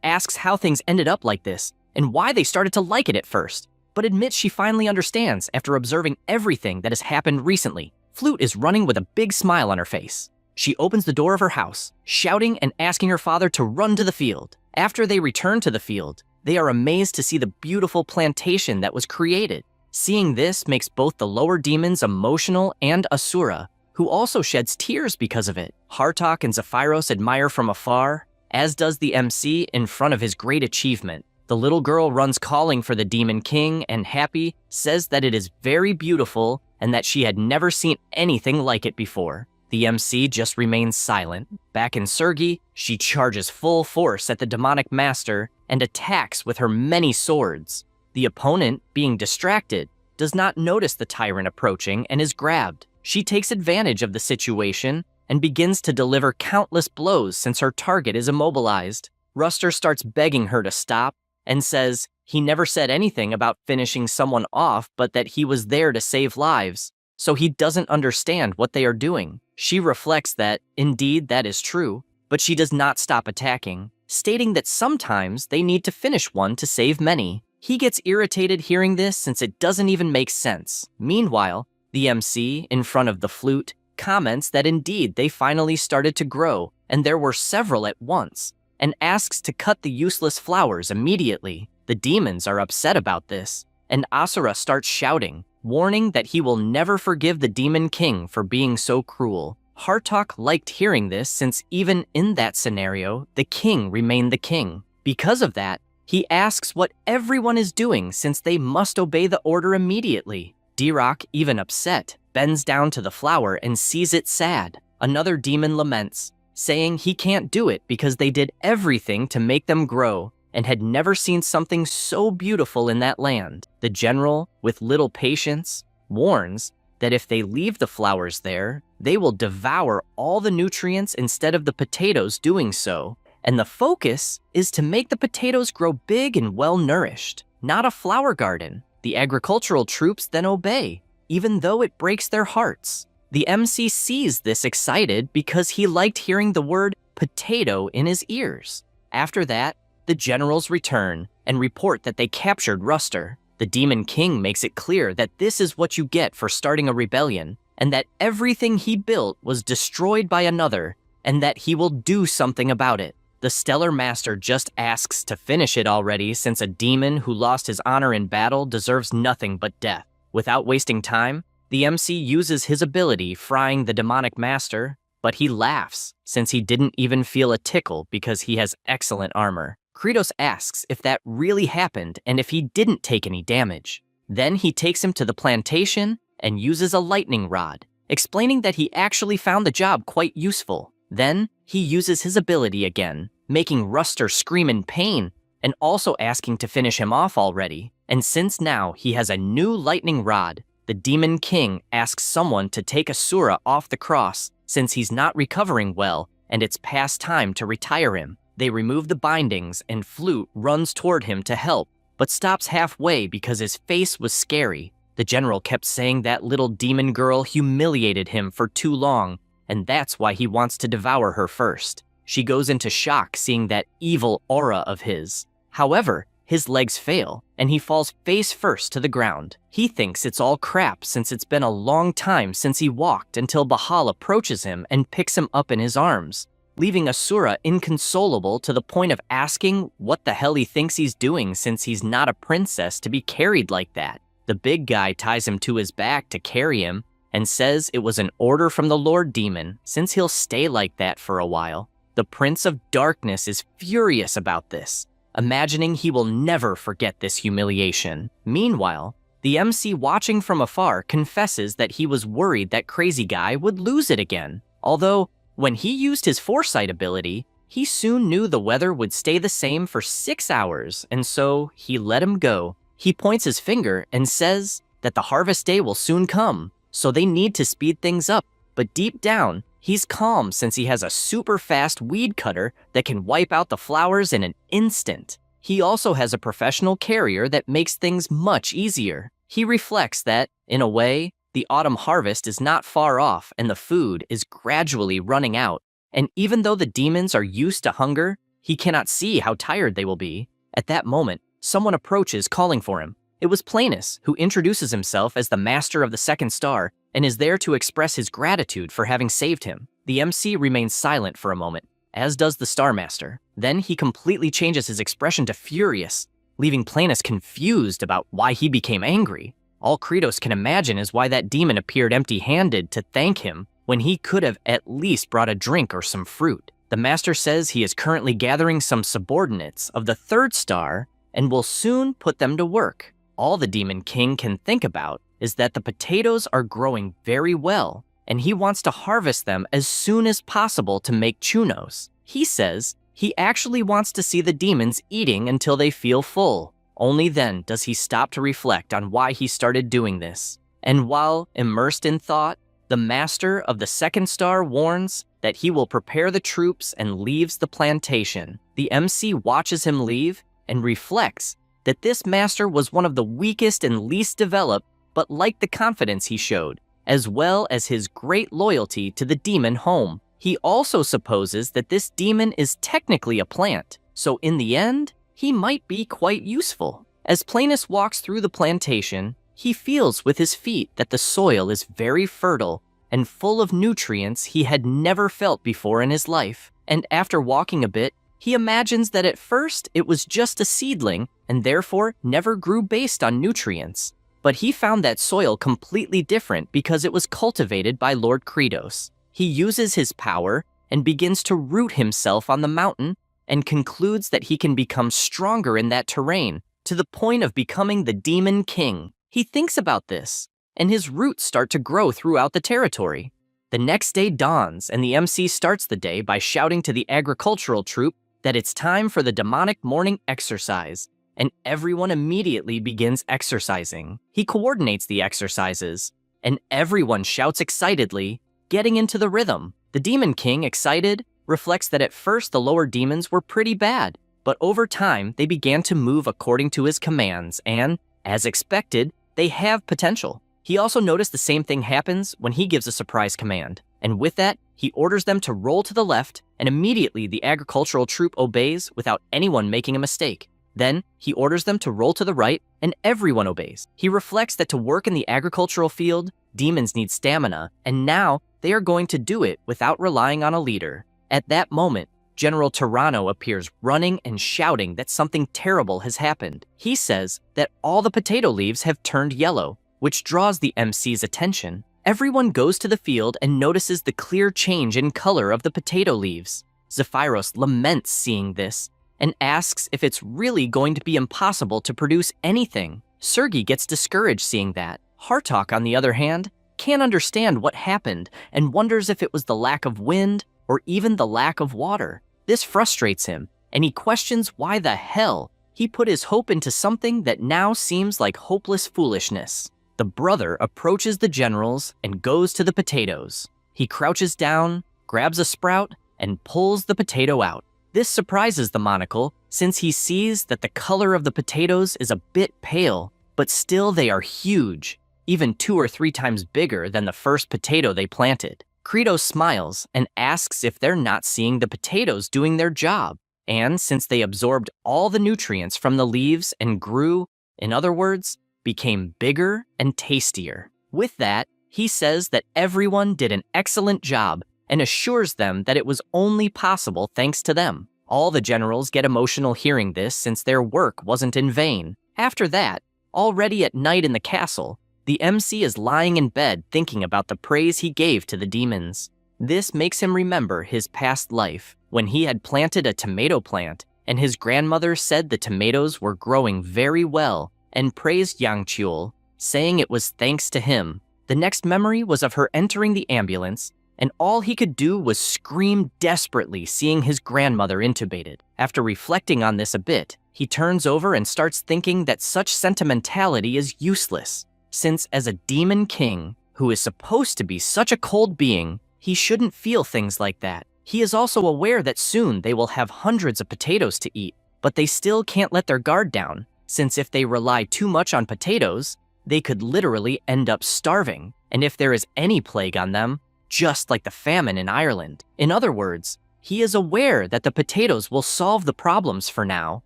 asks how things ended up like this, and why they started to like it at first, but admits she finally understands after observing everything that has happened recently. Flute is running with a big smile on her face. She opens the door of her house, shouting and asking her father to run to the field. After they return to the field, they are amazed to see the beautiful plantation that was created. Seeing this makes both the lower demons emotional and Asura, who also sheds tears because of it. Hartok and Zephyros admire from afar, as does the MC in front of his great achievement. The little girl runs calling for the Demon King, and Happy says that it is very beautiful and that she had never seen anything like it before. The MC just remains silent. Back in Sergi, she charges full force at the demonic master and attacks with her many swords. The opponent, being distracted, does not notice the tyrant approaching and is grabbed. She takes advantage of the situation and begins to deliver countless blows since her target is immobilized. Ruster starts begging her to stop and says he never said anything about finishing someone off, but that he was there to save lives, so he doesn't understand what they are doing. She reflects that, indeed, that is true, but she does not stop attacking, stating that sometimes they need to finish one to save many. He gets irritated hearing this since it doesn't even make sense. Meanwhile, the MC, in front of the flute, comments that indeed they finally started to grow, and there were several at once, and asks to cut the useless flowers immediately. The demons are upset about this, and Asura starts shouting, warning that he will never forgive the Demon King for being so cruel. Hartok liked hearing this since even in that scenario, the king remained the king. Because of that, he asks what everyone is doing since they must obey the order immediately. D-Rock, even upset, bends down to the flower and sees it sad. Another demon laments, saying he can't do it because they did everything to make them grow and had never seen something so beautiful in that land. The general, with little patience, warns that if they leave the flowers there, they will devour all the nutrients instead of the potatoes doing so, and the focus is to make the potatoes grow big and well-nourished, not a flower garden. The agricultural troops then obey, even though it breaks their hearts. The MC sees this excited because he liked hearing the word potato in his ears. After that, the generals return and report that they captured Ruster. The Demon King makes it clear that this is what you get for starting a rebellion, and that everything he built was destroyed by another, and that he will do something about it. The Stellar Master just asks to finish it already, since a demon who lost his honor in battle deserves nothing but death. Without wasting time, the MC uses his ability, frying the demonic master, but he laughs, since he didn't even feel a tickle because he has excellent armor. Kratos asks if that really happened and if he didn't take any damage. Then he takes him to the plantation and uses a lightning rod, explaining that he actually found the job quite useful. Then he uses his ability again, making Ruster scream in pain and also asking to finish him off already. And since now he has a new lightning rod, the Demon King asks someone to take Asura off the cross since he's not recovering well and it's past time to retire him. They remove the bindings and Flute runs toward him to help, but stops halfway because his face was scary. The general kept saying that little demon girl humiliated him for too long, and that's why he wants to devour her first. She goes into shock seeing that evil aura of his. However, his legs fail, and he falls face first to the ground. He thinks it's all crap since it's been a long time since he walked until Bahal approaches him and picks him up in his arms, leaving Asura inconsolable to the point of asking what the hell he thinks he's doing since he's not a princess to be carried like that. The big guy ties him to his back to carry him and says it was an order from the Lord Demon since he'll stay like that for a while. The Prince of Darkness is furious about this, imagining he will never forget this humiliation. Meanwhile, The MC, watching from afar, confesses that he was worried that Crazy Guy would lose it again. Although, when he used his foresight ability, he soon knew the weather would stay the same for 6 hours, and so he let him go. He points his finger and says that the harvest day will soon come, so they need to speed things up. But deep down, he's calm since he has a super fast weed cutter that can wipe out the flowers in an instant. He also has a professional carrier that makes things much easier. He reflects that, in a way, the autumn harvest is not far off and the food is gradually running out. And even though the demons are used to hunger, he cannot see how tired they will be. At that moment, someone approaches calling for him. It was Planus, who introduces himself as the master of the second star and is there to express his gratitude for having saved him. The MC remains silent for a moment, as does the Star Master. Then he completely changes his expression to furious, leaving Planus confused about why he became angry. All Kratos can imagine is why that demon appeared empty-handed to thank him when he could have at least brought a drink or some fruit. The Master says he is currently gathering some subordinates of the third star and will soon put them to work. All the Demon King can think about is that the potatoes are growing very well, and he wants to harvest them as soon as possible to make chunos. He says he actually wants to see the demons eating until they feel full. Only then does he stop to reflect on why he started doing this. And while immersed in thought, the master of the second star warns that he will prepare the troops and leaves the plantation. The MC watches him leave and reflects that this master was one of the weakest and least developed, but liked the confidence he showed, as well as his great loyalty to the demon home. He also supposes that this demon is technically a plant, so in the end, he might be quite useful. As Planus walks through the plantation, he feels with his feet that the soil is very fertile and full of nutrients he had never felt before in his life. And after walking a bit, he imagines that at first it was just a seedling and therefore never grew based on nutrients. But he found that soil completely different because it was cultivated by Lord Kratos. He uses his power and begins to root himself on the mountain and concludes that he can become stronger in that terrain to the point of becoming the Demon King. He thinks about this, and his roots start to grow throughout the territory. The next day dawns, and the MC starts the day by shouting to the agricultural troop that it's time for the demonic morning exercise, and everyone immediately begins exercising. He coordinates the exercises, and everyone shouts excitedly, getting into the rhythm. The Demon King, excited, reflects that at first the lower demons were pretty bad, but over time they began to move according to his commands, and, as expected, they have potential. He also noticed the same thing happens when he gives a surprise command, and with that, he orders them to roll to the left, and immediately the agricultural troop obeys without anyone making a mistake. Then, he orders them to roll to the right, and everyone obeys. He reflects that to work in the agricultural field, demons need stamina, and now they are going to do it without relying on a leader. At that moment, General Tyranno appears running and shouting that something terrible has happened. He says that all the potato leaves have turned yellow, which draws the MC's attention. Everyone goes to the field and notices the clear change in color of the potato leaves. Zephyros laments seeing this and asks if it's really going to be impossible to produce anything. Sergei gets discouraged seeing that. Hartok, on the other hand, can't understand what happened and wonders if it was the lack of wind or even the lack of water. This frustrates him, and he questions why the hell he put his hope into something that now seems like hopeless foolishness. The brother approaches the generals and goes to the potatoes. He crouches down, grabs a sprout, and pulls the potato out. This surprises the monocle, since he sees that the color of the potatoes is a bit pale, but still they are huge, even 2 or 3 times bigger than the first potato they planted. Kratos smiles and asks if they're not seeing the potatoes doing their job, and since they absorbed all the nutrients from the leaves and grew, in other words, became bigger and tastier. With that, he says that everyone did an excellent job and assures them that it was only possible thanks to them. All the generals get emotional hearing this since their work wasn't in vain. After that, already at night in the castle, the MC is lying in bed thinking about the praise he gave to the demons. This makes him remember his past life, when he had planted a tomato plant, and his grandmother said the tomatoes were growing very well, and praised Yang Chul saying it was thanks to him. The next memory was of her entering the ambulance, and all he could do was scream desperately seeing his grandmother intubated. After reflecting on this a bit, he turns over and starts thinking that such sentimentality is useless, since as a demon king, who is supposed to be such a cold being, he shouldn't feel things like that. He is also aware that soon they will have hundreds of potatoes to eat, but they still can't let their guard down, since if they rely too much on potatoes, they could literally end up starving, and if there is any plague on them, just like the famine in Ireland. In other words, he is aware that the potatoes will solve the problems for now,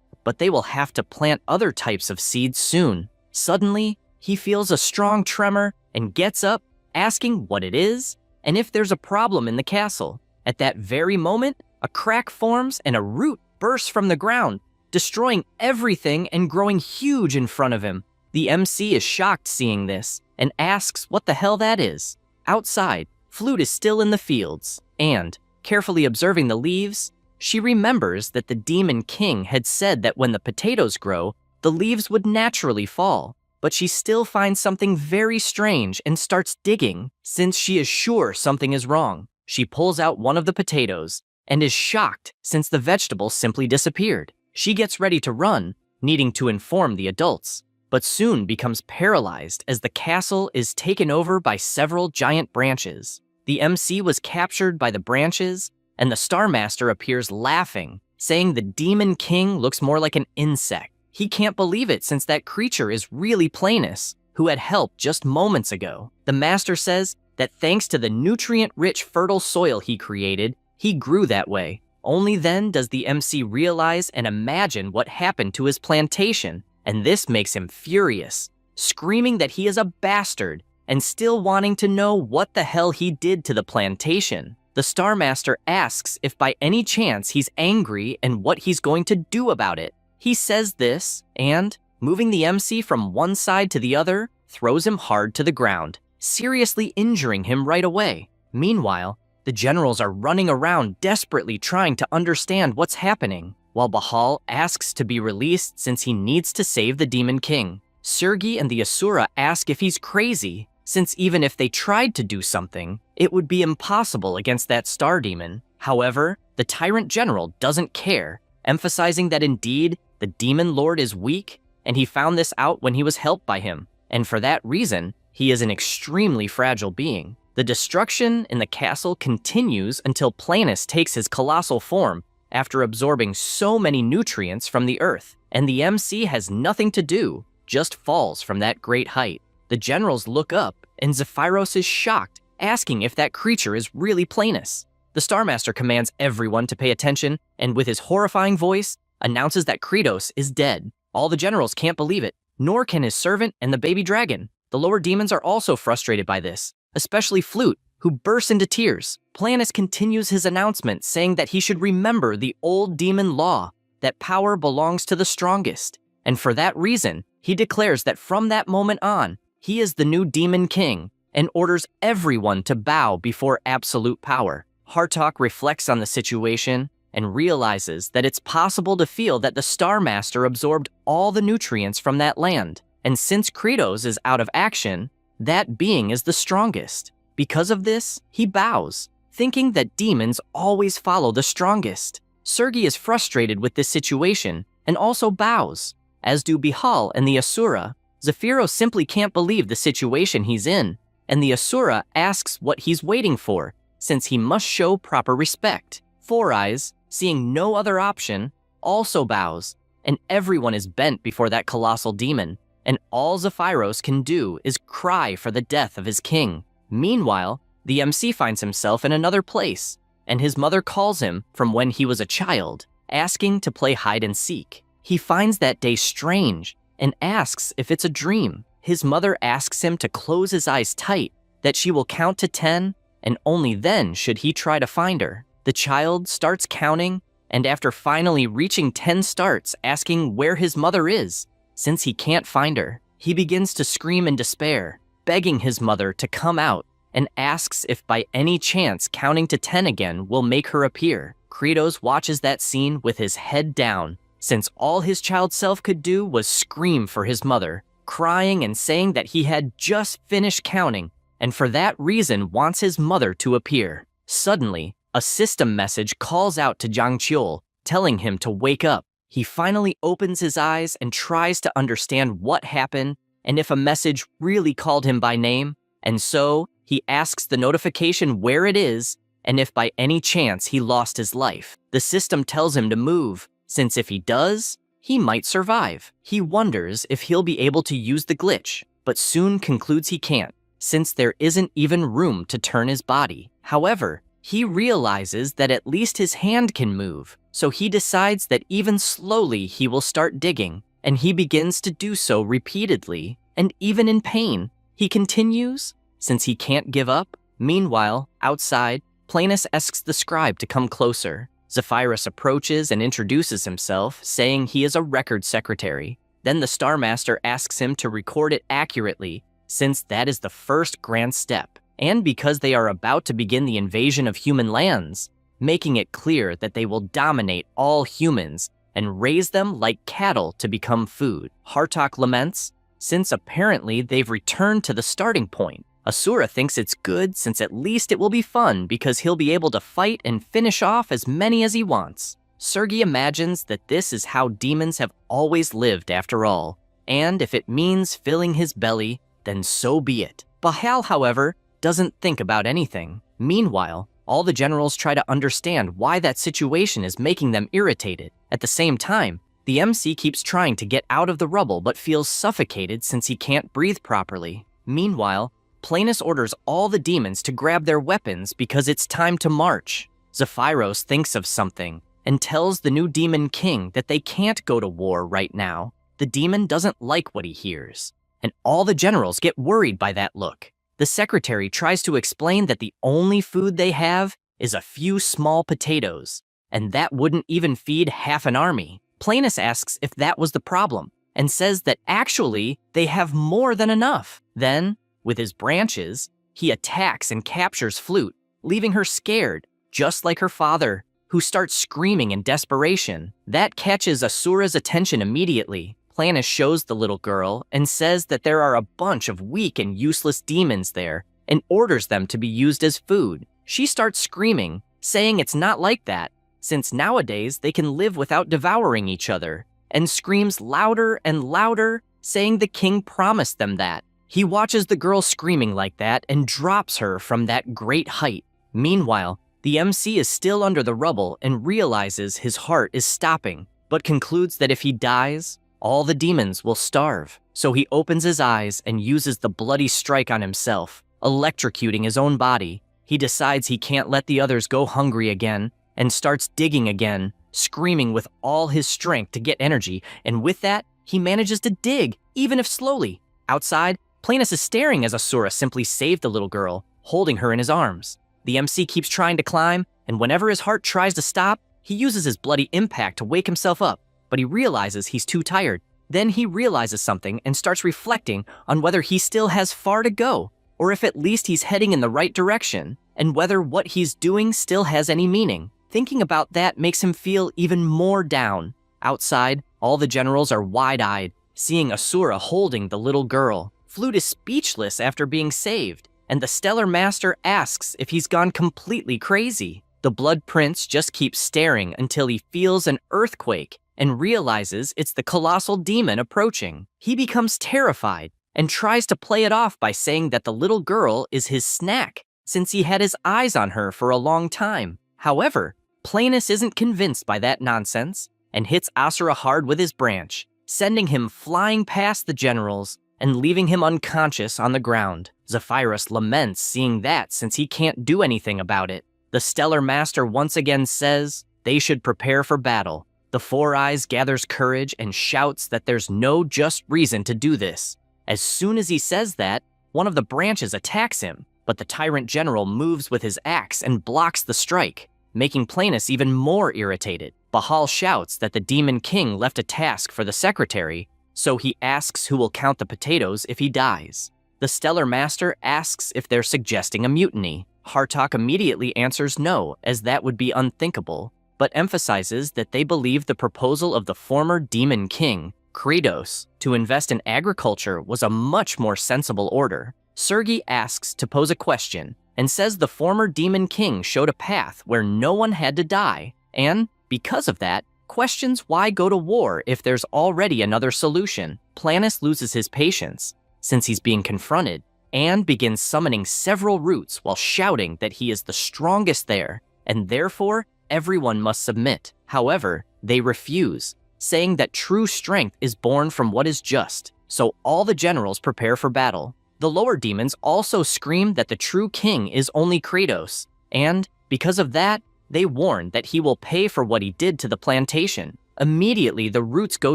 but they will have to plant other types of seeds soon. Suddenly, he feels a strong tremor and gets up, asking what it is and if there's a problem in the castle. At that very moment, a crack forms and a root bursts from the ground, destroying everything and growing huge in front of him. The MC is shocked seeing this and asks what the hell that is. Outside, Flute is still in the fields, and, carefully observing the leaves, she remembers that the Demon King had said that when the potatoes grow, the leaves would naturally fall. But she still finds something very strange and starts digging, since she is sure something is wrong. She pulls out one of the potatoes and is shocked since the vegetable simply disappeared. She gets ready to run, needing to inform the adults, but soon becomes paralyzed as the castle is taken over by several giant branches. The MC was captured by the branches, and the Star Master appears laughing, saying the Demon King looks more like an insect. He can't believe it since that creature is really Planus, who had helped just moments ago. The Master says that thanks to the nutrient-rich fertile soil he created, he grew that way. Only then does the MC realize and imagine what happened to his plantation, and this makes him furious, screaming that he is a bastard and still wanting to know what the hell he did to the plantation. The Star Master asks if by any chance he's angry and what he's going to do about it. He says this and, moving the MC from one side to the other, throws him hard to the ground, seriously injuring him right away. Meanwhile, the generals are running around desperately trying to understand what's happening, while Bahal asks to be released since he needs to save the Demon King. Sergi and the Asura ask if he's crazy, since even if they tried to do something, it would be impossible against that star demon. However, the Tyrant General doesn't care, emphasizing that indeed, the Demon Lord is weak, and he found this out when he was helped by him, and for that reason, he is an extremely fragile being. The destruction in the castle continues until Planus takes his colossal form after absorbing so many nutrients from the earth, and the MC has nothing to do, just falls from that great height. The generals look up, and Zephyros is shocked, asking if that creature is really Planus. The Star Master commands everyone to pay attention, and with his horrifying voice, announces that Kratos is dead. All the generals can't believe it, nor can his servant and the baby dragon. The lower demons are also frustrated by this, especially Flute, who bursts into tears. Planus continues his announcement, saying that he should remember the old demon law, that power belongs to the strongest, and for that reason, he declares that from that moment on, he is the new Demon King, and orders everyone to bow before absolute power. Hartok reflects on the situation and realizes that it's possible to feel that the Star Master absorbed all the nutrients from that land, and since Kratos is out of action, that being is the strongest. Because of this, he bows, thinking that demons always follow the strongest. Sergi is frustrated with this situation and also bows, as do Bihal and the Asura. Zephyros simply can't believe the situation he's in, and the Asura asks what he's waiting for, since he must show proper respect. Four Eyes, seeing no other option, also bows, and everyone is bent before that colossal demon, and all Zephyros can do is cry for the death of his king. Meanwhile, the MC finds himself in another place, and his mother calls him from when he was a child, asking to play hide and seek. He finds that day strange and asks if it's a dream. His mother asks him to close his eyes tight, that she will count to 10, and only then should he try to find her. The child starts counting, and after finally reaching 10 starts asking where his mother is. Since he can't find her, he begins to scream in despair, begging his mother to come out, and asks if by any chance counting to 10 again will make her appear. Kratos watches that scene with his head down, since all his child self could do was scream for his mother, crying and saying that he had just finished counting, and for that reason wants his mother to appear. Suddenly, a system message calls out to Jang Cheol, telling him to wake up. He finally opens his eyes and tries to understand what happened and if a message really called him by name, and so he asks the notification where it is and if by any chance he lost his life. The system tells him to move, since if he does, he might survive. He wonders if he'll be able to use the glitch, but soon concludes he can't, since there isn't even room to turn his body. However, he realizes that at least his hand can move, so he decides that even slowly he will start digging, and he begins to do so repeatedly, and even in pain. He continues, since he can't give up. Meanwhile, outside, Planus asks the scribe to come closer. Zephyrus approaches and introduces himself, saying he is a record secretary. Then the Star Master asks him to record it accurately, since that is the first grand step, and because they are about to begin the invasion of human lands, making it clear that they will dominate all humans and raise them like cattle to become food. Hartok laments, since apparently they've returned to the starting point. Asura thinks it's good since at least it will be fun because he'll be able to fight and finish off as many as he wants. Sergi imagines that this is how demons have always lived after all, and if it means filling his belly, then so be it. Bahal, however, doesn't think about anything. Meanwhile, all the generals try to understand why that situation is making them irritated. At the same time, the MC keeps trying to get out of the rubble but feels suffocated since he can't breathe properly. Meanwhile, Planus orders all the demons to grab their weapons because it's time to march. Zephyros thinks of something and tells the new demon king that they can't go to war right now. The demon doesn't like what he hears, and all the generals get worried by that look. The secretary tries to explain that the only food they have is a few small potatoes, and that wouldn't even feed half an army. Planus asks if that was the problem, and says that actually they have more than enough. Then, with his branches, he attacks and captures Flute, leaving her scared, just like her father, who starts screaming in desperation. That catches Asura's attention immediately. Planus shows the little girl and says that there are a bunch of weak and useless demons there, and orders them to be used as food. She starts screaming, saying it's not like that, since nowadays they can live without devouring each other, and screams louder and louder, saying the king promised them that. He watches the girl screaming like that and drops her from that great height. Meanwhile, the MC is still under the rubble and realizes his heart is stopping, but concludes that if he dies, all the demons will starve. So he opens his eyes and uses the bloody strike on himself, electrocuting his own body. He decides he can't let the others go hungry again and starts digging again, screaming with all his strength to get energy, and with that, he manages to dig, even if slowly. Outside, Planus is staring as Asura simply saved the little girl, holding her in his arms. The MC keeps trying to climb, and whenever his heart tries to stop, he uses his bloody impact to wake himself up, but he realizes he's too tired. Then he realizes something and starts reflecting on whether he still has far to go, or if at least he's heading in the right direction, and whether what he's doing still has any meaning. Thinking about that makes him feel even more down. Outside, all the generals are wide-eyed, seeing Asura holding the little girl. Flute is speechless after being saved, and the Stellar Master asks if he's gone completely crazy. The Blood Prince just keeps staring until he feels an earthquake and realizes it's the colossal demon approaching. He becomes terrified and tries to play it off by saying that the little girl is his snack, since he had his eyes on her for a long time. However, Planus isn't convinced by that nonsense and hits Asura hard with his branch, sending him flying past the generals and leaving him unconscious on the ground. Zephyrus laments seeing that since he can't do anything about it. The Stellar Master once again says they should prepare for battle. The Four Eyes gathers courage and shouts that there's no just reason to do this. As soon as he says that, one of the branches attacks him, but the Tyrant General moves with his axe and blocks the strike, making Planus even more irritated. Bahal shouts that the Demon King left a task for the secretary, so he asks who will count the potatoes if he dies. The Stellar Master asks if they're suggesting a mutiny. Hartok immediately answers no, as that would be unthinkable, but emphasizes that they believe the proposal of the former Demon King Kratos, to invest in agriculture was a much more sensible order. Sergei asks to pose a question and says the former demon king showed a path where no one had to die, and, because of that, questions why go to war if there's already another solution. Planis loses his patience, since he's being confronted, and begins summoning several roots while shouting that he is the strongest there, and therefore everyone must submit. However, they refuse, saying that true strength is born from what is just, so all the generals prepare for battle. The lower demons also scream that the true king is only Kratos, and, because of that, they warn that he will pay for what he did to the plantation. Immediately, the roots go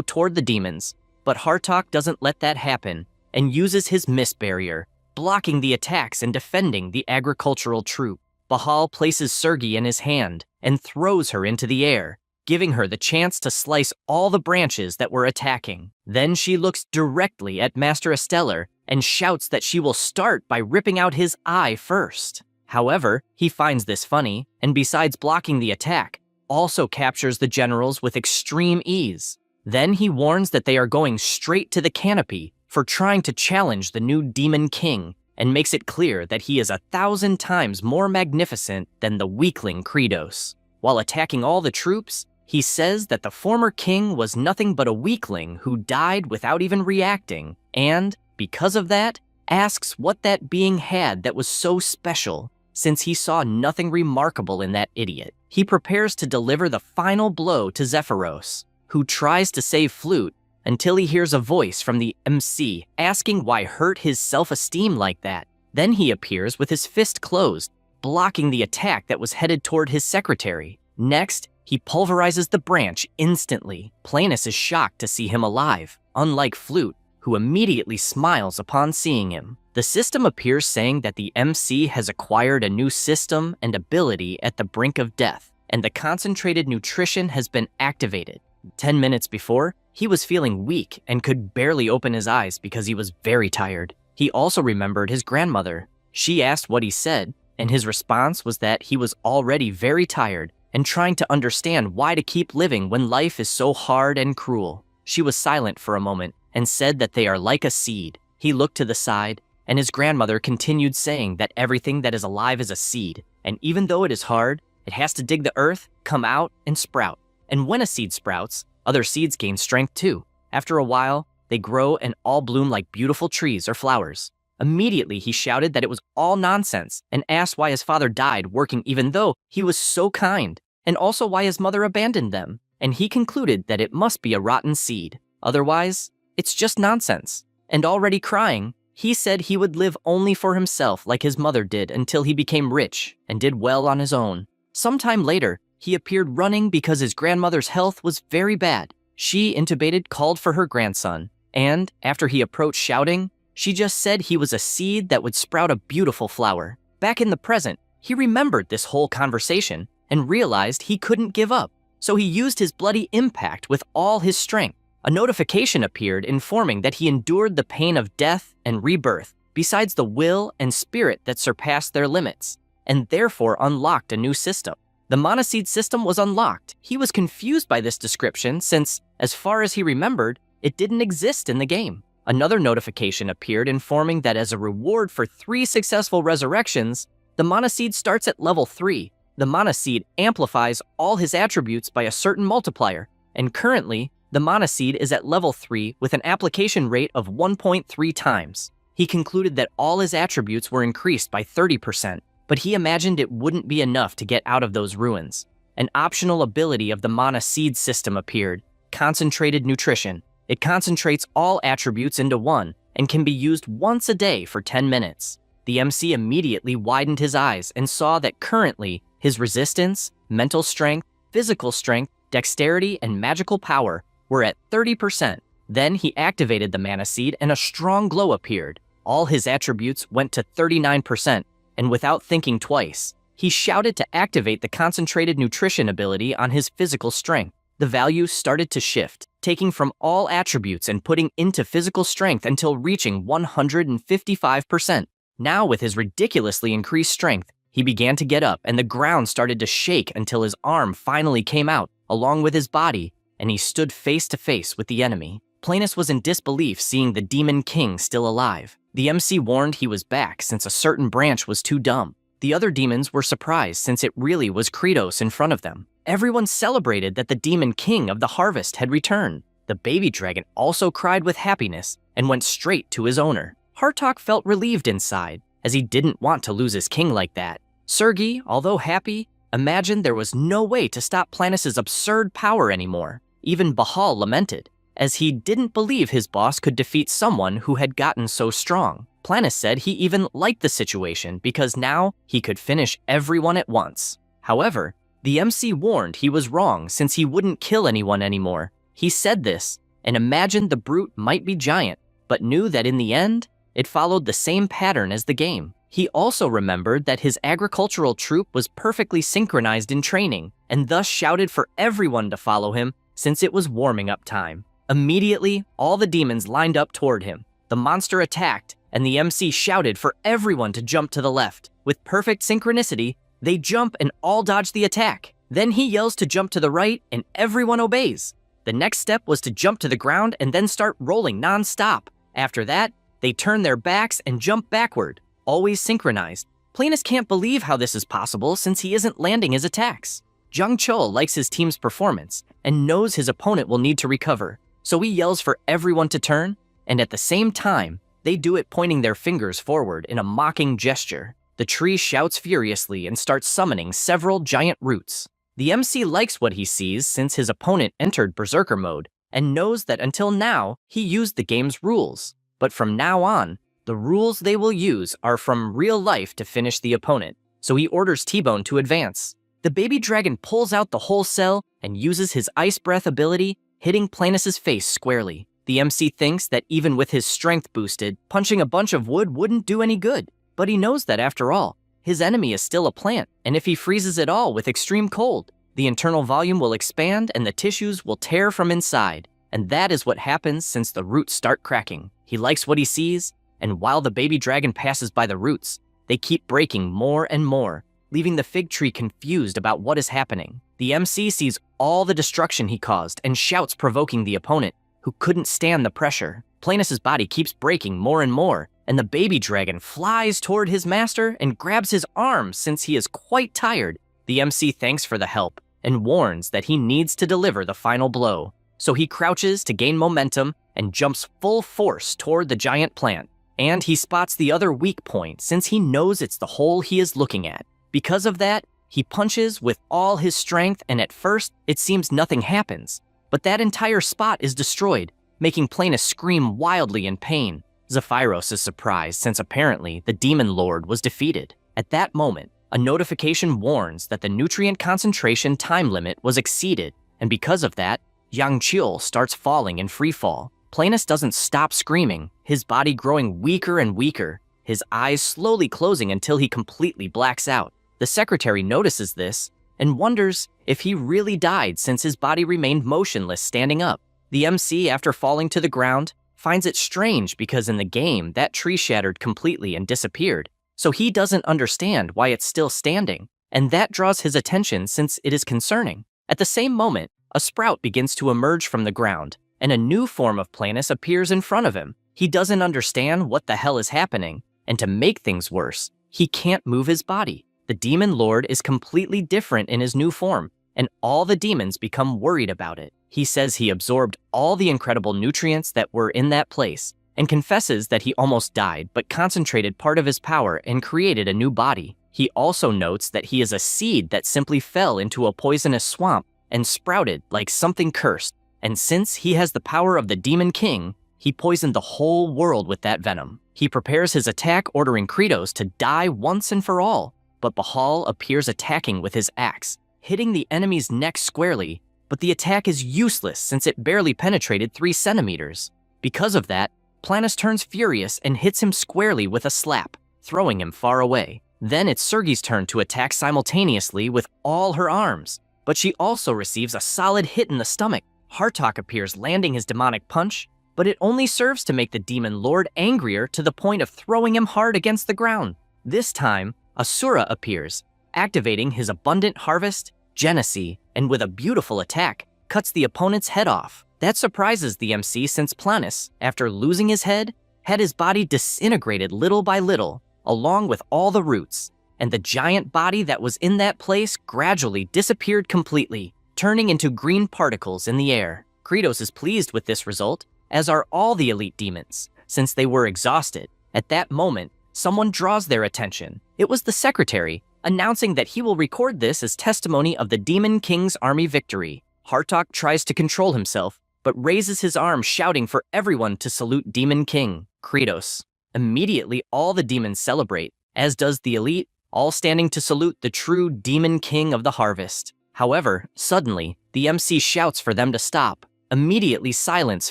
toward the demons, but Hartok doesn't let that happen, and uses his mist barrier, blocking the attacks and defending the agricultural troop. Bahal places Sergei in his hand and throws her into the air, giving her the chance to slice all the branches that were attacking. Then she looks directly at Master Esteller and shouts that she will start by ripping out his eye first. However, he finds this funny, and besides blocking the attack, also captures the generals with extreme ease. Then he warns that they are going straight to the canopy for trying to challenge the new demon king, and makes it clear that he is 1,000 times more magnificent than the weakling Kratos. While attacking all the troops, he says that the former king was nothing but a weakling who died without even reacting, and, because of that, asks what that being had that was so special, since he saw nothing remarkable in that idiot. He prepares to deliver the final blow to Zephyros, who tries to save Flute, until he hears a voice from the MC asking why hurt his self-esteem like that. Then he appears with his fist closed, blocking the attack that was headed toward his secretary. Next, he pulverizes the branch instantly. Planis is shocked to see him alive, unlike Flute, who immediately smiles upon seeing him. The system appears saying that the MC has acquired a new system and ability at the brink of death, and the concentrated nutrition has been activated. 10 minutes before, he was feeling weak and could barely open his eyes because he was very tired. He also remembered his grandmother. She asked what he said, and his response was that he was already very tired and trying to understand why to keep living when life is so hard and cruel. She was silent for a moment and said that they are like a seed. He looked to the side, and his grandmother continued saying that everything that is alive is a seed, and even though it is hard, it has to dig the earth, come out, and sprout. And when a seed sprouts, other seeds gain strength too. After a while, they grow and all bloom like beautiful trees or flowers. Immediately, he shouted that it was all nonsense and asked why his father died working even though he was so kind, and also why his mother abandoned them. And he concluded that it must be a rotten seed. Otherwise, it's just nonsense. And already crying, he said he would live only for himself like his mother did until he became rich and did well on his own. Sometime later, he appeared running because his grandmother's health was very bad. She, intubated, called for her grandson, and after he approached shouting, she just said he was a seed that would sprout a beautiful flower. Back in the present, he remembered this whole conversation and realized he couldn't give up, so he used his bloody impact with all his strength. A notification appeared informing that he endured the pain of death and rebirth, besides the will and spirit that surpassed their limits, and therefore unlocked a new system. The Monoseed system was unlocked. He was confused by this description since, as far as he remembered, it didn't exist in the game. Another notification appeared informing that as a reward for 3 successful resurrections, the Monoseed starts at level 3. The Monoseed amplifies all his attributes by a certain multiplier, and currently, the Monoseed is at level 3 with an application rate of 1.3 times. He concluded that all his attributes were increased by 30%, but he imagined it wouldn't be enough to get out of those ruins. An optional ability of the Monoseed system appeared, Concentrated Nutrition. It concentrates all attributes into one and can be used once a day for 10 minutes. The MC immediately widened his eyes and saw that currently his resistance, mental strength, physical strength, dexterity, and magical power were at 30%. Then he activated the Mana Seed and a strong glow appeared. All his attributes went to 39%, and without thinking twice, he shouted to activate the Concentrated Nutrition ability on his physical strength. The values started to shift, taking from all attributes and putting into physical strength until reaching 155%. Now, with his ridiculously increased strength, he began to get up and the ground started to shake until his arm finally came out, along with his body, and he stood face to face with the enemy. Planus was in disbelief seeing the Demon King still alive. The MC warned he was back since a certain branch was too dumb. The other demons were surprised since it really was Kratos in front of them. Everyone celebrated that the Demon King of the harvest had returned. The baby dragon also cried with happiness and went straight to his owner. Hartok felt relieved inside, as he didn't want to lose his king like that. Sergei, although happy, imagined there was no way to stop Planus' absurd power anymore. Even Bahal lamented, as he didn't believe his boss could defeat someone who had gotten so strong. Planus said he even liked the situation because now he could finish everyone at once. However, the MC warned he was wrong since he wouldn't kill anyone anymore. He said this and imagined the brute might be giant, but knew that in the end, it followed the same pattern as the game. He also remembered that his agricultural troop was perfectly synchronized in training, and thus shouted for everyone to follow him since it was warming up time. Immediately, all the demons lined up toward him. The monster attacked, and the MC shouted for everyone to jump to the left. With perfect synchronicity, they jump and all dodge the attack. Then he yells to jump to the right, and everyone obeys. The next step was to jump to the ground and then start rolling non-stop. After that, they turn their backs and jump backward, always synchronized. Planus can't believe how this is possible since he isn't landing his attacks. Jung Chul likes his team's performance and knows his opponent will need to recover, so he yells for everyone to turn, and at the same time, they do it pointing their fingers forward in a mocking gesture. The tree shouts furiously and starts summoning several giant roots. The MC likes what he sees since his opponent entered Berserker mode and knows that until now, he used the game's rules. But from now on, the rules they will use are from real life to finish the opponent, so he orders T-Bone to advance. The baby dragon pulls out the whole cell and uses his Ice Breath ability, hitting Planus' face squarely. The MC thinks that even with his strength boosted, punching a bunch of wood wouldn't do any good. But he knows that after all, his enemy is still a plant, and if he freezes it all with extreme cold, the internal volume will expand and the tissues will tear from inside. And that is what happens since the roots start cracking. He likes what he sees, and while the baby dragon passes by the roots, they keep breaking more and more, leaving the fig tree confused about what is happening. The MC sees all the destruction he caused and shouts, provoking the opponent, who couldn't stand the pressure. Planus' body keeps breaking more and more, and the baby dragon flies toward his master and grabs his arm since he is quite tired. The MC thanks for the help and warns that he needs to deliver the final blow. So he crouches to gain momentum and jumps full force toward the giant plant. And he spots the other weak point since he knows it's the hole he is looking at. Because of that, he punches with all his strength, and at first, it seems nothing happens. But that entire spot is destroyed, making Planus scream wildly in pain. Zephyros is surprised since apparently the Demon Lord was defeated. At that moment, a notification warns that the nutrient concentration time limit was exceeded, and because of that, Yang Chul starts falling in free fall. Planus doesn't stop screaming, his body growing weaker and weaker, his eyes slowly closing until he completely blacks out. The secretary notices this and wonders if he really died since his body remained motionless standing up. The MC, after falling to the ground, finds it strange because in the game, that tree shattered completely and disappeared, so he doesn't understand why it's still standing, and that draws his attention since it is concerning. At the same moment, a sprout begins to emerge from the ground, and a new form of Planus appears in front of him. He doesn't understand what the hell is happening, and to make things worse, he can't move his body. The Demon Lord is completely different in his new form, and all the demons become worried about it. He says he absorbed all the incredible nutrients that were in that place, and confesses that he almost died but concentrated part of his power and created a new body. He also notes that he is a seed that simply fell into a poisonous swamp and sprouted like something cursed, and since he has the power of the Demon King, he poisoned the whole world with that venom. He prepares his attack, ordering Kratos to die once and for all, but Bahal appears attacking with his axe, hitting the enemy's neck squarely, but the attack is useless since it barely penetrated 3 centimeters. Because of that, Planus turns furious and hits him squarely with a slap, throwing him far away. Then it's Sergei's turn to attack simultaneously with all her arms, but she also receives a solid hit in the stomach. Hartok appears, landing his demonic punch, but it only serves to make the Demon Lord angrier to the point of throwing him hard against the ground. This time, Asura appears, activating his abundant harvest, Genesee, and with a beautiful attack, cuts the opponent's head off. That surprises the MC since Planus, after losing his head, had his body disintegrated little by little, along with all the roots, and the giant body that was in that place gradually disappeared completely, turning into green particles in the air. Kratos is pleased with this result, as are all the elite demons, since they were exhausted. At that moment, someone draws their attention. It was the secretary, announcing that he will record this as testimony of the Demon King's army victory. Hartok tries to control himself, but raises his arm shouting for everyone to salute Demon King, Kratos. Immediately, all the demons celebrate, as does the elite, all standing to salute the true Demon King of the harvest. However, suddenly, the MC shouts for them to stop. Immediately, silence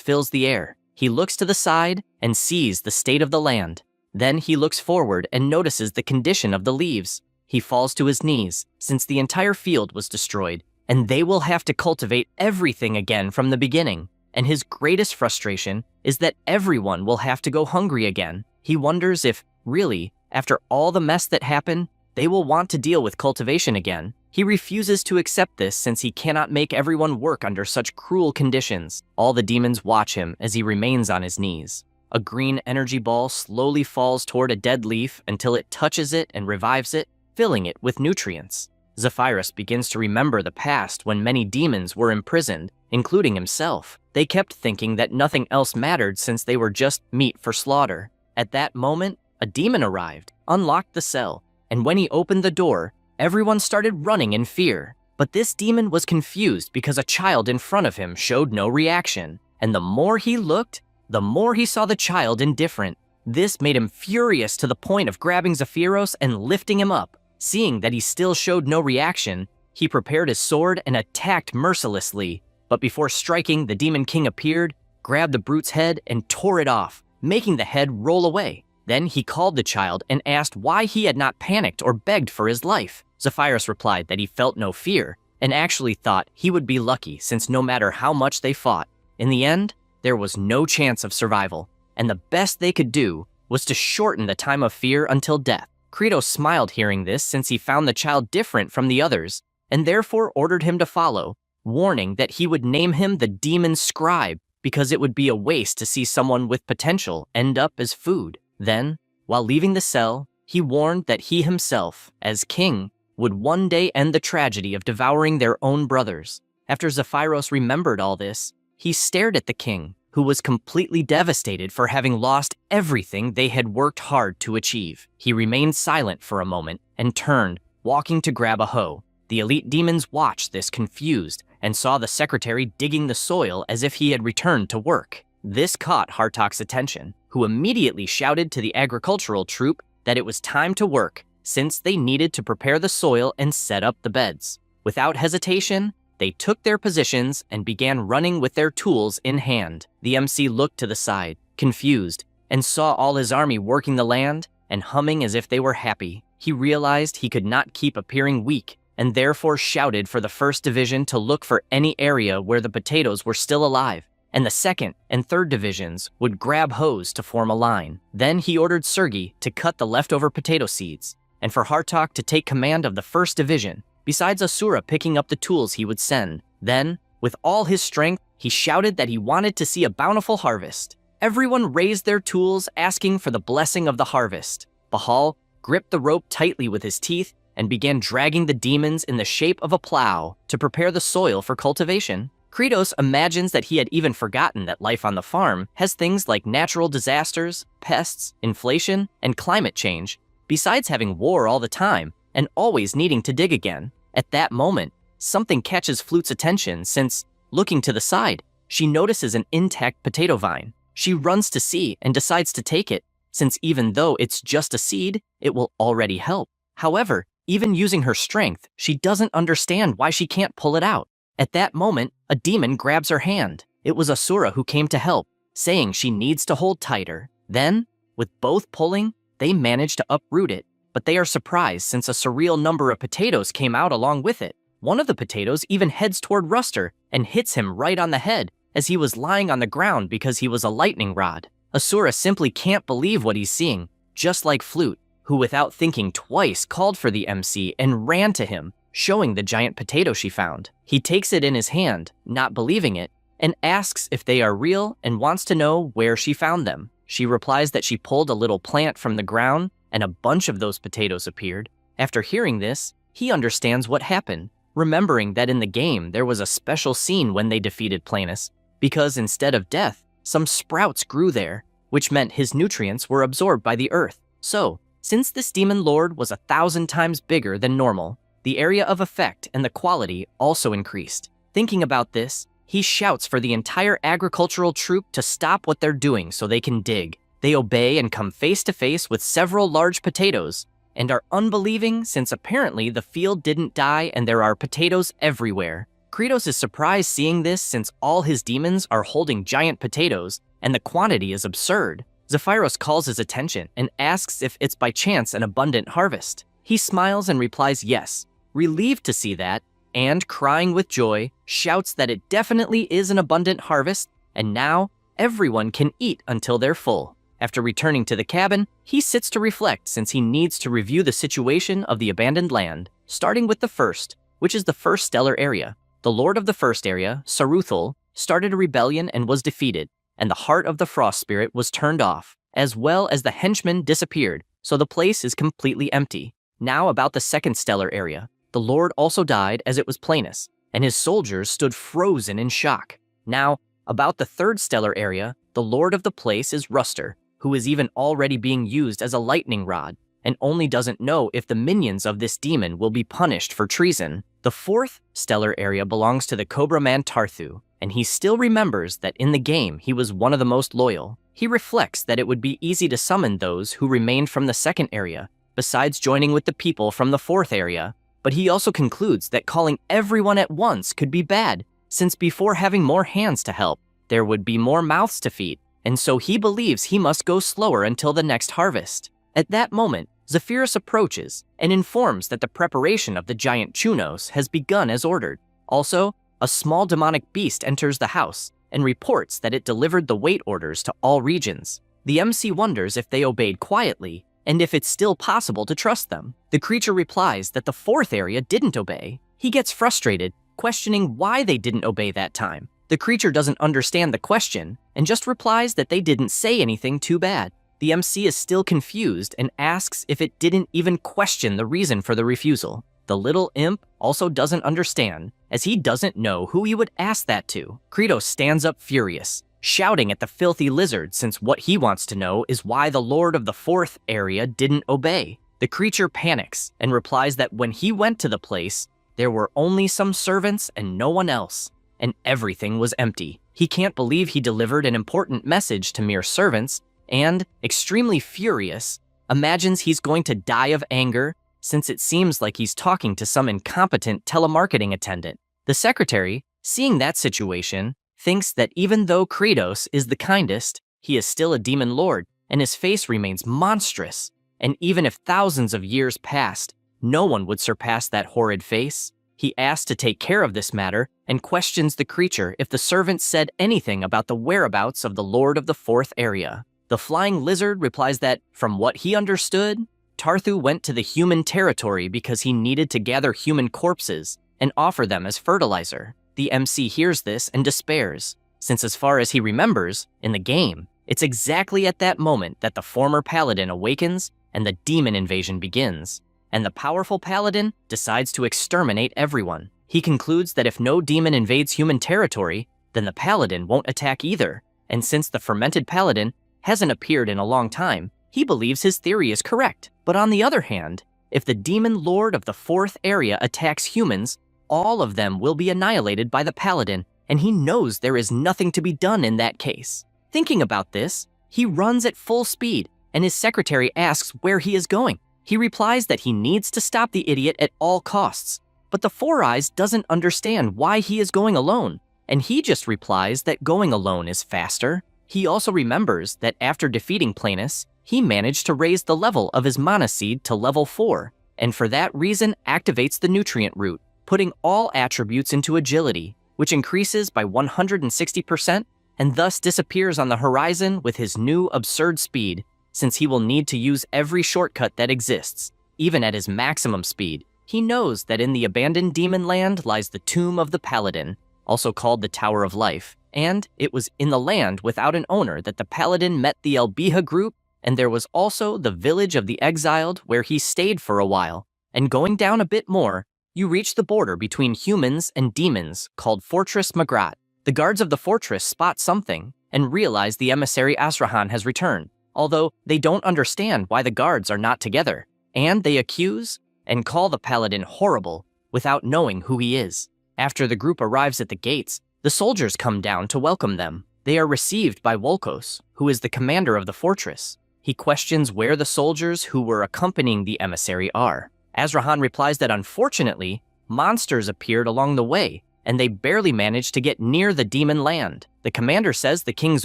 fills the air. He looks to the side and sees the state of the land. Then he looks forward and notices the condition of the leaves. He falls to his knees, since the entire field was destroyed, and they will have to cultivate everything again from the beginning. And his greatest frustration is that everyone will have to go hungry again. He wonders if, really, after all the mess that happened, they will want to deal with cultivation again. He refuses to accept this since he cannot make everyone work under such cruel conditions. All the demons watch him as he remains on his knees. A green energy ball slowly falls toward a dead leaf until it touches it and revives it, filling it with nutrients. Zephyrus begins to remember the past when many demons were imprisoned, including himself. They kept thinking that nothing else mattered since they were just meat for slaughter. At that moment, a demon arrived, unlocked the cell, and when he opened the door, everyone started running in fear. But this demon was confused because a child in front of him showed no reaction, and the more he looked, the more he saw the child indifferent. This made him furious to the point of grabbing Zephyros and lifting him up. Seeing that he still showed no reaction, he prepared his sword and attacked mercilessly. But before striking, the Demon King appeared, grabbed the brute's head, and tore it off, making the head roll away. Then he called the child and asked why he had not panicked or begged for his life. Zephyrus replied that he felt no fear, and actually thought he would be lucky since no matter how much they fought, in the end, there was no chance of survival, and the best they could do was to shorten the time of fear until death. Kratos smiled hearing this since he found the child different from the others, and therefore ordered him to follow, warning that he would name him the Demon Scribe because it would be a waste to see someone with potential end up as food. Then, while leaving the cell, he warned that he himself, as king, would one day end the tragedy of devouring their own brothers. After Zephyros remembered all this, he stared at the king, who was completely devastated for having lost everything they had worked hard to achieve. He remained silent for a moment and turned, walking to grab a hoe. The elite demons watched this confused and saw the secretary digging the soil as if he had returned to work. This caught Hartok's attention, who immediately shouted to the agricultural troop that it was time to work, since they needed to prepare the soil and set up the beds. Without hesitation, they took their positions and began running with their tools in hand. The MC looked to the side, confused, and saw all his army working the land and humming as if they were happy. He realized he could not keep appearing weak, and therefore shouted for the 1st Division to look for any area where the potatoes were still alive, and the 2nd and 3rd Divisions would grab hoes to form a line. Then he ordered Sergei to cut the leftover potato seeds, and for Hartok to take command of the 1st Division, besides Asura picking up the tools he would send. Then, with all his strength, he shouted that he wanted to see a bountiful harvest. Everyone raised their tools, asking for the blessing of the harvest. Bahal gripped the rope tightly with his teeth and began dragging the demons in the shape of a plow to prepare the soil for cultivation. Kratos imagines that he had even forgotten that life on the farm has things like natural disasters, pests, inflation, and climate change, besides having war all the time and always needing to dig again. At that moment, something catches Flute's attention since, looking to the side, she notices an intact potato vine. She runs to see and decides to take it, since even though it's just a seed, it will already help. However, even using her strength, she doesn't understand why she can't pull it out. At that moment, a demon grabs her hand. It was Asura who came to help, saying she needs to hold tighter. Then, with both pulling, they manage to uproot it, but they are surprised since a surreal number of potatoes came out along with it. One of the potatoes even heads toward Ruster and hits him right on the head as he was lying on the ground because he was a lightning rod. Asura simply can't believe what he's seeing, just like Flute, who without thinking twice called for the MC and ran to him, showing the giant potato she found. He takes it in his hand, not believing it, and asks if they are real and wants to know where she found them. She replies that she pulled a little plant from the ground and a bunch of those potatoes appeared. After hearing this, he understands what happened, remembering that in the game there was a special scene when they defeated Planus, because instead of death, some sprouts grew there, which meant his nutrients were absorbed by the earth. So, since this demon lord was 1,000 times bigger than normal, the area of effect and the quality also increased. Thinking about this, he shouts for the entire agricultural troop to stop what they're doing so they can dig. They obey and come face to face with several large potatoes, and are unbelieving since apparently the field didn't die and there are potatoes everywhere. Kratos is surprised seeing this since all his demons are holding giant potatoes, and the quantity is absurd. Zephyros calls his attention and asks if it's by chance an abundant harvest. He smiles and replies yes, relieved to see that, and crying with joy, shouts that it definitely is an abundant harvest, and now everyone can eat until they're full. After returning to the cabin, he sits to reflect since he needs to review the situation of the abandoned land, starting with the first, which is the first stellar area. The lord of the first area, Saruthul, started a rebellion and was defeated, and the heart of the frost spirit was turned off, as well as the henchmen disappeared, so the place is completely empty. Now about the second stellar area. The lord also died as it was Planus, and his soldiers stood frozen in shock. Now, about the third stellar area, the lord of the place is Ruster, who is even already being used as a lightning rod, and only doesn't know if the minions of this demon will be punished for treason. The fourth stellar area belongs to the Cobra Man Tarthu, and he still remembers that in the game he was one of the most loyal. He reflects that it would be easy to summon those who remained from the second area, besides joining with the people from the fourth area, but he also concludes that calling everyone at once could be bad, since before having more hands to help, there would be more mouths to feed, and so he believes he must go slower until the next harvest. At that moment, Zephyros approaches and informs that the preparation of the giant Chunos has begun as ordered. Also, a small demonic beast enters the house and reports that it delivered the weight orders to all regions. The MC wonders if they obeyed quietly, and if it's still possible to trust them. The creature replies that the fourth area didn't obey. He gets frustrated, questioning why they didn't obey that time. The creature doesn't understand the question, and just replies that they didn't say anything too bad. The MC is still confused and asks if it didn't even question the reason for the refusal. The little imp also doesn't understand, as he doesn't know who he would ask that to. Kratos stands up furious, shouting at the filthy lizard since what he wants to know is why the lord of the fourth area didn't obey. The creature panics and replies that when he went to the place, there were only some servants and no one else, and everything was empty. He can't believe he delivered an important message to mere servants, and, extremely furious, imagines he's going to die of anger since it seems like he's talking to some incompetent telemarketing attendant. The secretary, seeing that situation, thinks that even though Kratos is the kindest, he is still a demon lord, and his face remains monstrous. And even if thousands of years passed, no one would surpass that horrid face. He asks to take care of this matter and questions the creature if the servant said anything about the whereabouts of the lord of the fourth area. The flying lizard replies that, from what he understood, Tarthu went to the human territory because he needed to gather human corpses and offer them as fertilizer. The MC hears this and despairs, since as far as he remembers, in the game, it's exactly at that moment that the former paladin awakens and the demon invasion begins, and the powerful paladin decides to exterminate everyone. He concludes that if no demon invades human territory, then the paladin won't attack either, and since the fermented paladin hasn't appeared in a long time, he believes his theory is correct. But on the other hand, if the demon lord of the fourth area attacks humans, all of them will be annihilated by the paladin, and he knows there is nothing to be done in that case. Thinking about this, he runs at full speed, and his secretary asks where he is going. He replies that he needs to stop the idiot at all costs, but the Four Eyes doesn't understand why he is going alone, and he just replies that going alone is faster. He also remembers that after defeating Planus, he managed to raise the level of his mana seed to level 4, and for that reason activates the nutrient root, putting all attributes into agility, which increases by 160% and thus disappears on the horizon with his new absurd speed, since he will need to use every shortcut that exists, even at his maximum speed. He knows that in the abandoned demon land lies the tomb of the paladin, also called the Tower of Life, And it was in the land without an owner that the paladin met the Elbiha group, and there was also the village of the exiled where he stayed for a while. And going down a bit more, you reach the border between humans and demons called Fortress Magrat. The guards of the fortress spot something and realize the emissary Azrahan has returned, although they don't understand why the guards are not together, and they accuse and call the paladin horrible without knowing who he is. After the group arrives at the gates, the soldiers come down to welcome them. They are received by Wolkos, who is the commander of the fortress. He questions where the soldiers who were accompanying the emissary are. Azrahan replies that unfortunately, monsters appeared along the way, and they barely managed to get near the demon land. The commander says the king's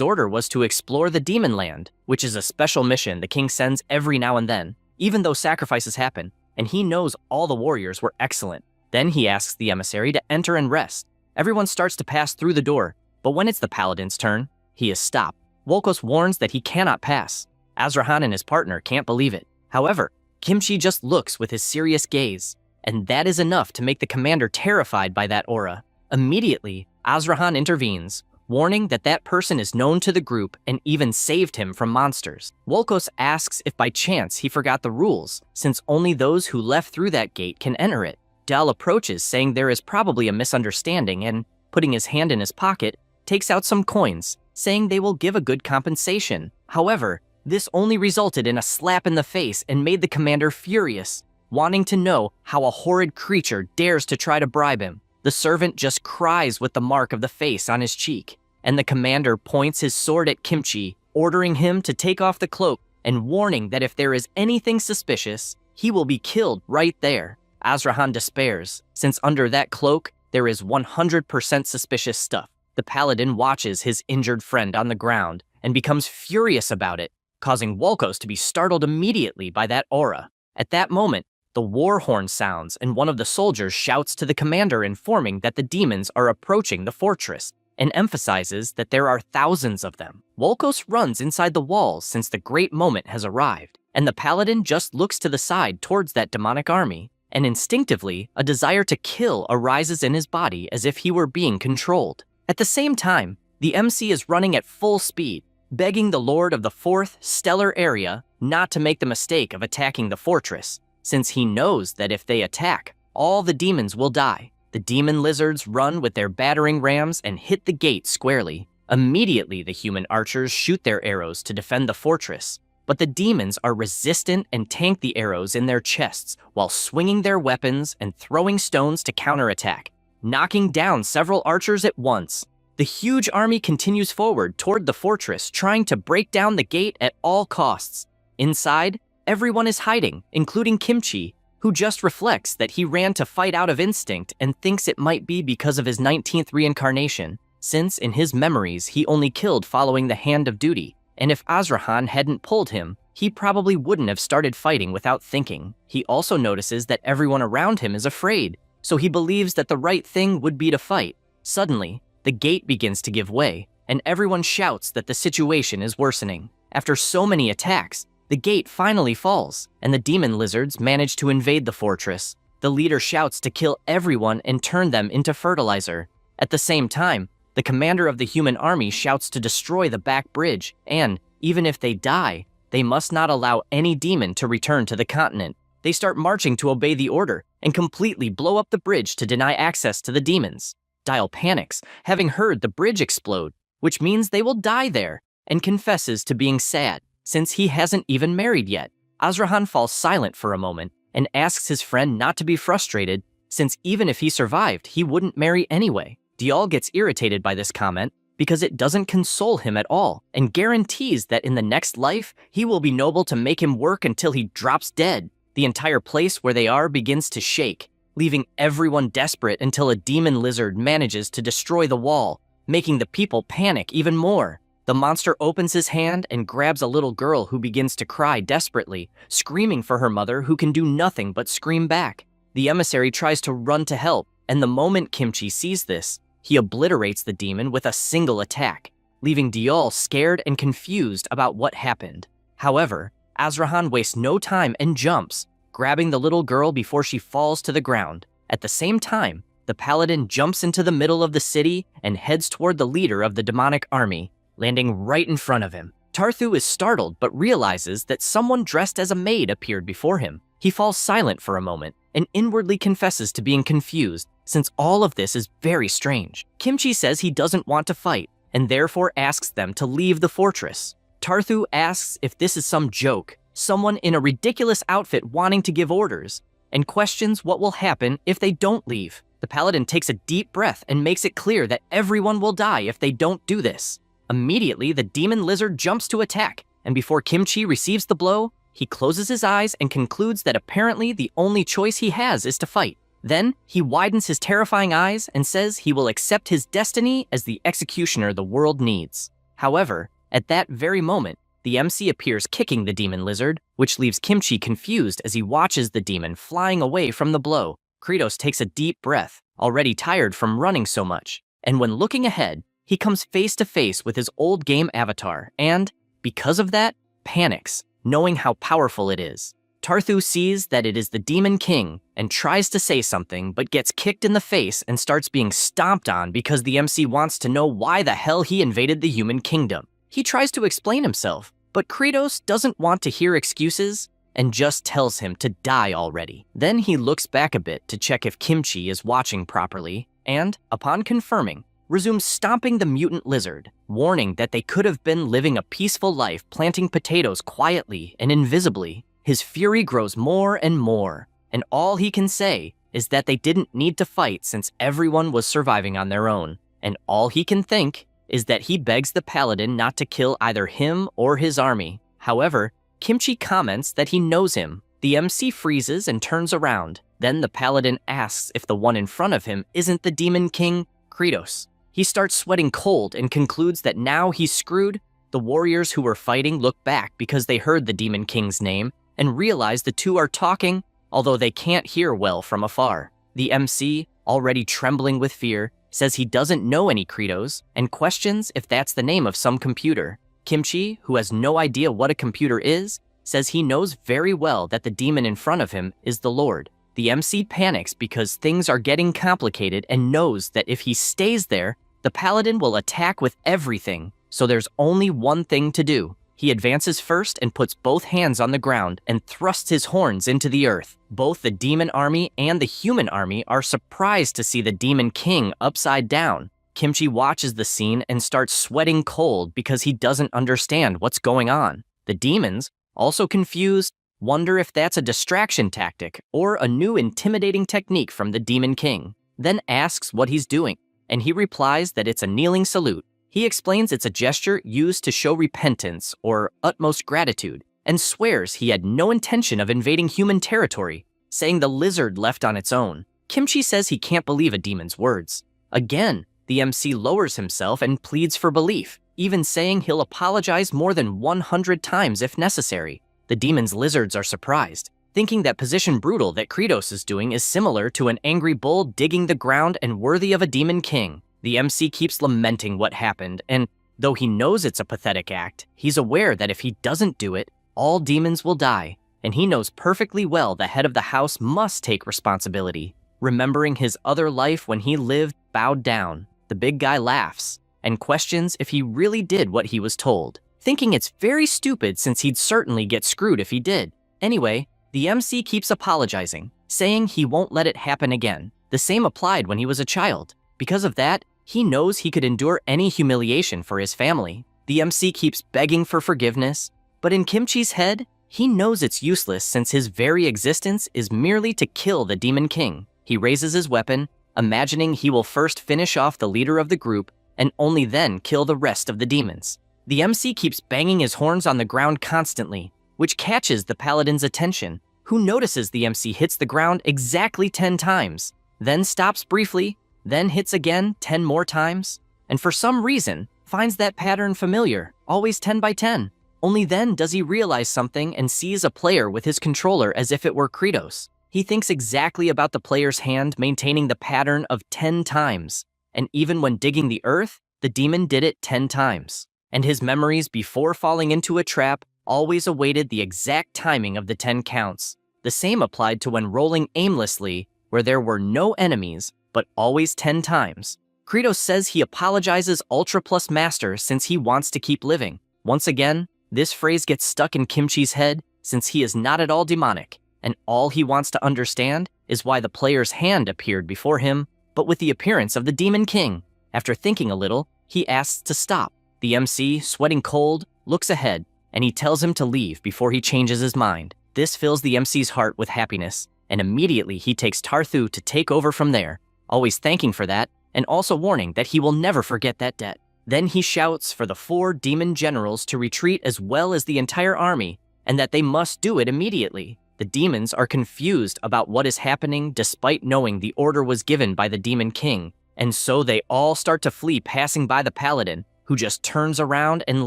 order was to explore the demon land, which is a special mission the king sends every now and then, even though sacrifices happen, and he knows all the warriors were excellent. Then he asks the emissary to enter and rest. Everyone starts to pass through the door, but when it's the paladin's turn, he is stopped. Wolkos warns that he cannot pass. Azrahan and his partner can't believe it. However, Kimchi just looks with his serious gaze, and that is enough to make the commander terrified by that aura. Immediately, Azrahan intervenes, warning that that person is known to the group and even saved him from monsters. Wolkos asks if by chance he forgot the rules, since only those who left through that gate can enter it. Dal approaches, saying there is probably a misunderstanding, and, putting his hand in his pocket, takes out some coins, saying they will give a good compensation. However, this only resulted in a slap in the face and made the commander furious, wanting to know how a horrid creature dares to try to bribe him. The servant just cries with the mark of the face on his cheek, and the commander points his sword at Kimchi, ordering him to take off the cloak and warning that if there is anything suspicious, he will be killed right there. Azrahan despairs, since under that cloak, there is 100% suspicious stuff. The paladin watches his injured friend on the ground and becomes furious about it, causing Wolkos to be startled immediately by that aura. At that moment, the war horn sounds and one of the soldiers shouts to the commander, informing that the demons are approaching the fortress and emphasizes that there are thousands of them. Wolkos runs inside the walls since the great moment has arrived, and the paladin just looks to the side towards that demonic army, and instinctively, a desire to kill arises in his body as if he were being controlled. At the same time, the MC is running at full speed, begging the Lord of the 4th Stellar Area not to make the mistake of attacking the fortress, since he knows that if they attack, all the demons will die. The demon lizards run with their battering rams and hit the gate squarely. Immediately, the human archers shoot their arrows to defend the fortress, but the demons are resistant and tank the arrows in their chests while swinging their weapons and throwing stones to counterattack, knocking down several archers at once. The huge army continues forward toward the fortress, trying to break down the gate at all costs. Inside, everyone is hiding, including Kimchi, who just reflects that he ran to fight out of instinct and thinks it might be because of his 19th reincarnation, since in his memories he only killed following the hand of duty, and if Azrahan hadn't pulled him, he probably wouldn't have started fighting without thinking. He also notices that everyone around him is afraid, so he believes that the right thing would be to fight. Suddenly, the gate begins to give way, and everyone shouts that the situation is worsening. After so many attacks, the gate finally falls, and the demon lizards manage to invade the fortress. The leader shouts to kill everyone and turn them into fertilizer. At the same time, the commander of the human army shouts to destroy the back bridge, and, even if they die, they must not allow any demon to return to the continent. They start marching to obey the order, and completely blow up the bridge to deny access to the demons. Dial panics, having heard the bridge explode, which means they will die there, and confesses to being sad, since he hasn't even married yet. Azrahan falls silent for a moment, and asks his friend not to be frustrated, since even if he survived, he wouldn't marry anyway. Dial gets irritated by this comment because it doesn't console him at all, and guarantees that in the next life, he will be noble to make him work until he drops dead. The entire place where they are begins to shake, leaving everyone desperate until a demon lizard manages to destroy the wall, making the people panic even more. The monster opens his hand and grabs a little girl who begins to cry desperately, screaming for her mother, who can do nothing but scream back. The emissary tries to run to help, and the moment Kimchi sees this, he obliterates the demon with a single attack, leaving Dial scared and confused about what happened. However, Azrahan wastes no time and jumps, grabbing the little girl before she falls to the ground. At the same time, the paladin jumps into the middle of the city and heads toward the leader of the demonic army, landing right in front of him. Tarthu is startled but realizes that someone dressed as a maid appeared before him. He falls silent for a moment and inwardly confesses to being confused, since all of this is very strange. Kimchi says he doesn't want to fight and therefore asks them to leave the fortress. Tarthu asks if this is some joke, someone in a ridiculous outfit wanting to give orders, and questions what will happen if they don't leave. The paladin takes a deep breath and makes it clear that everyone will die if they don't do this. Immediately, the demon lizard jumps to attack, and before Kimchi receives the blow, he closes his eyes and concludes that apparently the only choice he has is to fight. Then, he widens his terrifying eyes and says he will accept his destiny as the executioner the world needs. However, at that very moment, the MC appears kicking the demon lizard, which leaves Kimchi confused as he watches the demon flying away from the blow. Kratos takes a deep breath, already tired from running so much, and when looking ahead, he comes face to face with his old game avatar and, because of that, panics, knowing how powerful it is. Tarthu sees that it is the Demon King and tries to say something but gets kicked in the face and starts being stomped on because the MC wants to know why the hell he invaded the human kingdom. He tries to explain himself, but Kratos doesn't want to hear excuses and just tells him to die already. Then he looks back a bit to check if Kimchi is watching properly and, upon confirming, resumes stomping the mutant lizard, warning that they could have been living a peaceful life planting potatoes quietly and invisibly. His fury grows more and more, and all he can say is that they didn't need to fight since everyone was surviving on their own, and all he can think is that he begs the paladin not to kill either him or his army. However, Kimchi comments that he knows him. The MC freezes and turns around. Then the paladin asks if the one in front of him isn't the Demon King, Kratos. He starts sweating cold and concludes that now he's screwed. The warriors who were fighting look back because they heard the Demon King's name and realize the two are talking, although they can't hear well from afar. The MC, already trembling with fear, says he doesn't know any Kratos and questions if that's the name of some computer. Kimchi, who has no idea what a computer is, says he knows very well that the demon in front of him is the Lord. The MC panics because things are getting complicated and knows that if he stays there, the paladin will attack with everything, so there's only one thing to do. He advances first and puts both hands on the ground and thrusts his horns into the earth. Both the demon army and the human army are surprised to see the Demon King upside down. Kimchi watches the scene and starts sweating cold because he doesn't understand what's going on. The demons, also confused, wonder if that's a distraction tactic or a new intimidating technique from the Demon King, then asks what he's doing, and he replies that it's a kneeling salute. He explains it's a gesture used to show repentance or utmost gratitude, and swears he had no intention of invading human territory, saying the lizard left on its own. Kimchi says he can't believe a demon's words. Again, the MC lowers himself and pleads for belief, even saying he'll apologize more than 100 times if necessary. The demon's lizards are surprised, thinking that position brutal that Kratos is doing is similar to an angry bull digging the ground and worthy of a demon king. The MC keeps lamenting what happened, and though he knows it's a pathetic act, he's aware that if he doesn't do it, all demons will die, and he knows perfectly well the head of the house must take responsibility. Remembering his other life when he lived bowed down, the big guy laughs and questions if he really did what he was told, thinking it's very stupid since he'd certainly get screwed if he did. Anyway, the MC keeps apologizing, saying he won't let it happen again. The same applied when he was a child. Because of that, he knows he could endure any humiliation for his family. The MC keeps begging for forgiveness, but in Kimchi's head, he knows it's useless since his very existence is merely to kill the Demon King. He raises his weapon, imagining he will first finish off the leader of the group and only then kill the rest of the demons. The MC keeps banging his horns on the ground constantly, which catches the paladin's attention, who notices the MC hits the ground exactly 10 times, then stops briefly, then hits again 10 more times, and for some reason, finds that pattern familiar, always 10 by 10. Only then does he realize something and sees a player with his controller as if it were Kratos. He thinks exactly about the player's hand maintaining the pattern of 10 times, and even when digging the earth, the demon did it 10 times. And his memories before falling into a trap always awaited the exact timing of the 10 counts. The same applied to when rolling aimlessly, where there were no enemies, but always 10 times. Kratos says he apologizes Ultra Plus Master since he wants to keep living. Once again, this phrase gets stuck in Kimchi's head since he is not at all demonic, and all he wants to understand is why the player's hand appeared before him, but with the appearance of the Demon King. After thinking a little, he asks to stop. The MC, sweating cold, looks ahead, and he tells him to leave before he changes his mind. This fills the MC's heart with happiness, and immediately he takes Tarthu to take over from there, always thanking for that, and also warning that he will never forget that debt. Then he shouts for the 4 demon generals to retreat as well as the entire army, and that they must do it immediately. The demons are confused about what is happening despite knowing the order was given by the Demon King, and so they all start to flee, passing by the paladin, who just turns around and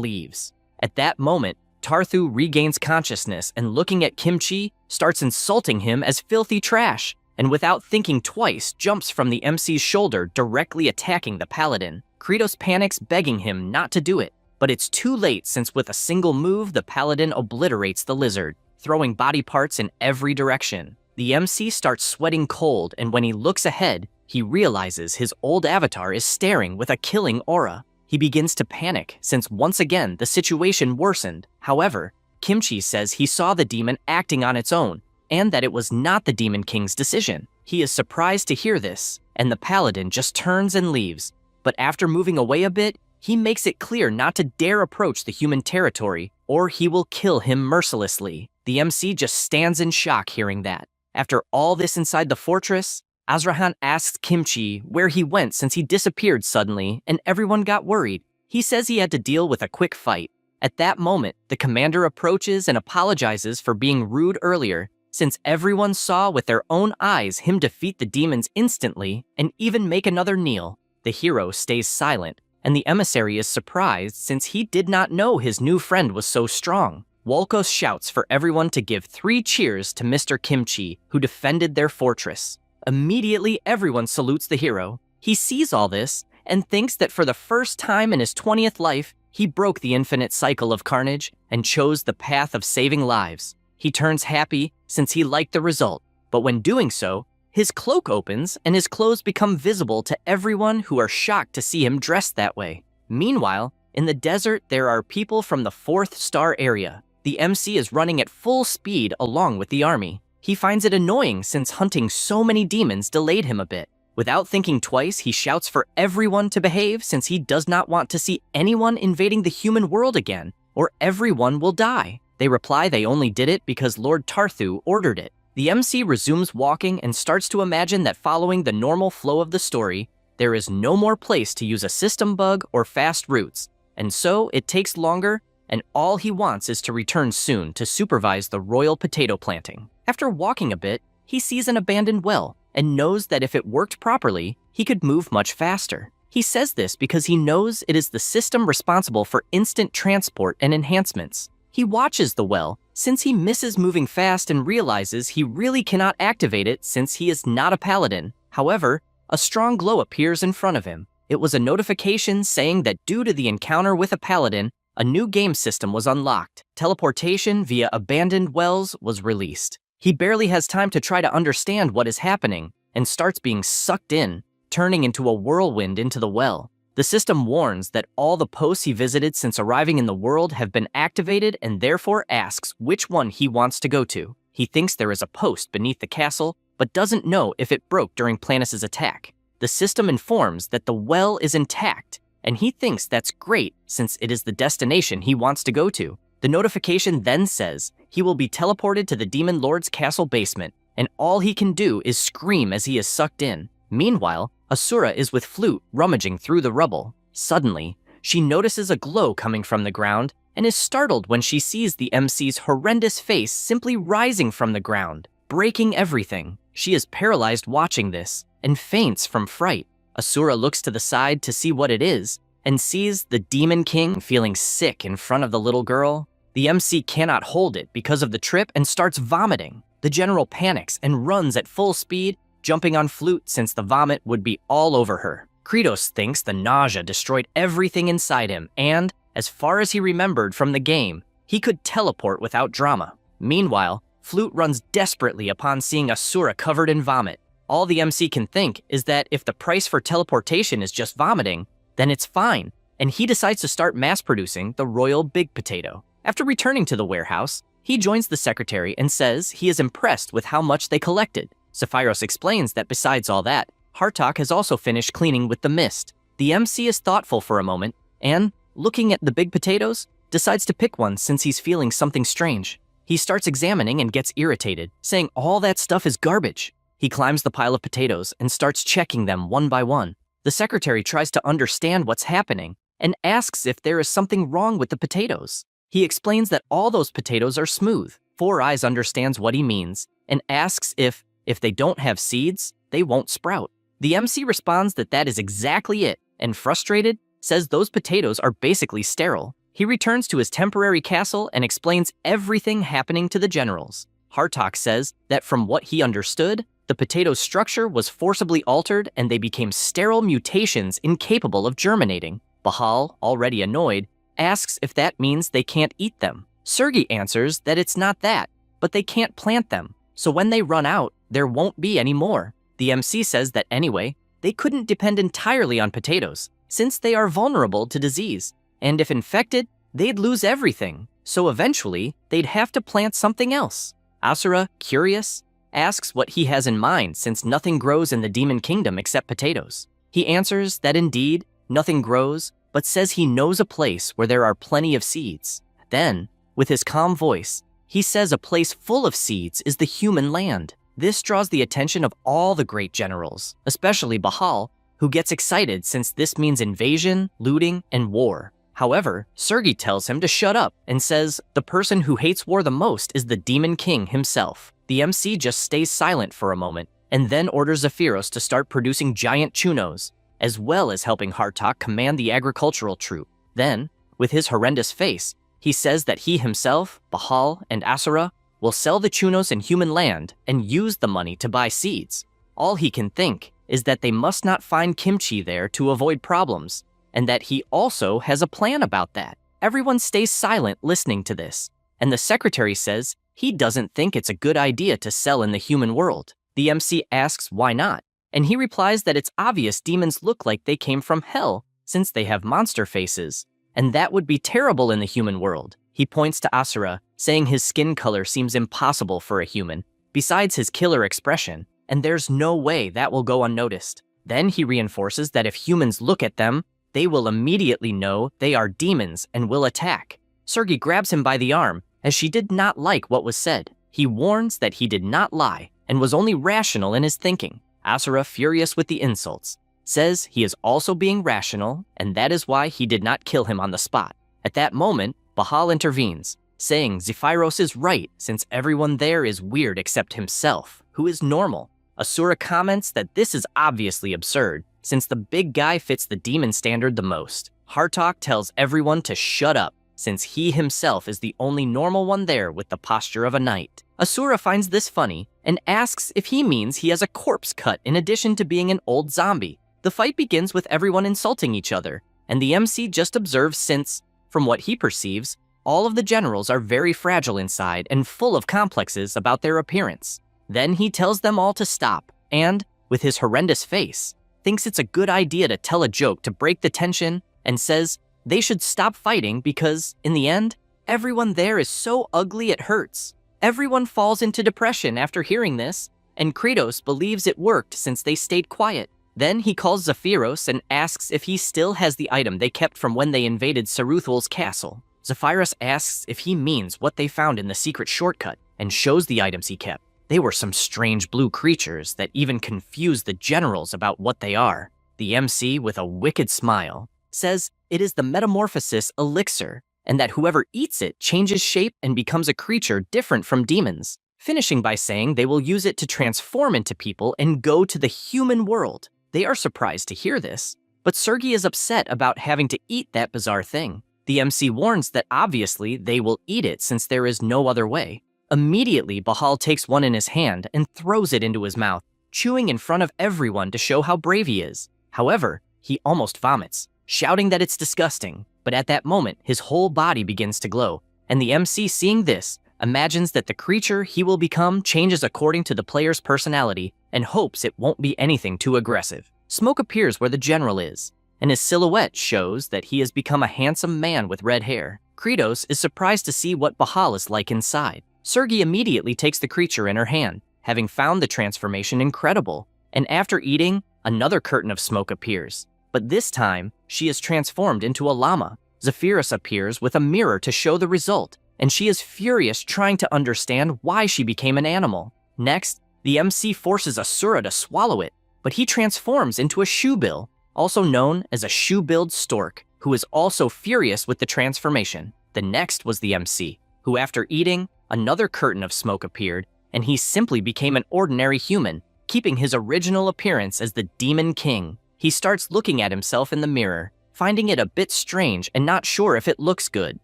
leaves. At that moment, Tarthu regains consciousness and looking at Kimchi, starts insulting him as filthy trash, and without thinking twice, jumps from the MC's shoulder, directly attacking the paladin. Kratos panics, begging him not to do it, but it's too late since with a single move, the paladin obliterates the lizard, throwing body parts in every direction. The MC starts sweating cold, and when he looks ahead, he realizes his old avatar is staring with a killing aura. He begins to panic, since once again the situation worsened. However, Kimchi says he saw the demon acting on its own, and that it was not the Demon King's decision. He is surprised to hear this, and the paladin just turns and leaves. But after moving away a bit, he makes it clear not to dare approach the human territory, or he will kill him mercilessly. The MC just stands in shock hearing that. After all this inside the fortress, Azrahan asks Kimchi where he went since he disappeared suddenly, and everyone got worried. He says he had to deal with a quick fight. At that moment, the commander approaches and apologizes for being rude earlier, since everyone saw with their own eyes him defeat the demons instantly and even make another kneel. The hero stays silent, and the emissary is surprised since he did not know his new friend was so strong. Wolkos shouts for everyone to give 3 cheers to Mr. Kimchi, who defended their fortress. Immediately, everyone salutes the hero. He sees all this and thinks that for the first time in his 20th life, he broke the infinite cycle of carnage and chose the path of saving lives. He turns happy since he liked the result, but when doing so, his cloak opens and his clothes become visible to everyone who are shocked to see him dressed that way. Meanwhile, in the desert, there are people from the 4th star area. The MC is running at full speed along with the army. He finds it annoying since hunting so many demons delayed him a bit. Without thinking twice, he shouts for everyone to behave since he does not want to see anyone invading the human world again, or everyone will die. They reply they only did it because Lord Tarthu ordered it. The MC resumes walking and starts to imagine that following the normal flow of the story, there is no more place to use a system bug or fast routes, and so it takes longer, and all he wants is to return soon to supervise the royal potato planting. After walking a bit, he sees an abandoned well and knows that if it worked properly, he could move much faster. He says this because he knows it is the system responsible for instant transport and enhancements. He watches the well since he misses moving fast and realizes he really cannot activate it since he is not a paladin. However, a strong glow appears in front of him. It was a notification saying that due to the encounter with a paladin, a new game system was unlocked. Teleportation via abandoned wells was released. He barely has time to try to understand what is happening and starts being sucked in, turning into a whirlwind into the well. The system warns that all the posts he visited since arriving in the world have been activated and therefore asks which one he wants to go to. He thinks there is a post beneath the castle, but doesn't know if it broke during Planis's attack. The system informs that the well is intact, and he thinks that's great since it is the destination he wants to go to. The notification then says he will be teleported to the Demon Lord's castle basement, and all he can do is scream as he is sucked in. Meanwhile, Asura is with Flute rummaging through the rubble. Suddenly, she notices a glow coming from the ground and is startled when she sees the MC's horrendous face simply rising from the ground, breaking everything. She is paralyzed watching this and faints from fright. Asura looks to the side to see what it is and sees the Demon King feeling sick in front of the little girl. The MC cannot hold it because of the trip and starts vomiting. The general panics and runs at full speed, jumping on Flute since the vomit would be all over her. Kratos thinks the nausea destroyed everything inside him and, as far as he remembered from the game, he could teleport without drama. Meanwhile, Flute runs desperately upon seeing Asura covered in vomit. All the MC can think is that if the price for teleportation is just vomiting, then it's fine, and he decides to start mass-producing the Royal Big Potato. After returning to the warehouse, he joins the secretary and says he is impressed with how much they collected. Zephyros explains that besides all that, Hartok has also finished cleaning with the mist. The MC is thoughtful for a moment, and, looking at the big potatoes, decides to pick one since he's feeling something strange. He starts examining and gets irritated, saying all that stuff is garbage. He climbs the pile of potatoes and starts checking them one by one. The secretary tries to understand what's happening and asks if there is something wrong with the potatoes. He explains that all those potatoes are smooth. Four Eyes understands what he means and asks if they don't have seeds, they won't sprout. The MC responds that that is exactly it, and frustrated, says those potatoes are basically sterile. He returns to his temporary castle and explains everything happening to the generals. Hartok says that from what he understood, the potato's structure was forcibly altered and they became sterile mutations incapable of germinating. Bahal, already annoyed, asks if that means they can't eat them. Sergei answers that it's not that, but they can't plant them, so when they run out, there won't be any more. The MC says that anyway, they couldn't depend entirely on potatoes, since they are vulnerable to disease, and if infected, they'd lose everything, so eventually, they'd have to plant something else. Asura, curious, asks what he has in mind since nothing grows in the Demon Kingdom except potatoes. He answers that indeed, nothing grows, but says he knows a place where there are plenty of seeds. Then, with his calm voice, he says a place full of seeds is the human land. This draws the attention of all the great generals, especially Bahal, who gets excited since this means invasion, looting, and war. However, Sergei tells him to shut up and says the person who hates war the most is the Demon King himself. The MC just stays silent for a moment and then orders Zephyros to start producing giant chunos, as well as helping Hartok command the agricultural troop. Then, with his horrendous face, he says that he himself, Bahal, and Asura will sell the chunos in human land and use the money to buy seeds. All he can think is that they must not find kimchi there to avoid problems, and that he also has a plan about that. Everyone stays silent listening to this, and the secretary says he doesn't think it's a good idea to sell in the human world. The MC asks why not, and he replies that it's obvious demons look like they came from hell since they have monster faces, and that would be terrible in the human world. He points to Asura, saying his skin color seems impossible for a human, besides his killer expression, and there's no way that will go unnoticed. Then he reinforces that if humans look at them, they will immediately know they are demons and will attack. Sergei grabs him by the arm, as she did not like what was said. He warns that he did not lie and was only rational in his thinking. Asura, furious with the insults, says he is also being rational, and that is why he did not kill him on the spot. At that moment, Bahal intervenes, saying Zephyros is right since everyone there is weird except himself, who is normal. Asura comments that this is obviously absurd, since the big guy fits the demon standard the most. Hartok tells everyone to shut up, since he himself is the only normal one there with the posture of a knight. Asura finds this funny and asks if he means he has a corpse cut in addition to being an old zombie. The fight begins with everyone insulting each other, and the MC just observes since, from what he perceives, all of the generals are very fragile inside and full of complexes about their appearance. Then he tells them all to stop, and, with his horrendous face, thinks it's a good idea to tell a joke to break the tension and says they should stop fighting because, in the end, everyone there is so ugly it hurts. Everyone falls into depression after hearing this, and Kratos believes it worked since they stayed quiet. Then he calls Zephyros and asks if he still has the item they kept from when they invaded Saruthul's castle. Zephyros asks if he means what they found in the secret shortcut and shows the items he kept. They were some strange blue creatures that even confuse the generals about what they are. The MC, with a wicked smile, says it is the metamorphosis elixir, and that whoever eats it changes shape and becomes a creature different from demons, finishing by saying they will use it to transform into people and go to the human world. They are surprised to hear this, but Sergei is upset about having to eat that bizarre thing. The MC warns that obviously they will eat it since there is no other way. Immediately, Bahal takes one in his hand and throws it into his mouth, chewing in front of everyone to show how brave he is. However, he almost vomits, shouting that it's disgusting, but at that moment, his whole body begins to glow, and the MC, seeing this, imagines that the creature he will become changes according to the player's personality and hopes it won't be anything too aggressive. Smoke appears where the general is, and his silhouette shows that he has become a handsome man with red hair. Kratos is surprised to see what Bahal is like inside. Sergei immediately takes the creature in her hand, having found the transformation incredible, and after eating, another curtain of smoke appears. But this time, she is transformed into a llama. Zephyrus appears with a mirror to show the result, and she is furious trying to understand why she became an animal. Next, the MC forces Asura to swallow it, but he transforms into a shoebill, also known as a shoe-billed stork, who is also furious with the transformation. The next was the MC, who after eating, another curtain of smoke appeared, and he simply became an ordinary human, keeping his original appearance as the Demon King. He starts looking at himself in the mirror, finding it a bit strange and not sure if it looks good.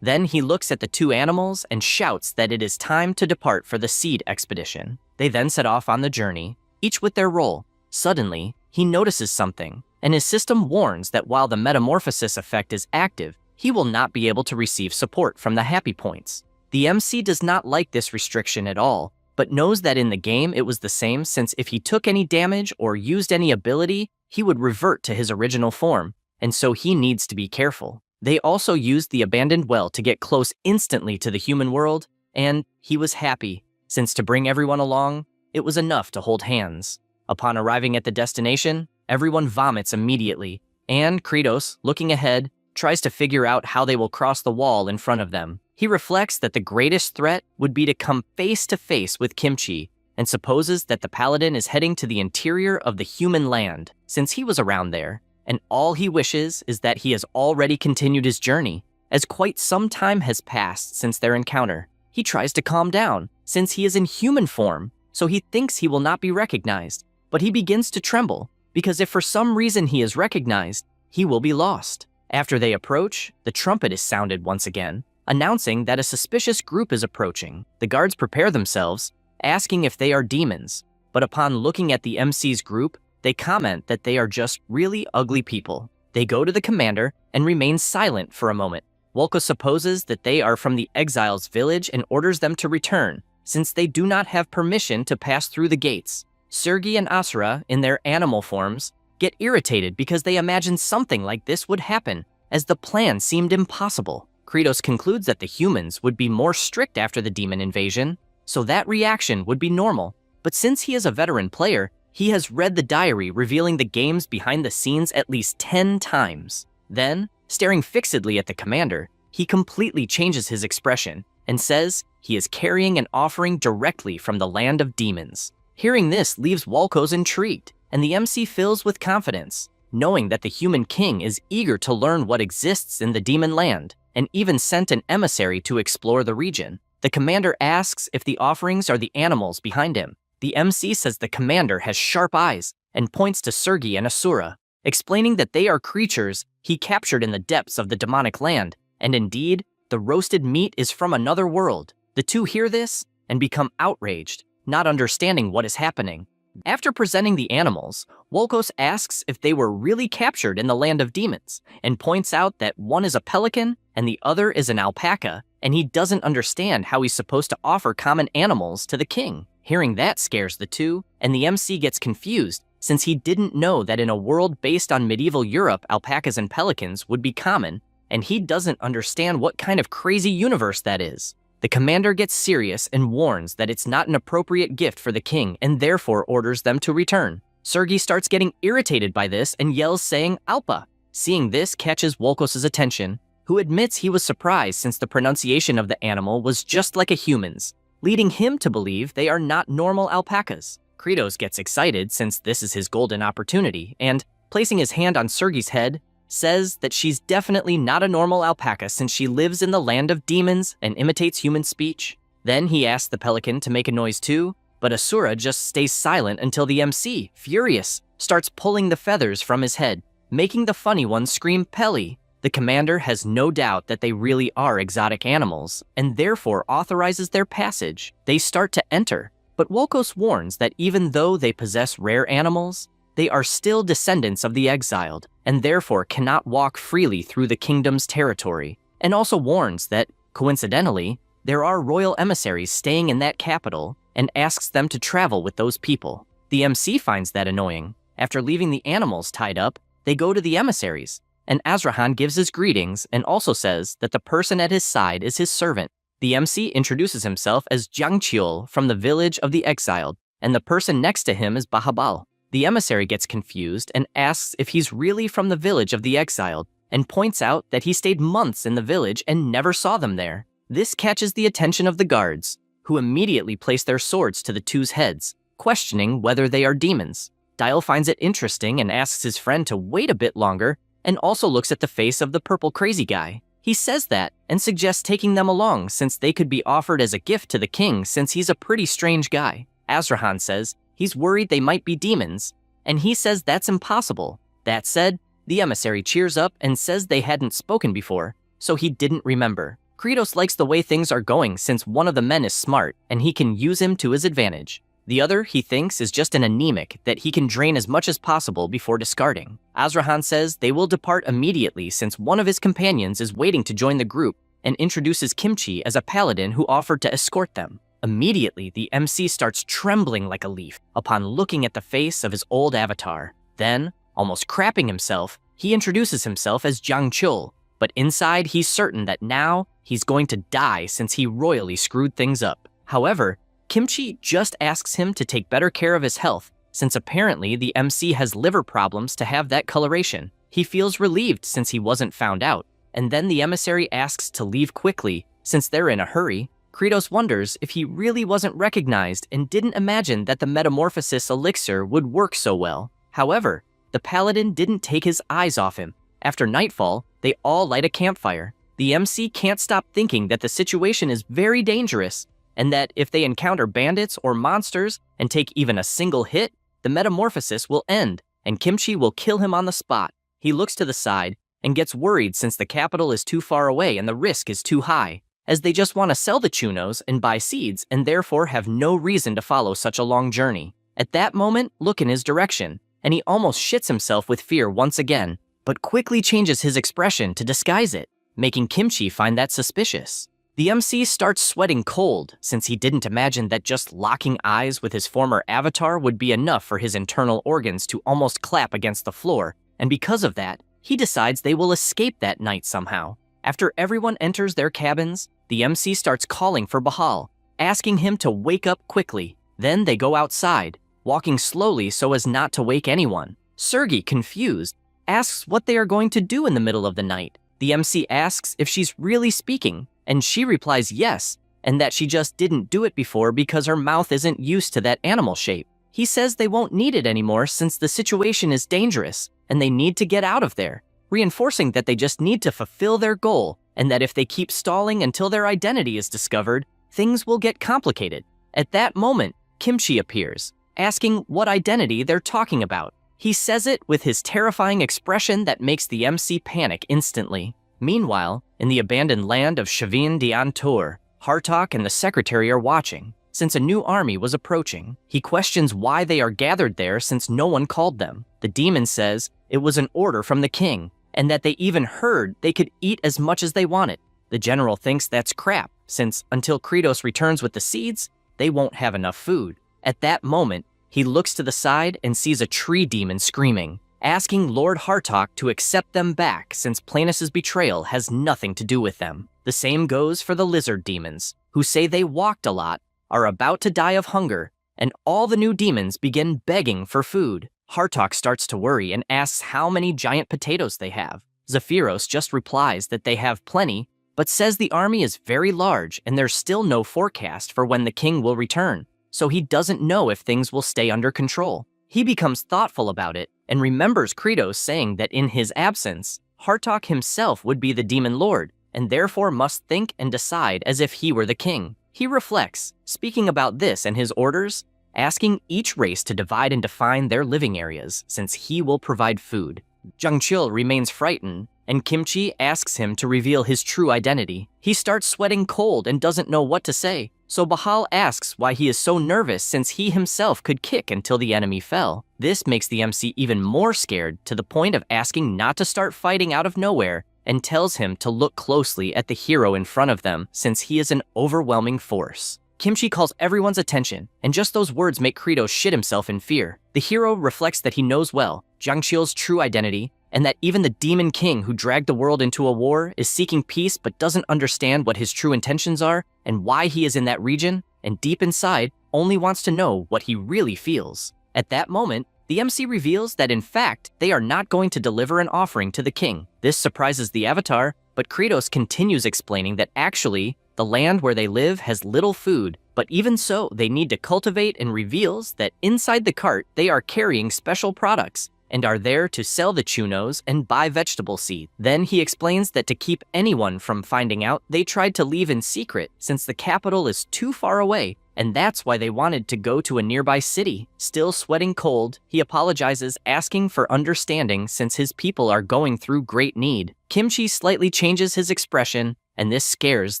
Then he looks at the two animals and shouts that it is time to depart for the Seed expedition. They then set off on the journey, each with their role. Suddenly, he notices something, and his system warns that while the metamorphosis effect is active, he will not be able to receive support from the happy points. The MC does not like this restriction at all, but knows that in the game it was the same, since if he took any damage or used any ability, he would revert to his original form, and so he needs to be careful. They also used the abandoned well to get close instantly to the human world, and he was happy, since to bring everyone along, it was enough to hold hands. Upon arriving at the destination, everyone vomits immediately, and Kratos, looking ahead, tries to figure out how they will cross the wall in front of them. He reflects that the greatest threat would be to come face to face with Kimchi, and supposes that the paladin is heading to the interior of the human land, since he was around there, and all he wishes is that he has already continued his journey, as quite some time has passed since their encounter. He tries to calm down, since he is in human form, so he thinks he will not be recognized, but he begins to tremble, because if for some reason he is recognized, he will be lost. After they approach, the trumpet is sounded once again, announcing that a suspicious group is approaching. The guards prepare themselves, asking if they are demons, but upon looking at the MC's group, they comment that they are just really ugly people. They go to the commander and remain silent for a moment. Wolko supposes that they are from the exiles' village and orders them to return, since they do not have permission to pass through the gates. Sergei and Asura, in their animal forms, get irritated because they imagine something like this would happen, as the plan seemed impossible. Kratos concludes that the humans would be more strict after the demon invasion, so that reaction would be normal. But since he is a veteran player, he has read the diary revealing the game's behind the scenes at least 10 times. Then, staring fixedly at the commander, he completely changes his expression and says he is carrying an offering directly from the land of demons. Hearing this leaves Walko's intrigued, and the MC fills with confidence, knowing that the human king is eager to learn what exists in the demon land, and even sent an emissary to explore the region. The commander asks if the offerings are the animals behind him. The MC says the commander has sharp eyes and points to Sergei and Asura, explaining that they are creatures he captured in the depths of the demonic land, and indeed, the roasted meat is from another world. The two hear this and become outraged, not understanding what is happening. After presenting the animals, Wolkos asks if they were really captured in the land of demons, and points out that one is a pelican and the other is an alpaca, and he doesn't understand how he's supposed to offer common animals to the king. Hearing that scares the two, and the MC gets confused, since he didn't know that in a world based on medieval Europe, alpacas and pelicans would be common, and he doesn't understand what kind of crazy universe that is. The commander gets serious and warns that it's not an appropriate gift for the king, and therefore orders them to return. Sergei starts getting irritated by this and yells saying Alpa. Seeing this catches Wolkos' attention, who admits he was surprised since the pronunciation of the animal was just like a human's, leading him to believe they are not normal alpacas. Kratos gets excited since this is his golden opportunity, and, placing his hand on Sergei's head, says that she's definitely not a normal alpaca since she lives in the land of demons and imitates human speech. Then he asks the pelican to make a noise too, but Asura just stays silent until the MC, furious, starts pulling the feathers from his head, making the funny one scream Peli. The commander has no doubt that they really are exotic animals, and therefore authorizes their passage. They start to enter, but Wolkos warns that even though they possess rare animals, they are still descendants of the exiled, and therefore cannot walk freely through the kingdom's territory, and also warns that, coincidentally, there are royal emissaries staying in that capital, and asks them to travel with those people. The MC finds that annoying. After leaving the animals tied up, they go to the emissaries, and Azrahan gives his greetings and also says that the person at his side is his servant. The MC introduces himself as Jiang Chiul from the village of the exiled, and the person next to him is Bahabal. The emissary gets confused and asks if he's really from the village of the exiled, and points out that he stayed months in the village and never saw them there. This catches the attention of the guards, who immediately place their swords to the two's heads, questioning whether they are demons. Dial finds it interesting and asks his friend to wait a bit longer, and also looks at the face of the purple crazy guy. He says that and suggests taking them along since they could be offered as a gift to the king since he's a pretty strange guy. Azrahan says he's worried they might be demons, and he says that's impossible. That said, the emissary cheers up and says they hadn't spoken before, so he didn't remember. Kratos likes the way things are going since one of the men is smart and he can use him to his advantage. The other, he thinks, is just an anemic that he can drain as much as possible before discarding. Azrahan says they will depart immediately since one of his companions is waiting to join the group and introduces Kimchi as a paladin who offered to escort them. Immediately, the MC starts trembling like a leaf upon looking at the face of his old avatar. Then, almost crapping himself, he introduces himself as Jiang Chiul, but inside he's certain that now he's going to die since he royally screwed things up. However, Kimchi just asks him to take better care of his health, since apparently the MC has liver problems to have that coloration. He feels relieved since he wasn't found out, and then the emissary asks to leave quickly since they're in a hurry. Kratos wonders if he really wasn't recognized and didn't imagine that the metamorphosis elixir would work so well. However, the paladin didn't take his eyes off him. After nightfall, they all light a campfire. The MC can't stop thinking that the situation is very dangerous, and that if they encounter bandits or monsters and take even a single hit, the metamorphosis will end, and Kimchi will kill him on the spot. He looks to the side and gets worried since the capital is too far away and the risk is too high, as they just want to sell the Chunos and buy seeds and therefore have no reason to follow such a long journey. At that moment, look in his direction, and he almost shits himself with fear once again, but quickly changes his expression to disguise it, making Kimchi find that suspicious. The MC starts sweating cold since he didn't imagine that just locking eyes with his former avatar would be enough for his internal organs to almost clap against the floor, and because of that, he decides they will escape that night somehow. After everyone enters their cabins, the MC starts calling for Bahal, asking him to wake up quickly. Then they go outside, walking slowly so as not to wake anyone. Sergei, confused, asks what they are going to do in the middle of the night. The MC asks if she's really speaking, and she replies yes, and that she just didn't do it before because her mouth isn't used to that animal shape. He says they won't need it anymore since the situation is dangerous, and they need to get out of there, reinforcing that they just need to fulfill their goal, and that if they keep stalling until their identity is discovered, things will get complicated. At that moment, Kimchi appears, asking what identity they're talking about. He says it with his terrifying expression that makes the MC panic instantly. Meanwhile, in the abandoned land of Shavin Diantur, Hartok and the secretary are watching, since a new army was approaching. He questions why they are gathered there since no one called them. The demon says it was an order from the king, and that they even heard they could eat as much as they wanted. The general thinks that's crap, since until Kratos returns with the seeds, they won't have enough food. At that moment, he looks to the side and sees a tree demon screaming, asking Lord Hartok to accept them back since Planus' betrayal has nothing to do with them. The same goes for the lizard demons, who say they walked a lot, are about to die of hunger, and all the new demons begin begging for food. Hartok starts to worry and asks how many giant potatoes they have. Zephyros just replies that they have plenty, but says the army is very large and there's still no forecast for when the king will return, so he doesn't know if things will stay under control. He becomes thoughtful about it and remembers Kratos saying that in his absence, Hartok himself would be the demon lord and therefore must think and decide as if he were the king. He reflects, speaking about this and his orders, asking each race to divide and define their living areas since he will provide food. Jiang Chiul remains frightened, and Kimchi asks him to reveal his true identity. He starts sweating cold and doesn't know what to say, so Bahal asks why he is so nervous since he himself could kick until the enemy fell. This makes the MC even more scared to the point of asking not to start fighting out of nowhere and tells him to look closely at the hero in front of them since he is an overwhelming force. Kimchi calls everyone's attention, and just those words make Kratos shit himself in fear. The hero reflects that he knows well Jiang Qiu's true identity, and that even the Demon King who dragged the world into a war is seeking peace but doesn't understand what his true intentions are and why he is in that region, and deep inside, only wants to know what he really feels. At that moment, the MC reveals that in fact, they are not going to deliver an offering to the king. This surprises the Avatar, but Kratos continues explaining that actually, the land where they live has little food, but even so, they need to cultivate, and reveals that inside the cart, they are carrying special products and are there to sell the chunos and buy vegetable seed. Then he explains that to keep anyone from finding out, they tried to leave in secret since the capital is too far away, and that's why they wanted to go to a nearby city. Still sweating cold, he apologizes, asking for understanding since his people are going through great need. Kimchi slightly changes his expression, and this scares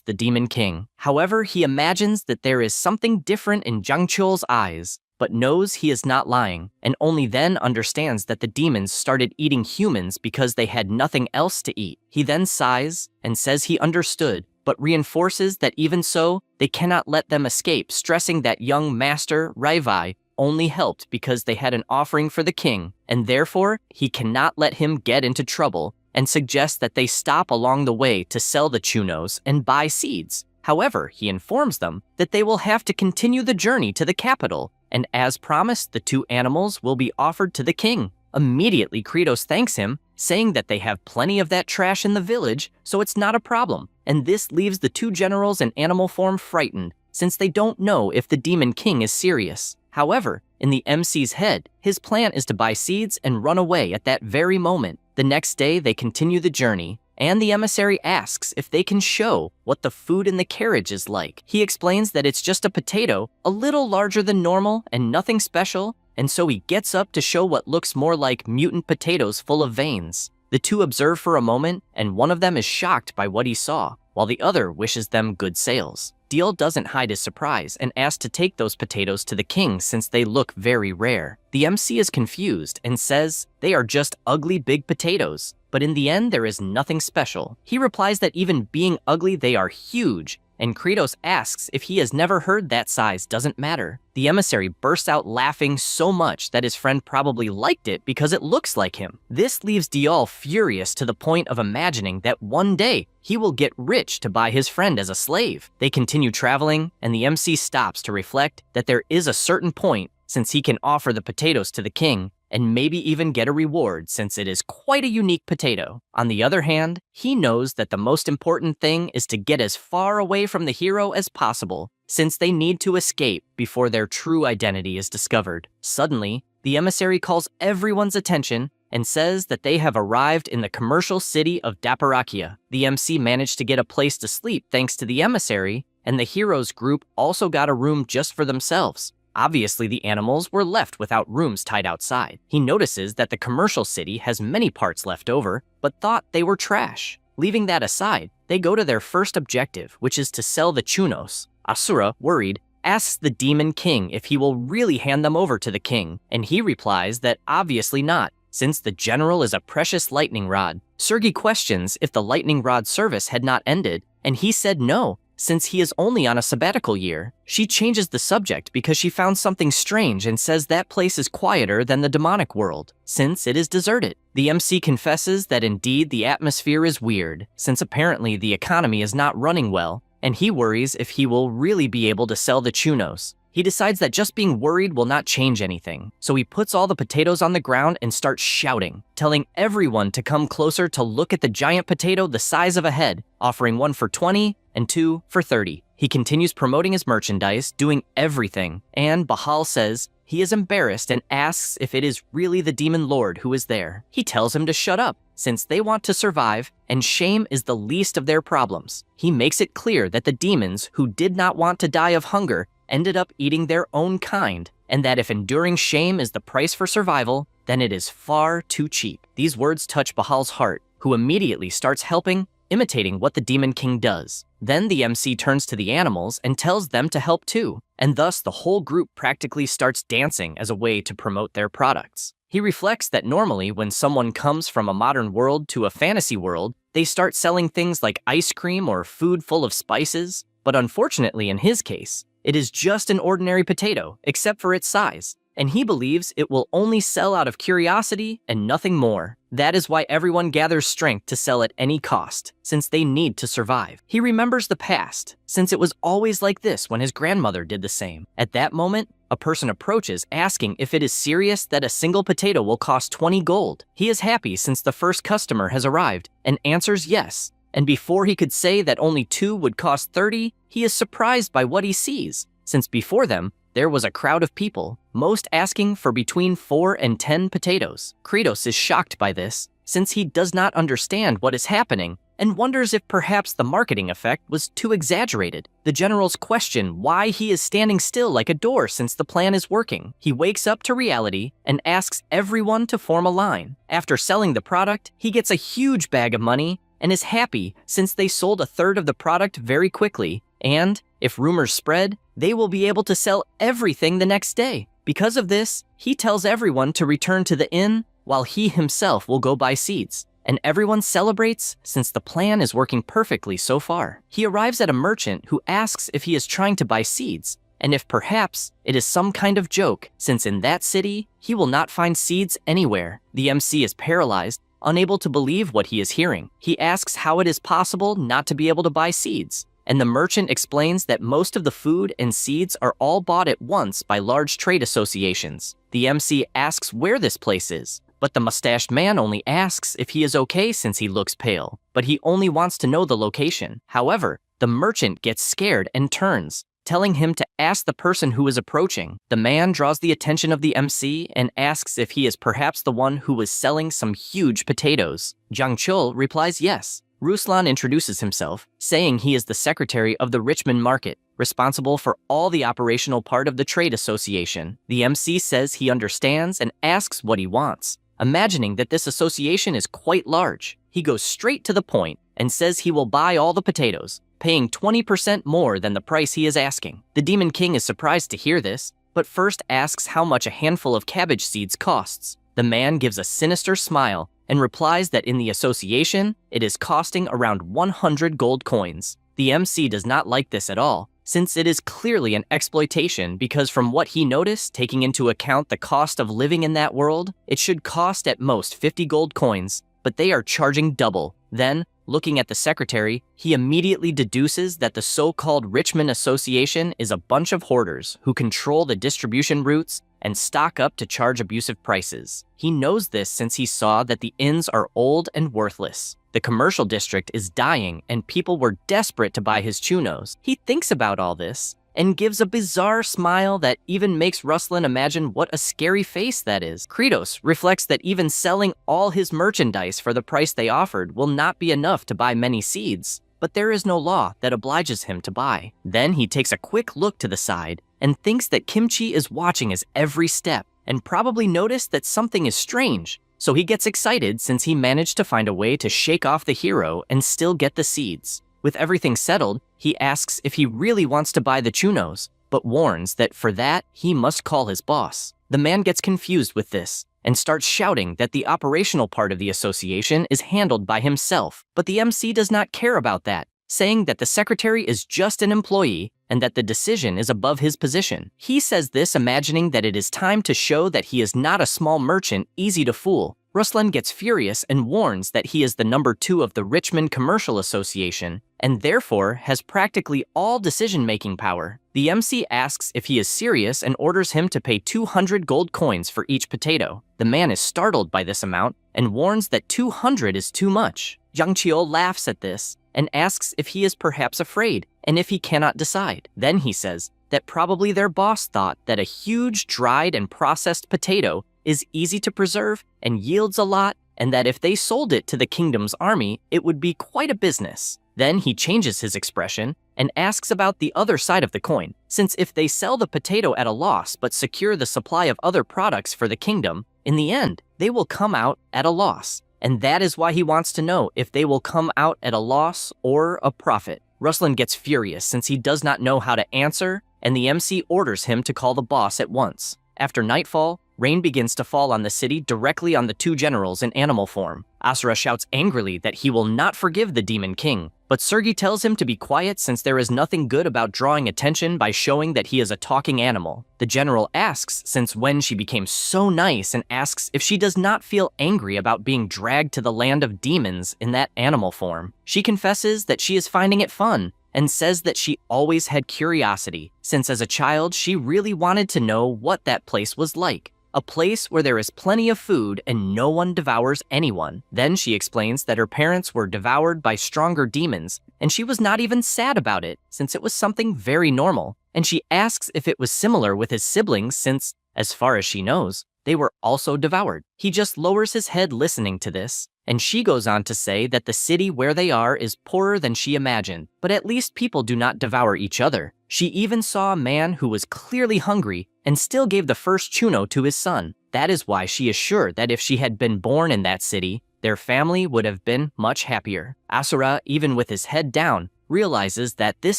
the Demon King. However, he imagines that there is something different in Jiang Qiu's eyes, but knows he is not lying, and only then understands that the demons started eating humans because they had nothing else to eat. He then sighs and says he understood, but reinforces that even so, they cannot let them escape, stressing that young master, Raivai, only helped because they had an offering for the king, and therefore, he cannot let him get into trouble, and suggests that they stop along the way to sell the chunos and buy seeds. However, he informs them that they will have to continue the journey to the capital, and as promised, the two animals will be offered to the king. Immediately, Kratos thanks him, saying that they have plenty of that trash in the village, so it's not a problem, and this leaves the two generals in animal form frightened, since they don't know if the Demon King is serious. However, in the MC's head, his plan is to buy seeds and run away at that very moment. The next day, they continue the journey, and the emissary asks if they can show what the food in the carriage is like. He explains that it's just a potato, a little larger than normal and nothing special, and so he gets up to show what looks more like mutant potatoes full of veins. The two observe for a moment, and one of them is shocked by what he saw, while the other wishes them good sales. Deal doesn't hide his surprise and asks to take those potatoes to the king since they look very rare. The MC is confused and says they are just ugly big potatoes, but in the end there is nothing special. He replies that even being ugly they are huge, and Kratos asks if he has never heard that size doesn't matter. The emissary bursts out laughing so much that his friend probably liked it because it looks like him. This leaves Dial furious to the point of imagining that one day he will get rich to buy his friend as a slave. They continue traveling, and the MC stops to reflect that there is a certain point since he can offer the potatoes to the king, and maybe even get a reward since it is quite a unique potato. On the other hand, he knows that the most important thing is to get as far away from the hero as possible, since they need to escape before their true identity is discovered. Suddenly, the emissary calls everyone's attention and says that they have arrived in the commercial city of Daparakia. The MC managed to get a place to sleep thanks to the emissary, and the heroes group also got a room just for themselves. Obviously, the animals were left without rooms tied outside. He notices that the commercial city has many parts left over, but thought they were trash. Leaving that aside, they go to their first objective, which is to sell the chunos. Asura, worried, asks the Demon King if he will really hand them over to the king, and he replies that obviously not, since the general is a precious lightning rod. Sergei questions if the lightning rod service had not ended, and he said no, since he is only on a sabbatical year. She changes the subject because she found something strange and says that place is quieter than the demonic world, since it is deserted. The MC confesses that indeed the atmosphere is weird, since apparently the economy is not running well, and he worries if he will really be able to sell the chunos. He decides that just being worried will not change anything, so he puts all the potatoes on the ground and starts shouting, telling everyone to come closer to look at the giant potato the size of a head, offering one for 20 and two for 30. He continues promoting his merchandise, doing everything, and Bahal says he is embarrassed and asks if it is really the Demon Lord who is there. He tells him to shut up, since they want to survive, and shame is the least of their problems. He makes it clear that the demons, who did not want to die of hunger, ended up eating their own kind, and that if enduring shame is the price for survival, then it is far too cheap. These words touch Bahal's heart, who immediately starts helping, imitating what the Demon King does. Then the MC turns to the animals and tells them to help too, and thus the whole group practically starts dancing as a way to promote their products. He reflects that normally when someone comes from a modern world to a fantasy world, they start selling things like ice cream or food full of spices, but unfortunately in his case, It is just an ordinary potato, except for its size, and he believes it will only sell out of curiosity and nothing more. That is why everyone gathers strength to sell at any cost, since they need to survive. He remembers the past, since it was always like this when his grandmother did the same. At that moment, a person approaches asking if it is serious that a single potato will cost 20 gold. He is happy since the first customer has arrived and answers yes. And before he could say that only 2 would cost 30, he is surprised by what he sees, since before them, there was a crowd of people, most asking for between 4 and 10 potatoes. Kratos is shocked by this, since he does not understand what is happening and wonders if perhaps the marketing effect was too exaggerated. The generals question why he is standing still like a door since the plan is working. He wakes up to reality and asks everyone to form a line. After selling the product, he gets a huge bag of money and is happy since they sold a third of the product very quickly, and if rumors spread, they will be able to sell everything the next day. Because of this, he tells everyone to return to the inn while he himself will go buy seeds. And everyone celebrates since the plan is working perfectly so far. He arrives at a merchant who asks if he is trying to buy seeds, and if perhaps it is some kind of joke, since in that city, he will not find seeds anywhere. The MC is paralyzed, unable to believe what he is hearing. He asks how it is possible not to be able to buy seeds. And the merchant explains that most of the food and seeds are all bought at once by large trade associations. The MC asks where this place is, but the mustached man only asks if he is okay since he looks pale, but he only wants to know the location. However, the merchant gets scared and turns, telling him to ask the person who is approaching. The man draws the attention of the MC and asks if he is perhaps the one who was selling some huge potatoes. Jiang Chul replies yes. Ruslan introduces himself, saying he is the secretary of the Richmond market, responsible for all the operational part of the trade association. The MC says he understands and asks what he wants. Imagining that this association is quite large, he goes straight to the point and says he will buy all the potatoes, paying 20% more than the price he is asking. The Demon King is surprised to hear this, but first asks how much a handful of cabbage seeds costs. The man gives a sinister smile and replies that in the association, it is costing around 100 gold coins. The MC does not like this at all, since it is clearly an exploitation because from what he noticed, taking into account the cost of living in that world, it should cost at most 50 gold coins, but they are charging double. Then, looking at the secretary, he immediately deduces that the so-called Richmond Association is a bunch of hoarders who control the distribution routes and stock up to charge abusive prices. He knows this since he saw that the inns are old and worthless. The commercial district is dying and people were desperate to buy his chunos. He thinks about all this and gives a bizarre smile that even makes Ruslan imagine what a scary face that is. Kratos reflects that even selling all his merchandise for the price they offered will not be enough to buy many seeds, but there is no law that obliges him to buy. Then he takes a quick look to the side and thinks that Kimchi is watching his every step and probably noticed that something is strange. So he gets excited since he managed to find a way to shake off the hero and still get the seeds. With everything settled, he asks if he really wants to buy the chunos, but warns that for that, he must call his boss. The man gets confused with this and starts shouting that the operational part of the association is handled by himself, but the MC does not care about that, saying that the secretary is just an employee and that the decision is above his position. He says this imagining that it is time to show that he is not a small merchant easy to fool. Ruslan gets furious and warns that he is the number 2 of the Richmond Commercial Association and therefore has practically all decision-making power. The MC asks if he is serious and orders him to pay 200 gold coins for each potato. The man is startled by this amount and warns that 200 is too much. Jiang Chul laughs at this and asks if he is perhaps afraid and if he cannot decide. Then he says that probably their boss thought that a huge dried and processed potato is easy to preserve and yields a lot, and that if they sold it to the kingdom's army, it would be quite a business. Then he changes his expression and asks about the other side of the coin, since if they sell the potato at a loss but secure the supply of other products for the kingdom, in the end, they will come out at a loss. And that is why he wants to know if they will come out at a loss or a profit. Ruslan gets furious since he does not know how to answer, and the MC orders him to call the boss at once. After nightfall, rain begins to fall on the city directly on the two generals in animal form. Asura shouts angrily that he will not forgive the Demon King, but Sergei tells him to be quiet since there is nothing good about drawing attention by showing that he is a talking animal. The general asks since when she became so nice and asks if she does not feel angry about being dragged to the land of demons in that animal form. She confesses that she is finding it fun and says that she always had curiosity, since as a child she really wanted to know what that place was like. A place where there is plenty of food and no one devours anyone. Then she explains that her parents were devoured by stronger demons, and she was not even sad about it, since it was something very normal. And she asks if it was similar with his siblings since, as far as she knows, they were also devoured. He just lowers his head listening to this, and she goes on to say that the city where they are is poorer than she imagined, but at least people do not devour each other. She even saw a man who was clearly hungry and still gave the first chuno to his son. That is why she is sure that if she had been born in that city, their family would have been much happier. Asura, even with his head down, realizes that this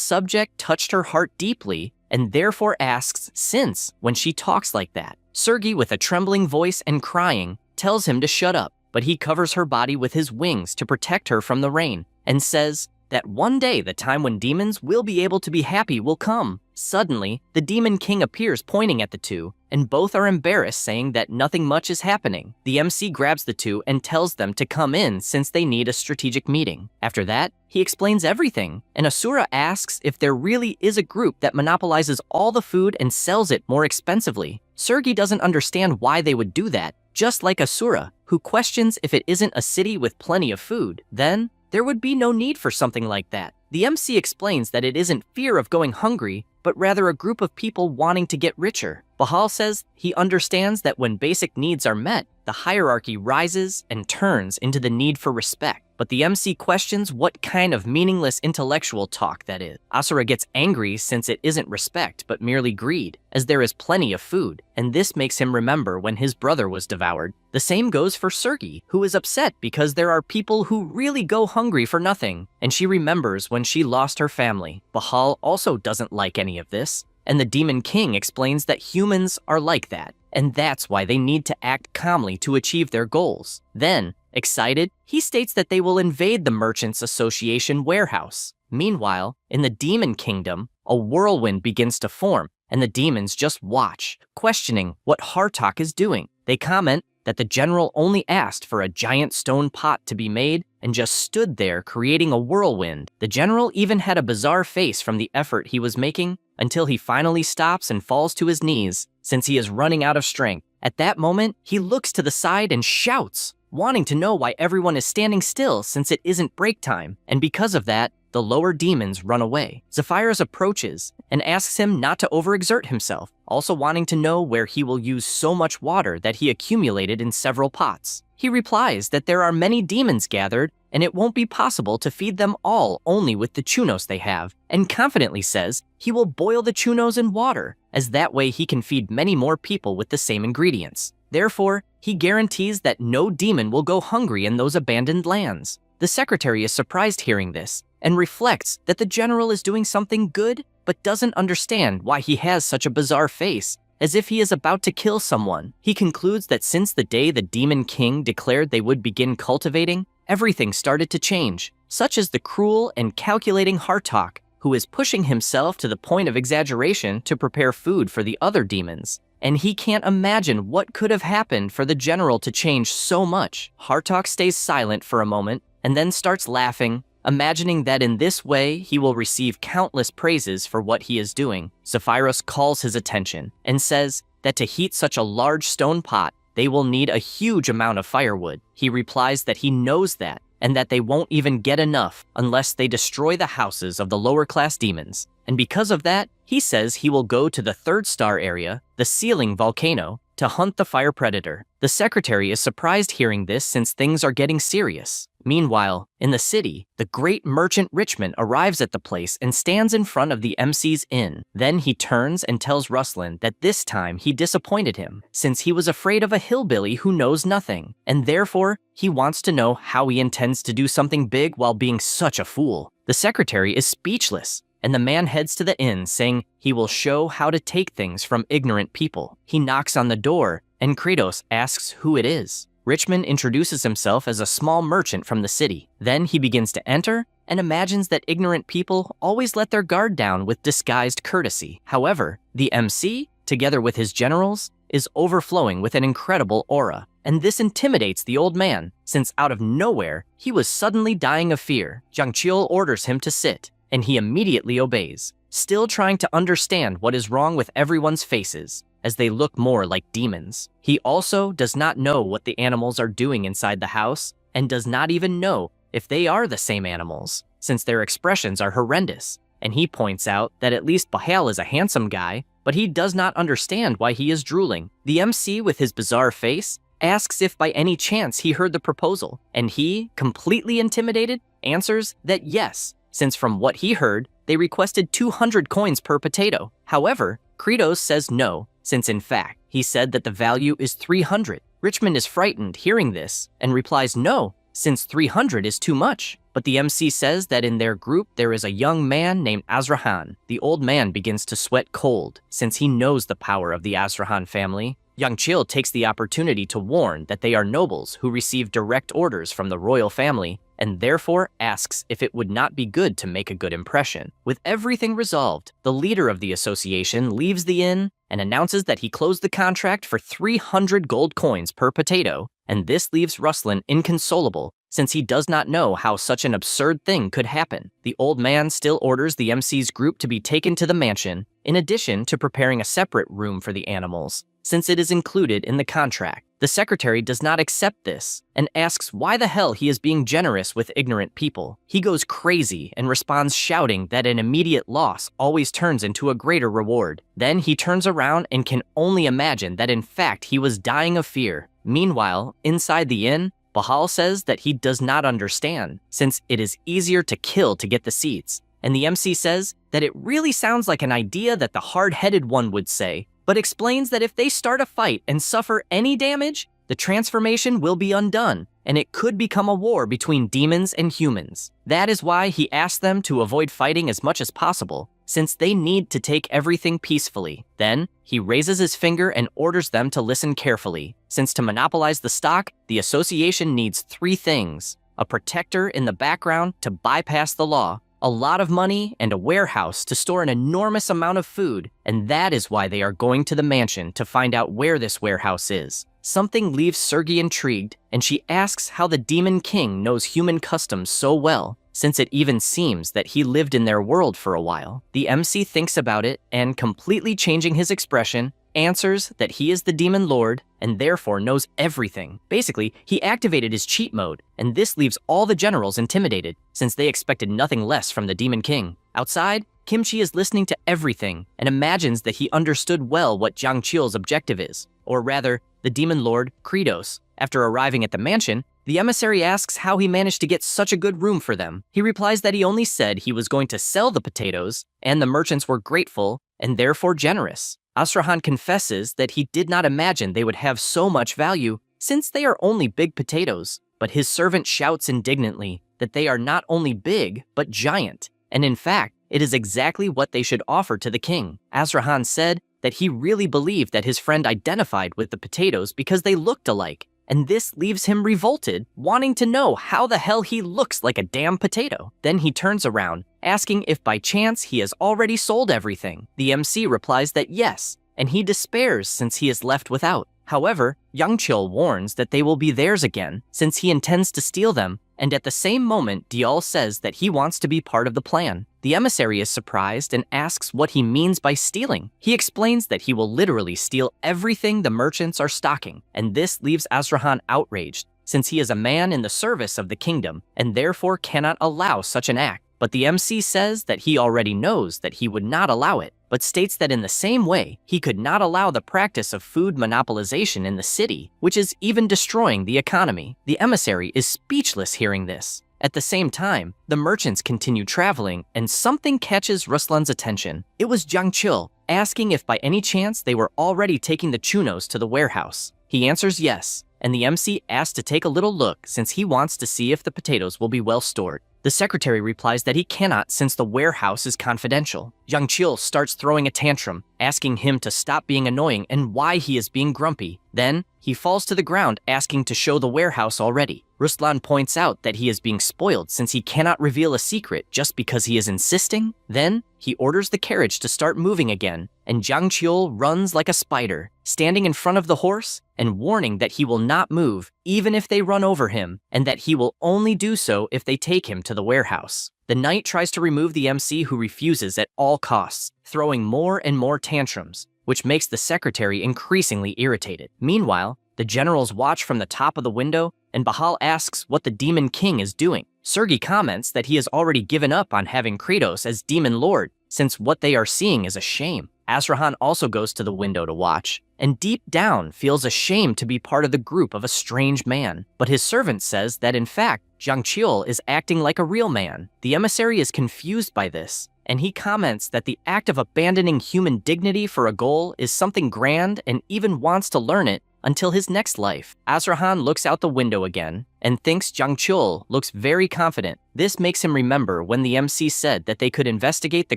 subject touched her heart deeply and therefore asks since when she talks like that. Sergei, with a trembling voice and crying, tells him to shut up, but he covers her body with his wings to protect her from the rain and says that one day the time when demons will be able to be happy will come. Suddenly, the Demon King appears pointing at the two, and both are embarrassed, saying that nothing much is happening. The MC grabs the two and tells them to come in since they need a strategic meeting. After that, he explains everything, and Asura asks if there really is a group that monopolizes all the food and sells it more expensively. Sergei doesn't understand why they would do that, just like Asura, who questions if it isn't a city with plenty of food. Then, there would be no need for something like that. The MC explains that it isn't fear of going hungry, but rather a group of people wanting to get richer. Bahal says he understands that when basic needs are met, the hierarchy rises and turns into the need for respect. But the MC questions what kind of meaningless intellectual talk that is. Asura gets angry since it isn't respect, but merely greed, as there is plenty of food, and this makes him remember when his brother was devoured. The same goes for Sergei, who is upset because there are people who really go hungry for nothing, and she remembers when she lost her family. Bahal also doesn't like any of this, and the Demon King explains that humans are like that, and that's why they need to act calmly to achieve their goals. Then, excited, he states that they will invade the Merchants Association warehouse. Meanwhile, in the Demon Kingdom, a whirlwind begins to form, and the demons just watch, questioning what Hartok is doing. They comment that the general only asked for a giant stone pot to be made and just stood there creating a whirlwind. The general even had a bizarre face from the effort he was making until he finally stops and falls to his knees since he is running out of strength. At that moment, he looks to the side and shouts, wanting to know why everyone is standing still since it isn't break time, and because of that, the lower demons run away. Zephyrus approaches and asks him not to overexert himself, also wanting to know where he will use so much water that he accumulated in several pots. He replies that there are many demons gathered and it won't be possible to feed them all only with the chunos they have, and confidently says he will boil the chunos in water, as that way he can feed many more people with the same ingredients. Therefore, he guarantees that no demon will go hungry in those abandoned lands. The secretary is surprised hearing this, and reflects that the general is doing something good, but doesn't understand why he has such a bizarre face, as if he is about to kill someone. He concludes that since the day the Demon King declared they would begin cultivating, everything started to change, such as the cruel and calculating Hartok, who is pushing himself to the point of exaggeration to prepare food for the other demons. And he can't imagine what could have happened for the general to change so much. Hartok stays silent for a moment, and then starts laughing, imagining that in this way he will receive countless praises for what he is doing. Zephyrus calls his attention and says that to heat such a large stone pot, they will need a huge amount of firewood. He replies that he knows that, and that they won't even get enough unless they destroy the houses of the lower-class demons. And because of that, he says he will go to the third star area, the ceiling volcano, to hunt the fire predator. The secretary is surprised hearing this since things are getting serious. Meanwhile, in the city, the great merchant Richmond arrives at the place and stands in front of the MC's inn. Then he turns and tells Ruslan that this time he disappointed him, since he was afraid of a hillbilly who knows nothing, and therefore he wants to know how he intends to do something big while being such a fool. The secretary is speechless, and the man heads to the inn saying he will show how to take things from ignorant people. He knocks on the door, and Kratos asks who it is. Richmond introduces himself as a small merchant from the city. Then he begins to enter and imagines that ignorant people always let their guard down with disguised courtesy. However, the MC, together with his generals, is overflowing with an incredible aura, and this intimidates the old man, since out of nowhere, he was suddenly dying of fear. Jang Cheol orders him to sit, and he immediately obeys, still trying to understand what is wrong with everyone's faces, as they look more like demons. He also does not know what the animals are doing inside the house, and does not even know if they are the same animals, since their expressions are horrendous. And he points out that at least Bahal is a handsome guy, but he does not understand why he is drooling. The MC, with his bizarre face, asks if by any chance he heard the proposal, and he, completely intimidated, answers that yes, since from what he heard, they requested 200 coins per potato. However, Kratos says no, since in fact, he said that the value is 300. Richmond is frightened hearing this, and replies no, since 300 is too much. But the MC says that in their group there is a young man named Azrahan. The old man begins to sweat cold, since he knows the power of the Azrahan family. Jang Cheol takes the opportunity to warn that they are nobles who receive direct orders from the royal family, and therefore asks if it would not be good to make a good impression. With everything resolved, the leader of the association leaves the inn and announces that he closed the contract for 300 gold coins per potato, and this leaves Ruslan inconsolable, since he does not know how such an absurd thing could happen. The old man still orders the MC's group to be taken to the mansion, in addition to preparing a separate room for the animals, since it is included in the contract. The secretary does not accept this, and asks why the hell he is being generous with ignorant people. He goes crazy and responds shouting that an immediate loss always turns into a greater reward. Then he turns around and can only imagine that in fact he was dying of fear. Meanwhile, inside the inn, Bahal says that he does not understand, since it is easier to kill to get the seats. And the MC says that it really sounds like an idea that the hard-headed one would say, but explains that if they start a fight and suffer any damage, the transformation will be undone, and it could become a war between demons and humans. That is why he asks them to avoid fighting as much as possible, since they need to take everything peacefully. Then, he raises his finger and orders them to listen carefully, since to monopolize the stock, the association needs 3 things: a protector in the background to bypass the law, a lot of money, and a warehouse to store an enormous amount of food, and that is why they are going to the mansion to find out where this warehouse is. Something leaves Sergei intrigued, and she asks how the Demon King knows human customs so well, since it even seems that he lived in their world for a while. The MC thinks about it, and completely changing his expression, answers that he is the Demon Lord and therefore knows everything. Basically, he activated his cheat mode, and this leaves all the generals intimidated, since they expected nothing less from the Demon King. Outside, Kimchi is listening to everything and imagines that he understood well what Jang Cheol's objective is, or rather, the Demon Lord, Kratos. After arriving at the mansion, the emissary asks how he managed to get such a good room for them. He replies that he only said he was going to sell the potatoes, and the merchants were grateful and therefore generous. Azrahan confesses that he did not imagine they would have so much value, since they are only big potatoes, but his servant shouts indignantly that they are not only big, but giant, and in fact, it is exactly what they should offer to the king. Azrahan said that he really believed that his friend identified with the potatoes because they looked alike, and this leaves him revolted, wanting to know how the hell he looks like a damn potato. Then he turns around, asking if by chance he has already sold everything. The MC replies that yes, and he despairs since he is left without. However, Jang Cheol warns that they will be theirs again, since he intends to steal them, and at the same moment, Dial says that he wants to be part of the plan. The emissary is surprised and asks what he means by stealing. He explains that he will literally steal everything the merchants are stocking, and this leaves Azrahan outraged, since he is a man in the service of the kingdom, and therefore cannot allow such an act. But the MC says that he already knows that he would not allow it, but states that in the same way, he could not allow the practice of food monopolization in the city, which is even destroying the economy. The emissary is speechless hearing this. At the same time, the merchants continue traveling, and something catches Ruslan's attention. It was Jang Cheol, asking if by any chance they were already taking the chunos to the warehouse. He answers yes, and the MC asks to take a little look since he wants to see if the potatoes will be well stored. The secretary replies that he cannot since the warehouse is confidential. Jang Chul starts throwing a tantrum, asking him to stop being annoying and why he is being grumpy. Then, he falls to the ground asking to show the warehouse already. Ruslan points out that he is being spoiled since he cannot reveal a secret just because he is insisting. Then, he orders the carriage to start moving again, and Jang Chul runs like a spider, standing in front of the horse and warning that he will not move even if they run over him, and that he will only do so if they take him to the warehouse. The knight tries to remove the MC who refuses at all costs, throwing more and more tantrums, which makes the secretary increasingly irritated. Meanwhile, the generals watch from the top of the window, and Bahal asks what the Demon King is doing. Sergei comments that he has already given up on having Kratos as Demon Lord, since what they are seeing is a shame. Azrahan also goes to the window to watch, and deep down feels ashamed to be part of the group of a strange man. But his servant says that in fact, Jang Chul is acting like a real man. The emissary is confused by this, and he comments that the act of abandoning human dignity for a goal is something grand and even wants to learn it until his next life. Azrahan looks out the window again and thinks Jang Chul looks very confident. This makes him remember when the MC said that they could investigate the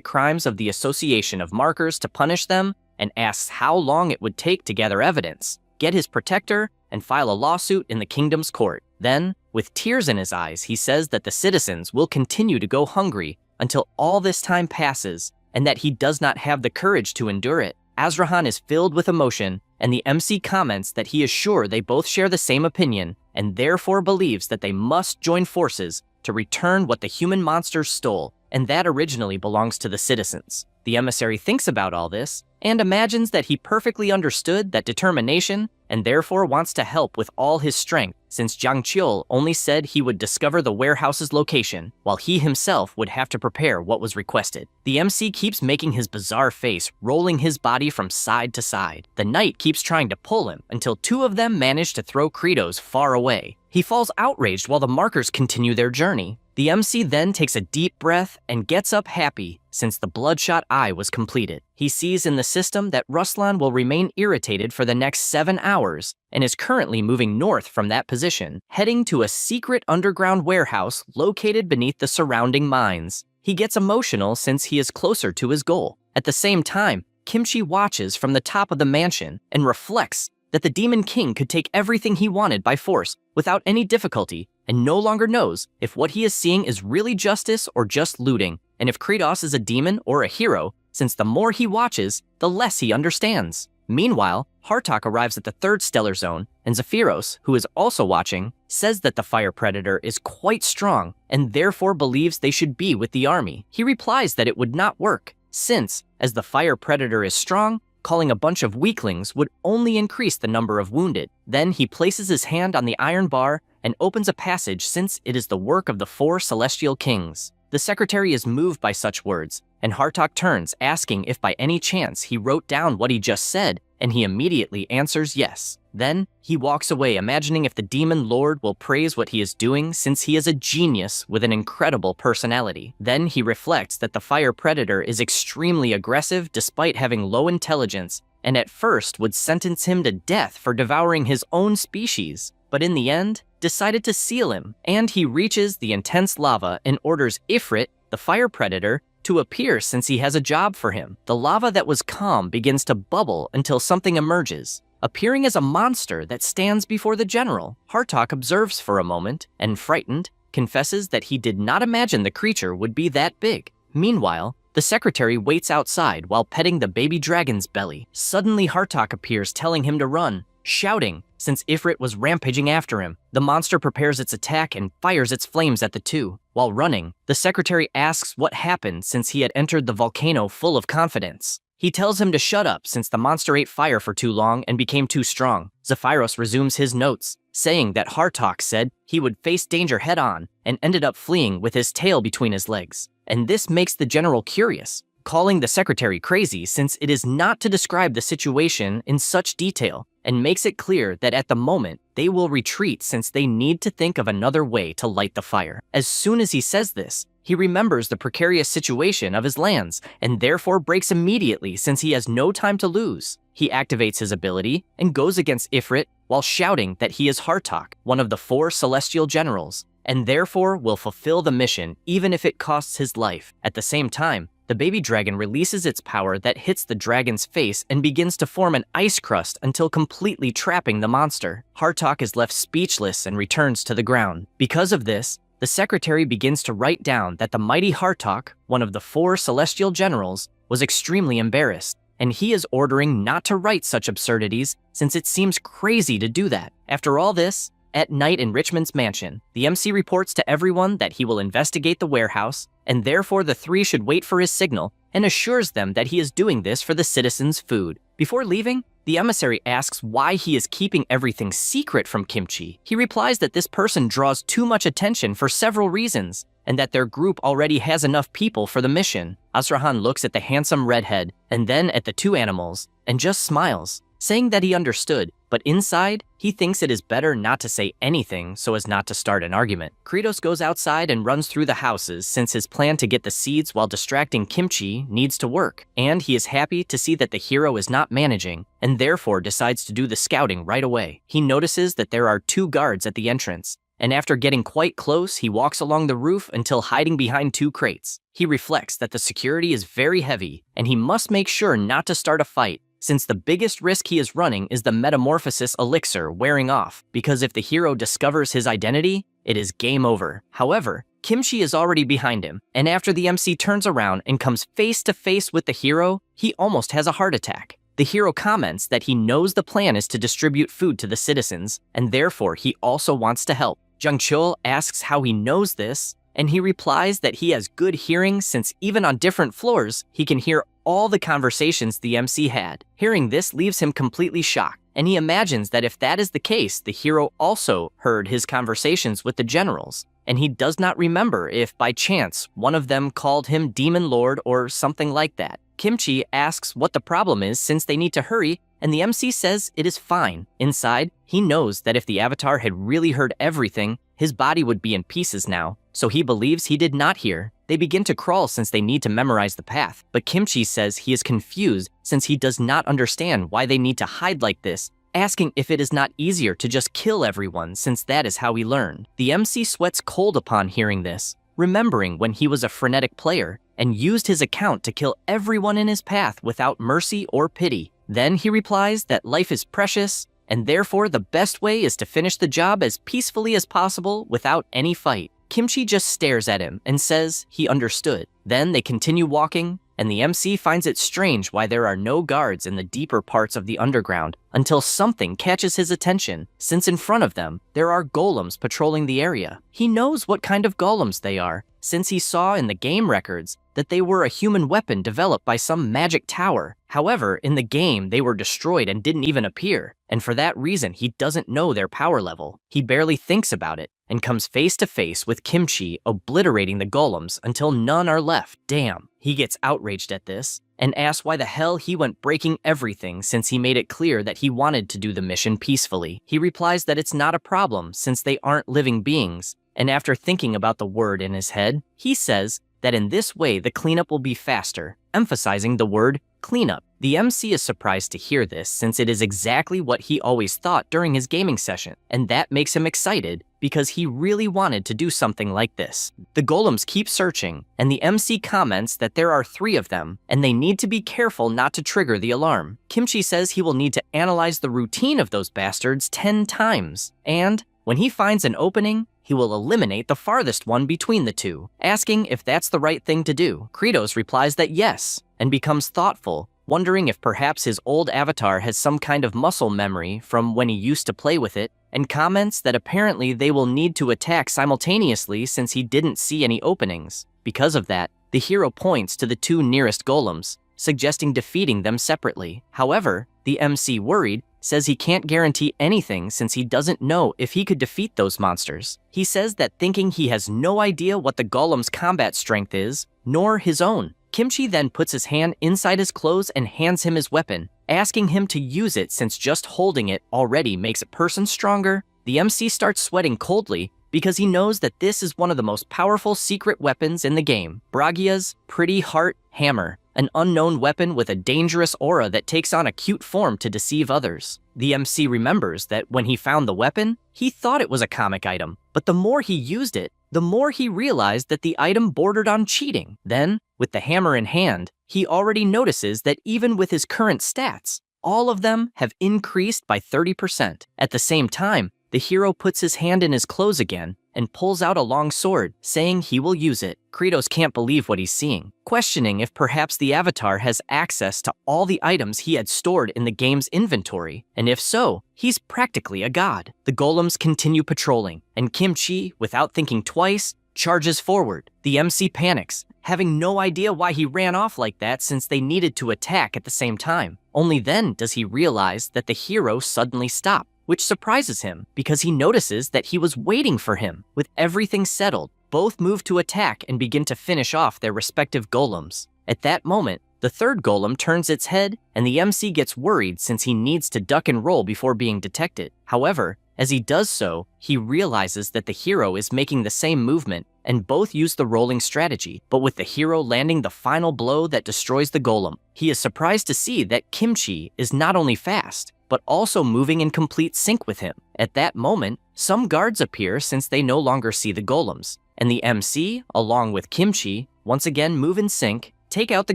crimes of the Association of Markers to punish them, and asks how long it would take to gather evidence, get his protector, and file a lawsuit in the kingdom's court. Then, with tears in his eyes, he says that the citizens will continue to go hungry until all this time passes, and that he does not have the courage to endure it. Azrahan is filled with emotion, and the MC comments that he is sure they both share the same opinion, and therefore believes that they must join forces to return what the human monsters stole, and that originally belongs to the citizens. The emissary thinks about all this, and imagines that he perfectly understood that determination, and therefore wants to help with all his strength, since Jang Chul only said he would discover the warehouse's location, while he himself would have to prepare what was requested. The MC keeps making his bizarre face, rolling his body from side to side. The knight keeps trying to pull him, until two of them manage to throw Kratos far away. He falls outraged while the markers continue their journey. The MC then takes a deep breath and gets up happy, since the bloodshot eye was completed. He sees in the system that Ruslan will remain irritated for the next 7 hours, and is currently moving north from that position, heading to a secret underground warehouse located beneath the surrounding mines. He gets emotional since he is closer to his goal. At the same time, Kimchi watches from the top of the mansion and reflects that the Demon King could take everything he wanted by force without any difficulty, and no longer knows if what he is seeing is really justice or just looting, and if Kratos is a demon or a hero, since the more he watches, the less he understands. Meanwhile, Hartok arrives at the third stellar zone, and Zephyros, who is also watching, says that the fire predator is quite strong, and therefore believes they should be with the army. He replies that it would not work, since, as the fire predator is strong, calling a bunch of weaklings would only increase the number of wounded. Then he places his hand on the iron bar and opens a passage since it is the work of the 4 celestial kings. The secretary is moved by such words, and Hartok turns, asking if by any chance he wrote down what he just said, and he immediately answers yes. Then, he walks away imagining if the Demon Lord will praise what he is doing since he is a genius with an incredible personality. Then he reflects that the fire predator is extremely aggressive despite having low intelligence, and at first would sentence him to death for devouring his own species, but in the end, decided to seal him, and he reaches the intense lava and orders Ifrit, the fire predator, to appear since he has a job for him. The lava that was calm begins to bubble until something emerges, appearing as a monster that stands before the general. Hartok observes for a moment, and frightened, confesses that he did not imagine the creature would be that big. Meanwhile, the secretary waits outside while petting the baby dragon's belly. Suddenly Hartok appears telling him to run, shouting, since Ifrit was rampaging after him. The monster prepares its attack and fires its flames at the two. While running, the secretary asks what happened since he had entered the volcano full of confidence. He tells him to shut up since the monster ate fire for too long and became too strong. Zephyros resumes his notes, saying that Hartok said he would face danger head-on and ended up fleeing with his tail between his legs. And this makes the general curious. calling the secretary crazy since it is not to describe the situation in such detail, and makes it clear that at the moment they will retreat since they need to think of another way to light the fire. As soon as he says this, he remembers the precarious situation of his lands and therefore breaks immediately since he has no time to lose. He activates his ability and goes against Ifrit while shouting that he is Hartok, one of the 4 celestial generals, and therefore will fulfill the mission even if it costs his life. At the same time, the baby dragon releases its power that hits the dragon's face and begins to form an ice crust until completely trapping the monster. Hartok is left speechless and returns to the ground. Because of this, the secretary begins to write down that the mighty Hartok, one of the 4 celestial generals, was extremely embarrassed, and he is ordering not to write such absurdities since it seems crazy to do that. After all this, at night in Richmond's mansion, the MC reports to everyone that he will investigate the warehouse, and therefore the 3 should wait for his signal, and assures them that he is doing this for the citizens' food. Before leaving, the emissary asks why he is keeping everything secret from Kimchi. He replies that this person draws too much attention for several reasons, and that their group already has enough people for the mission. Azrahan looks at the handsome redhead, and then at the 2 animals, and just smiles, saying that he understood, but inside, he thinks it is better not to say anything so as not to start an argument. Kratos goes outside and runs through the houses since his plan to get the seeds while distracting Kimchi needs to work, and he is happy to see that the hero is not managing, and therefore decides to do the scouting right away. He notices that there are 2 guards at the entrance, and after getting quite close, he walks along the roof until hiding behind 2 crates. He reflects that the security is very heavy, and he must make sure not to start a fight, since the biggest risk he is running is the metamorphosis elixir wearing off, because if the hero discovers his identity, it is game over. However, Kimchi is already behind him, and after the MC turns around and comes face to face with the hero, he almost has a heart attack. The hero comments that he knows the plan is to distribute food to the citizens, and therefore he also wants to help. Jung Chul asks how he knows this, and he replies that he has good hearing since even on different floors, he can hear all the conversations the MC had. Hearing this leaves him completely shocked, and he imagines that if that is the case, the hero also heard his conversations with the generals, and he does not remember if, by chance, one of them called him Demon Lord or something like that. Kimchi asks what the problem is since they need to hurry, and the MC says it is fine. Inside, he knows that if the Avatar had really heard everything, his body would be in pieces now, so he believes he did not hear. They begin to crawl since they need to memorize the path, but Kimchi says he is confused since he does not understand why they need to hide like this, asking if it is not easier to just kill everyone since that is how he learned. The MC sweats cold upon hearing this, remembering when he was a frenetic player and used his account to kill everyone in his path without mercy or pity. Then he replies that life is precious, and therefore the best way is to finish the job as peacefully as possible without any fight. Kimchi just stares at him and says he understood. Then they continue walking, and the MC finds it strange why there are no guards in the deeper parts of the underground until something catches his attention, since in front of them, there are golems patrolling the area. He knows what kind of golems they are, since he saw in the game records that they were a human weapon developed by some magic tower. However, in the game, they were destroyed and didn't even appear, and for that reason, he doesn't know their power level. He barely thinks about it, and comes face to face with Kimchi obliterating the golems until none are left. Damn. He gets outraged at this, and asks why the hell he went breaking everything since he made it clear that he wanted to do the mission peacefully. He replies that it's not a problem since they aren't living beings, and after thinking about the word in his head, he says that in this way the cleanup will be faster, emphasizing the word cleanup. The MC is surprised to hear this since it is exactly what he always thought during his gaming session, and that makes him excited because he really wanted to do something like this. The golems keep searching, and the MC comments that there are 3 of them, and they need to be careful not to trigger the alarm. Kimchi says he will need to analyze the routine of those bastards 10 times, and when he finds an opening, he will eliminate the farthest one between the 2, asking if that's the right thing to do. Kratos replies that yes, and becomes thoughtful, wondering if perhaps his old avatar has some kind of muscle memory from when he used to play with it, and comments that apparently they will need to attack simultaneously since he didn't see any openings. Because of that, the hero points to the 2 nearest golems, suggesting defeating them separately. However, the MC, worried, says he can't guarantee anything since he doesn't know if he could defeat those monsters. He says that thinking he has no idea what the golem's combat strength is, nor his own, Kimchi then puts his hand inside his clothes and hands him his weapon, asking him to use it since just holding it already makes a person stronger. The MC starts sweating coldly because he knows that this is one of the most powerful secret weapons in the game, Bragia's Pretty Heart Hammer, an unknown weapon with a dangerous aura that takes on a cute form to deceive others. The MC remembers that when he found the weapon, he thought it was a comic item, but the more he used it, the more he realized that the item bordered on cheating. Then, with the hammer in hand, he already notices that even with his current stats, all of them have increased by 30%. At the same time, the hero puts his hand in his clothes again and pulls out a long sword, saying he will use it. Kratos can't believe what he's seeing, questioning if perhaps the Avatar has access to all the items he had stored in the game's inventory, and if so, he's practically a god. The golems continue patrolling, and Kimchi, without thinking twice, charges forward. The MC panics, having no idea why he ran off like that since they needed to attack at the same time. Only then does he realize that the hero suddenly stopped, which surprises him because he notices that he was waiting for him. With everything settled, both move to attack and begin to finish off their respective golems. At that moment, the third golem turns its head and the MC gets worried since he needs to duck and roll before being detected. However, as he does so, he realizes that the hero is making the same movement and both use the rolling strategy, but with the hero landing the final blow that destroys the golem. He is surprised to see that Kimchi is not only fast, but also moving in complete sync with him. At that moment, some guards appear since they no longer see the golems, and the MC, along with Kimchi, once again move in sync, take out the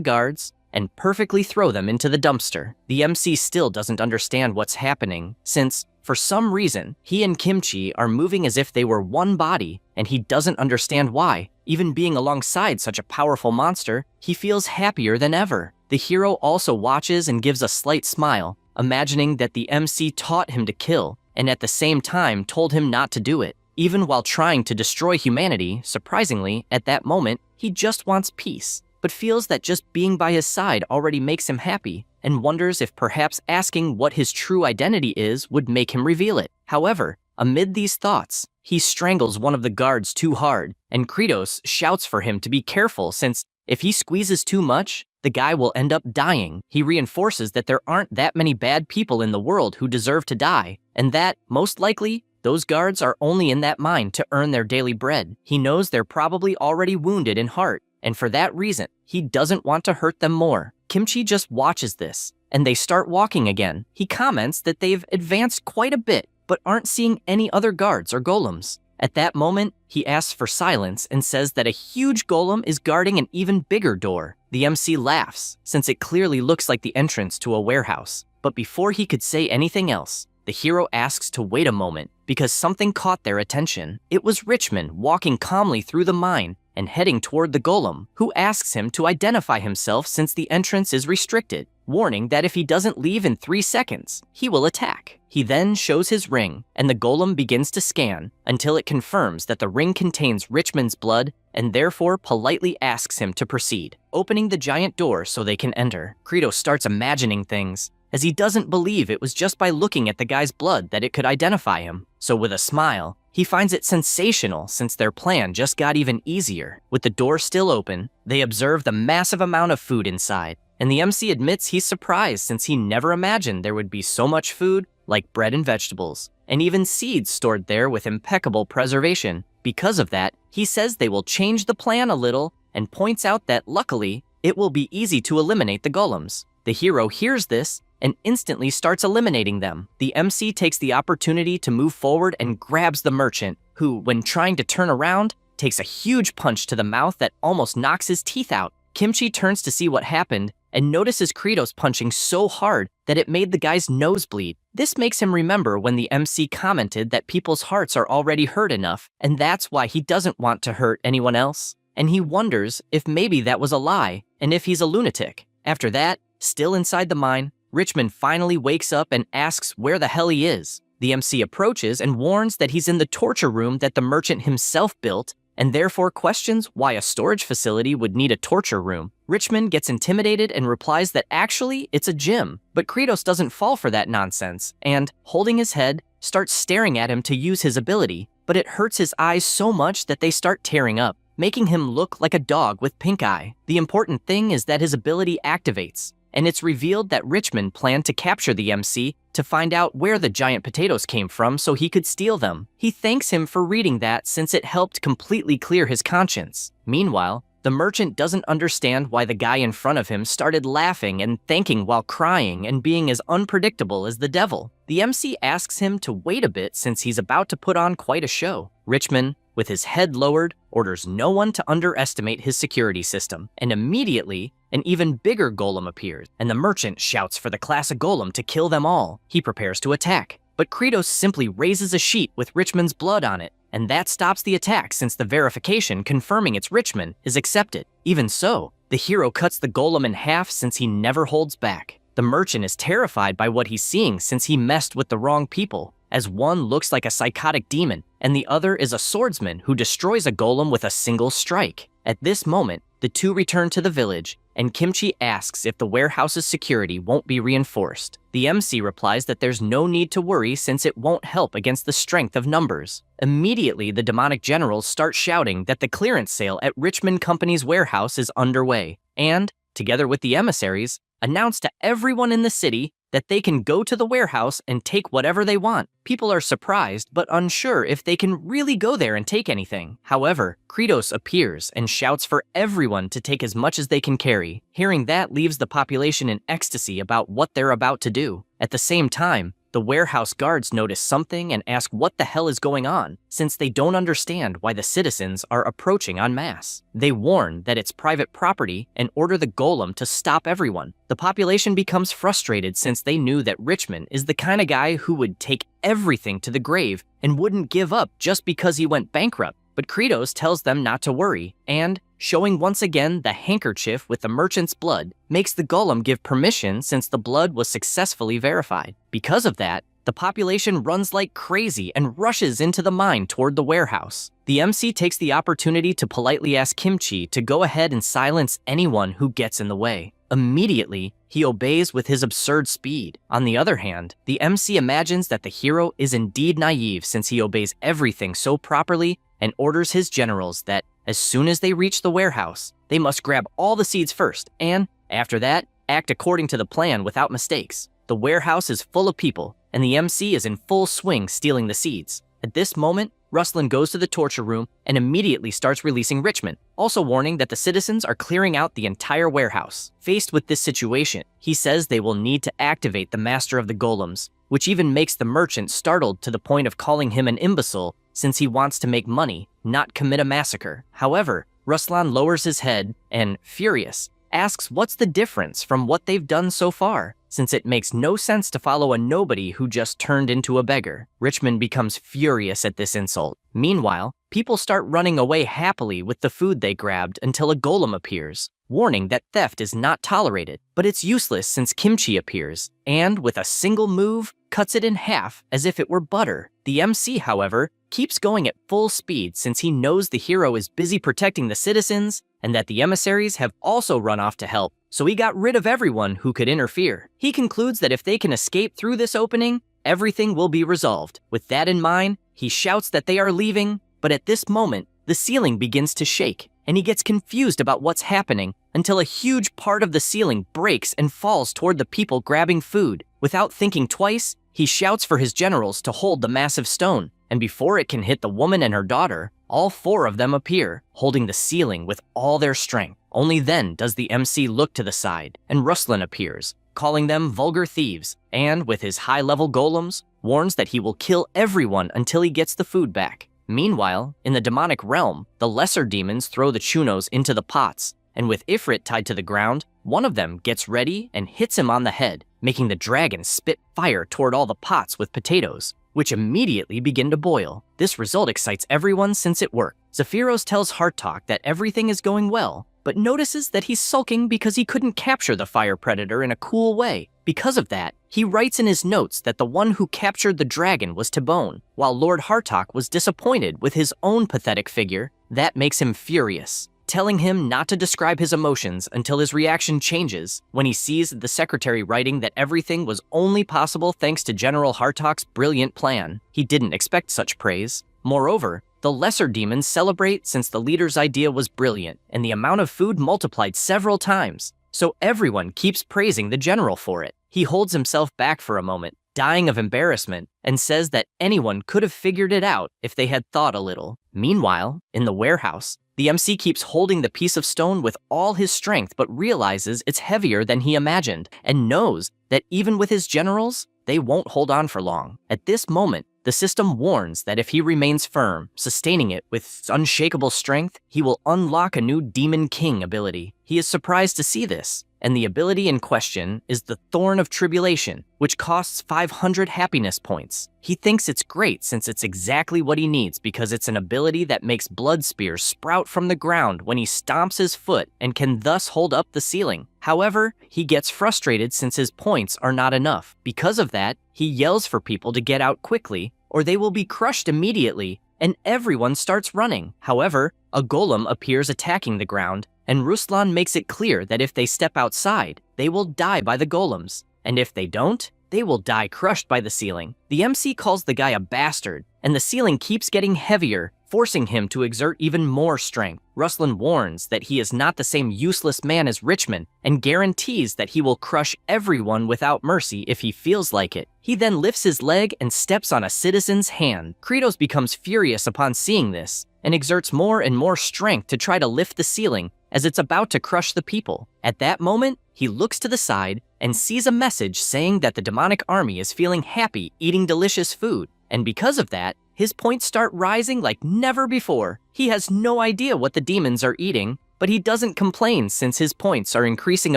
guards, and perfectly throw them into the dumpster. The MC still doesn't understand what's happening, since, for some reason, he and Kimchi are moving as if they were one body, and he doesn't understand why. Even being alongside such a powerful monster, he feels happier than ever. The hero also watches and gives a slight smile, imagining that the MC taught him to kill, and at the same time told him not to do it. Even while trying to destroy humanity, surprisingly, at that moment, he just wants peace, but feels that just being by his side already makes him happy, and wonders if perhaps asking what his true identity is would make him reveal it. However, amid these thoughts, he strangles one of the guards too hard, and Kratos shouts for him to be careful since if he squeezes too much, the guy will end up dying. He reinforces that there aren't that many bad people in the world who deserve to die, and that, most likely, those guards are only in that mine to earn their daily bread. He knows they're probably already wounded in heart, and for that reason, he doesn't want to hurt them more. Kimchi just watches this, and they start walking again. He comments that they've advanced quite a bit, but aren't seeing any other guards or golems. At that moment, he asks for silence and says that a huge golem is guarding an even bigger door. The MC laughs, since it clearly looks like the entrance to a warehouse. But before he could say anything else, the hero asks to wait a moment because something caught their attention. It was Richmond walking calmly through the mine and heading toward the golem, who asks him to identify himself since the entrance is restricted, warning that if he doesn't leave in 3 seconds, he will attack. He then shows his ring, and the golem begins to scan until it confirms that the ring contains Richmond's blood and therefore politely asks him to proceed, opening the giant door so they can enter. Kratos starts imagining things, as he doesn't believe it was just by looking at the guy's blood that it could identify him. So with a smile, he finds it sensational since their plan just got even easier. With the door still open, they observe the massive amount of food inside, and the MC admits he's surprised since he never imagined there would be so much food, like bread and vegetables, and even seeds stored there with impeccable preservation. Because of that, he says they will change the plan a little and points out that, luckily, it will be easy to eliminate the golems. The hero hears this and instantly starts eliminating them. The MC takes the opportunity to move forward and grabs the merchant, who, when trying to turn around, takes a huge punch to the mouth that almost knocks his teeth out. Kimchi turns to see what happened and notices Kratos punching so hard that it made the guy's nose bleed. This makes him remember when the MC commented that people's hearts are already hurt enough, and that's why he doesn't want to hurt anyone else. And he wonders if maybe that was a lie, and if he's a lunatic. After that, still inside the mine, Richmond finally wakes up and asks where the hell he is. The MC approaches and warns that he's in the torture room that the merchant himself built, and therefore questions why a storage facility would need a torture room. Richmond gets intimidated and replies that actually it's a gym, but Kratos doesn't fall for that nonsense, and, holding his head, starts staring at him to use his ability, but it hurts his eyes so much that they start tearing up. making him look like a dog with pink eye. The important thing is that his ability activates, and it's revealed that Richmond planned to capture the MC to find out where the giant potatoes came from so he could steal them. He thanks him for reading that since it helped completely clear his conscience. Meanwhile, the merchant doesn't understand why the guy in front of him started laughing and thanking while crying and being as unpredictable as the devil. The MC asks him to wait a bit since he's about to put on quite a show. Richmond, with his head lowered, orders no one to underestimate his security system, and immediately, an even bigger golem appears, and the merchant shouts for the class of golem to kill them all. He prepares to attack, but Kratos simply raises a sheet with Richmond's blood on it, and that stops the attack since the verification confirming it's Richmond is accepted. Even so, the hero cuts the golem in half since he never holds back. The merchant is terrified by what he's seeing since he messed with the wrong people, as one looks like a psychotic demon, and the other is a swordsman who destroys a golem with a single strike. At this moment, the two return to the village, and Kimchi asks if the warehouse's security won't be reinforced. The MC replies that there's no need to worry since it won't help against the strength of numbers. Immediately, the demonic generals start shouting that the clearance sale at Richmond Company's warehouse is underway, and, together with the emissaries, announce to everyone in the city that they can go to the warehouse and take whatever they want. People are surprised but unsure if they can really go there and take anything. However, Kratos appears and shouts for everyone to take as much as they can carry. Hearing that leaves the population in ecstasy about what they're about to do. At the same time, the warehouse guards notice something and ask what the hell is going on, since they don't understand why the citizens are approaching en masse. They warn that it's private property and order the golem to stop everyone. The population becomes frustrated since they knew that Richmond is the kind of guy who would take everything to the grave and wouldn't give up just because he went bankrupt. But Kratos tells them not to worry, and, showing once again the handkerchief with the merchant's blood, makes the golem give permission since the blood was successfully verified. Because of that, the population runs like crazy and rushes into the mine toward the warehouse. The MC takes the opportunity to politely ask Kimchi to go ahead and silence anyone who gets in the way. Immediately, he obeys with his absurd speed. On the other hand, the MC imagines that the hero is indeed naive since he obeys everything so properly and orders his generals that, as soon as they reach the warehouse, they must grab all the seeds first and, after that, act according to the plan without mistakes. The warehouse is full of people, and the MC is in full swing stealing the seeds. At this moment, Ruslan goes to the torture room and immediately starts releasing Richmond, also warning that the citizens are clearing out the entire warehouse. Faced with this situation, he says they will need to activate the master of the golems, which even makes the merchant startled to the point of calling him an imbecile since he wants to make money, not commit a massacre. However, Ruslan lowers his head and, furious, asks what's the difference from what they've done so far, since it makes no sense to follow a nobody who just turned into a beggar. Richmond becomes furious at this insult. Meanwhile, people start running away happily with the food they grabbed until a golem appears, warning that theft is not tolerated, but it's useless since Kimchi appears, and with a single move, cuts it in half as if it were butter. The MC, however, keeps going at full speed since he knows the hero is busy protecting the citizens and that the emissaries have also run off to help, so he got rid of everyone who could interfere. He concludes that if they can escape through this opening, everything will be resolved. With that in mind, he shouts that they are leaving, but at this moment, the ceiling begins to shake, and he gets confused about what's happening until a huge part of the ceiling breaks and falls toward the people grabbing food. Without thinking twice, he shouts for his generals to hold the massive stone, and before it can hit the woman and her daughter, all four of them appear, holding the ceiling with all their strength. Only then does the MC look to the side, and Ruslan appears, calling them vulgar thieves, and with his high-level golems, warns that he will kill everyone until he gets the food back. Meanwhile, in the demonic realm, the lesser demons throw the Chunos into the pots, and with Ifrit tied to the ground, one of them gets ready and hits him on the head, making the dragon spit fire toward all the pots with potatoes, which immediately begin to boil. This result excites everyone since it worked. Zephyros tells Hearttalk that everything is going well, but notices that he's sulking because he couldn't capture the fire predator in a cool way. Because of that, he writes in his notes that the one who captured the dragon was Tibone, while Lord Hearttalk was disappointed with his own pathetic figure. That makes him furious, telling him not to describe his emotions until his reaction changes when he sees the secretary writing that everything was only possible thanks to General Hearttalk's brilliant plan. He didn't expect such praise. Moreover, The lesser demons celebrate since the leader's idea was brilliant, and the amount of food multiplied several times. So everyone keeps praising the general for it. He holds himself back for a moment, dying of embarrassment, and says that anyone could have figured it out if they had thought a little. Meanwhile, in the warehouse, the MC keeps holding the piece of stone with all his strength but realizes it's heavier than he imagined and knows that even with his generals, they won't hold on for long. At this moment, the system warns that if he remains firm, sustaining it with unshakable strength, he will unlock a new Demon King ability. He is surprised to see this, and the ability in question is the Thorn of Tribulation, which costs 500 happiness points. He thinks it's great since it's exactly what he needs because it's an ability that makes blood spears sprout from the ground when he stomps his foot and can thus hold up the ceiling. However, he gets frustrated since his points are not enough. Because of that, he yells for people to get out quickly or they will be crushed immediately, and everyone starts running. However, a golem appears attacking the ground, and Ruslan makes it clear that if they step outside, they will die by the golems, and if they don't, they will die crushed by the ceiling. The MC calls the guy a bastard, and the ceiling keeps getting heavier, forcing him to exert even more strength. Ruslan warns that he is not the same useless man as Richmond and guarantees that he will crush everyone without mercy if he feels like it. He then lifts his leg and steps on a citizen's hand. Kratos becomes furious upon seeing this and exerts more and more strength to try to lift the ceiling as it's about to crush the people. At that moment, he looks to the side and sees a message saying that the demonic army is feeling happy eating delicious food, and because of that, his points start rising like never before. He has no idea what the demons are eating, but he doesn't complain since his points are increasing